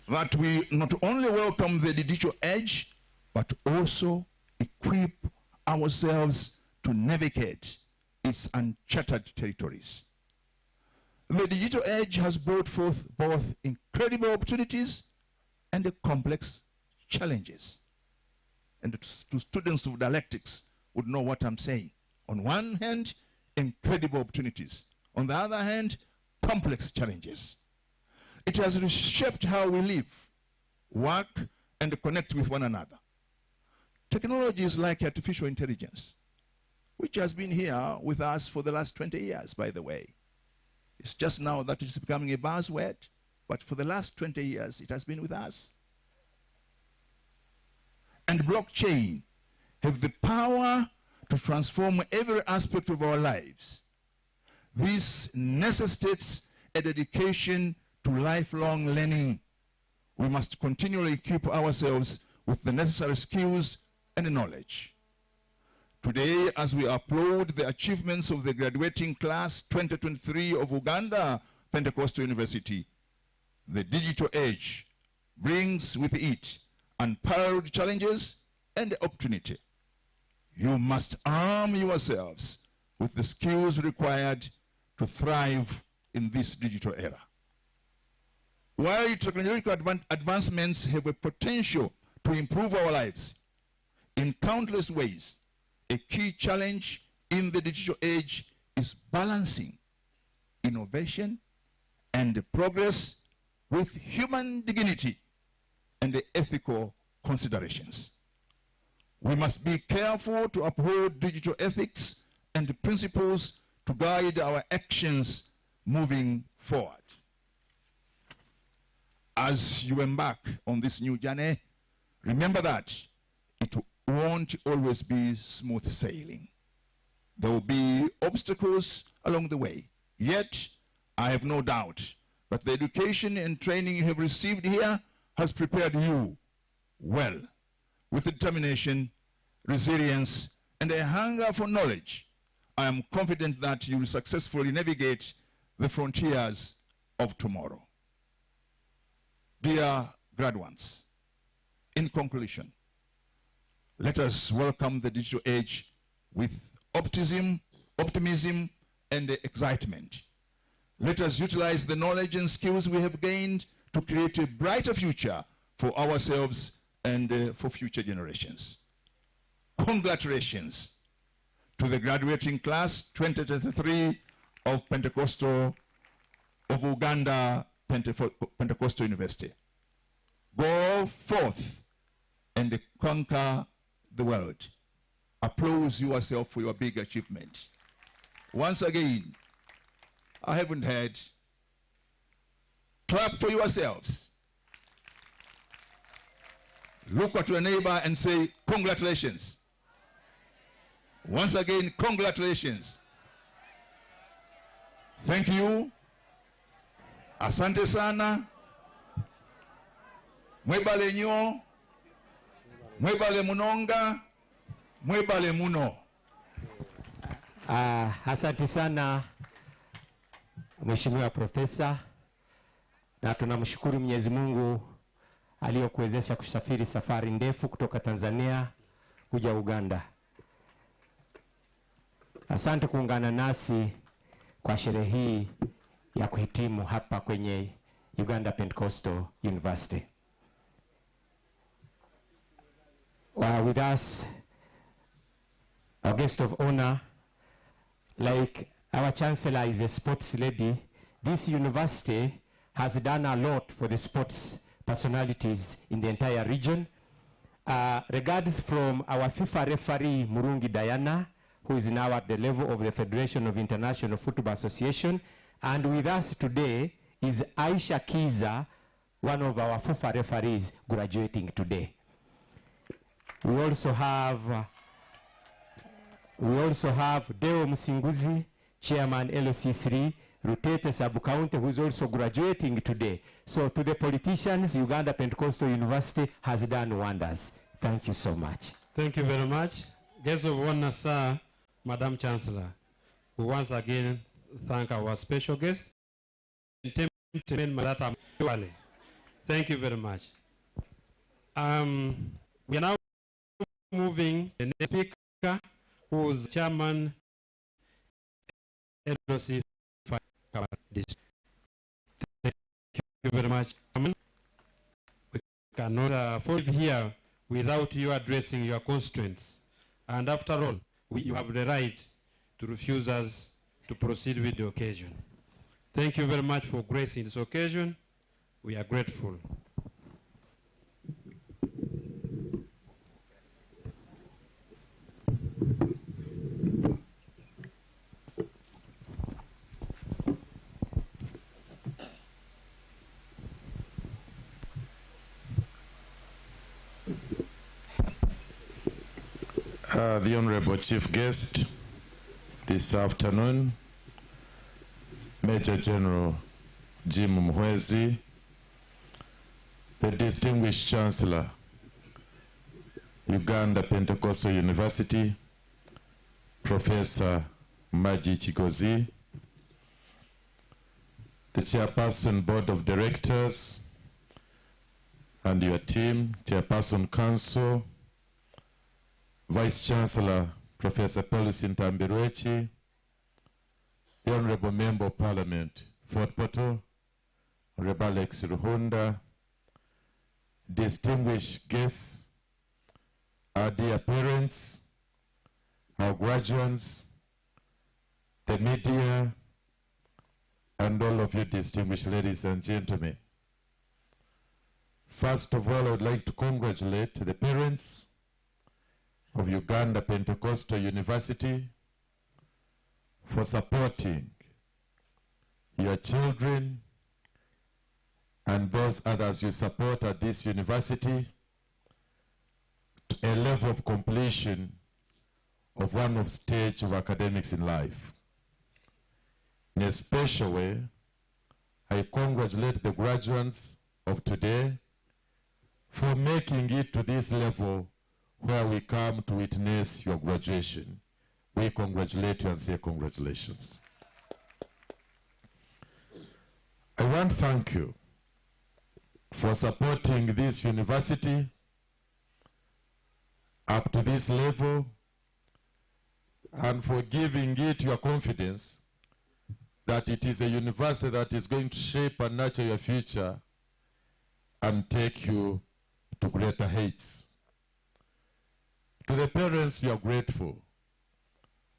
Speaker 15: that we not only welcome the digital age, but also equip ourselves to navigate its uncharted territories. The digital age has brought forth both incredible opportunities and complex challenges. And to students of dialectics would know what I'm saying. On one hand, incredible opportunities. On the other hand, complex challenges. It has reshaped how we live, work, and connect with one another. Technology is like artificial intelligence, which has been here with us for the last 20 years, by the way. It's just now that it's becoming a buzzword, but for the last 20 years, it has been with us. And blockchain have the power to transform every aspect of our lives. This necessitates a dedication to lifelong learning. We must continually equip ourselves with the necessary skills and knowledge. Today, as we applaud the achievements of the graduating class 2023 of Uganda Pentecostal University, the digital age brings with it unparalleled challenges and opportunity. You must arm yourselves with the skills required to thrive in this digital era. While technological advancements have a potential to improve our lives in countless ways, a key challenge in the digital age is balancing innovation and progress with human dignity and the ethical considerations. We must be careful to uphold digital ethics and principles to guide our actions moving forward. As you embark on this new journey, remember that it won't always be smooth sailing. There will be obstacles along the way. Yet, I have no doubt that the education and training you have received here has prepared you well. With determination, resilience, and a hunger for knowledge, I am confident that you will successfully navigate the frontiers of tomorrow. Dear graduates, in conclusion, let us welcome the digital age with optimism, and excitement. Let us utilize the knowledge and skills we have gained to create a brighter future for ourselves and for future generations. Congratulations to the graduating class 2023 of Uganda Pentecostal University. Go forth and conquer the world. Applaud yourself for your big achievement. Once again, I haven't heard. Clap for yourselves. Look at your neighbor and say, congratulations. Once again, congratulations. Thank you. Asante sana. Mwebale nyo. Mwebale munonga. Mwebale muno.
Speaker 7: Asante sana Mheshimiwa Profesa, na tunamshukuru Mwenyezi Mungu aliyokuwezesha kusafiri safari ndefu kutoka Tanzania kuja Uganda. Asante kuungana nasi kwa sherehe hii ya kuhitimu hapa kwenye Uganda Pentecostal University. With us, our guest of honor, like our chancellor is a sports lady, this university has done a lot for the sports personalities in the entire region. Regards from our FIFA referee, Murungi Diana, who is now at the level of the Federation of International Football Association. And with us today is Aisha Kiza, one of our FIFA referees graduating today. We also have Deo Musinguzi, Chairman LOC3, Rutete Sub-County, who is also graduating today. So to the politicians, Uganda Pentecostal University has done wonders. Thank you so much.
Speaker 3: Thank you very much. Guest of honor, sir, Madam Chancellor. We once again thank our special guest. Thank you very much. We are now moving the next speaker, who is Chairman LOC. Thank you very much. We cannot afford here without you addressing your constituents. And after all, you have the right to refuse us to proceed with the occasion. Thank you very much for gracing this occasion. We are grateful.
Speaker 16: The Honorable Chief Guest this afternoon, Major General Jim Mwezi, the distinguished Chancellor, Uganda Pentecostal University, Professor Maji Chigozi, the Chairperson Board of Directors and your team, Chairperson Council, Vice Chancellor Professor Pelis Ntambirwechi, the Honorable Member of Parliament, Fort Portal, Honorable Alex Ruhunda, distinguished guests, our dear parents, our graduates, the media, and all of you distinguished ladies and gentlemen. First of all, I would like to congratulate the parents of Uganda Pentecostal University for supporting your children and those others you support at this university to a level of completion of one of stage of academics in life. In a special way, I congratulate the graduates of today for making it to this level where we come to witness your graduation. We congratulate you and say congratulations. I want to thank you for supporting this university up to this level and for giving it your confidence that it is a university that is going to shape and nurture your future and take you to greater heights. To the parents, you are grateful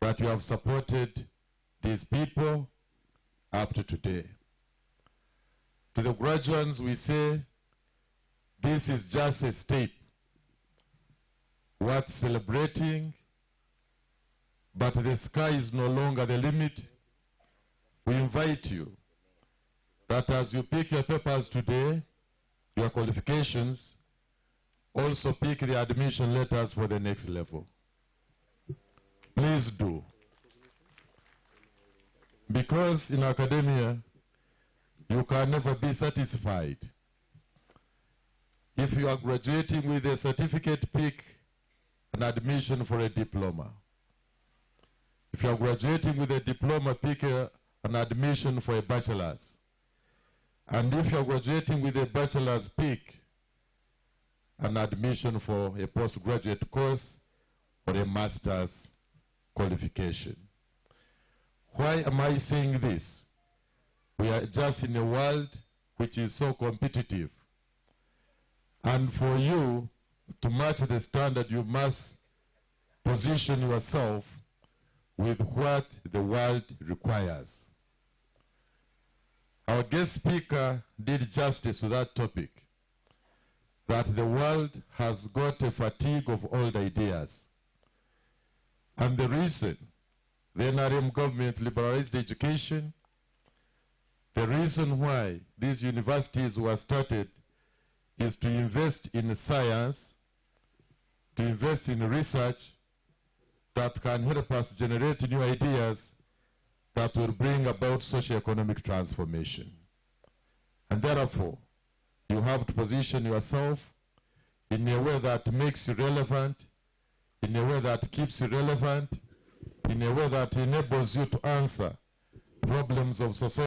Speaker 16: that you have supported these people up to today. To the graduates, we say this is just a step worth celebrating, but the sky is no longer the limit. We invite you that as you pick your papers today, your qualifications, also pick the admission letters for the next level. Please do. Because in academia, you can never be satisfied. If you are graduating with a certificate, pick an admission for a diploma. If you are graduating with a diploma, pick an admission for a bachelor's. And if you are graduating with a bachelor's, pick an admission for a postgraduate course or a master's qualification. Why am I saying this? We are just in a world which is so competitive. And for you to match the standard, you must position yourself with what the world requires. Our guest speaker did justice to that topic, that the world has got a fatigue of old ideas. And the reason the NRM government liberalized education, the reason why these universities were started is to invest in science, to invest in research that can help us generate new ideas that will bring about socio-economic transformation. And therefore, you have to position yourself in a way that makes you relevant, in a way that keeps you relevant, in a way that enables you to answer problems of society.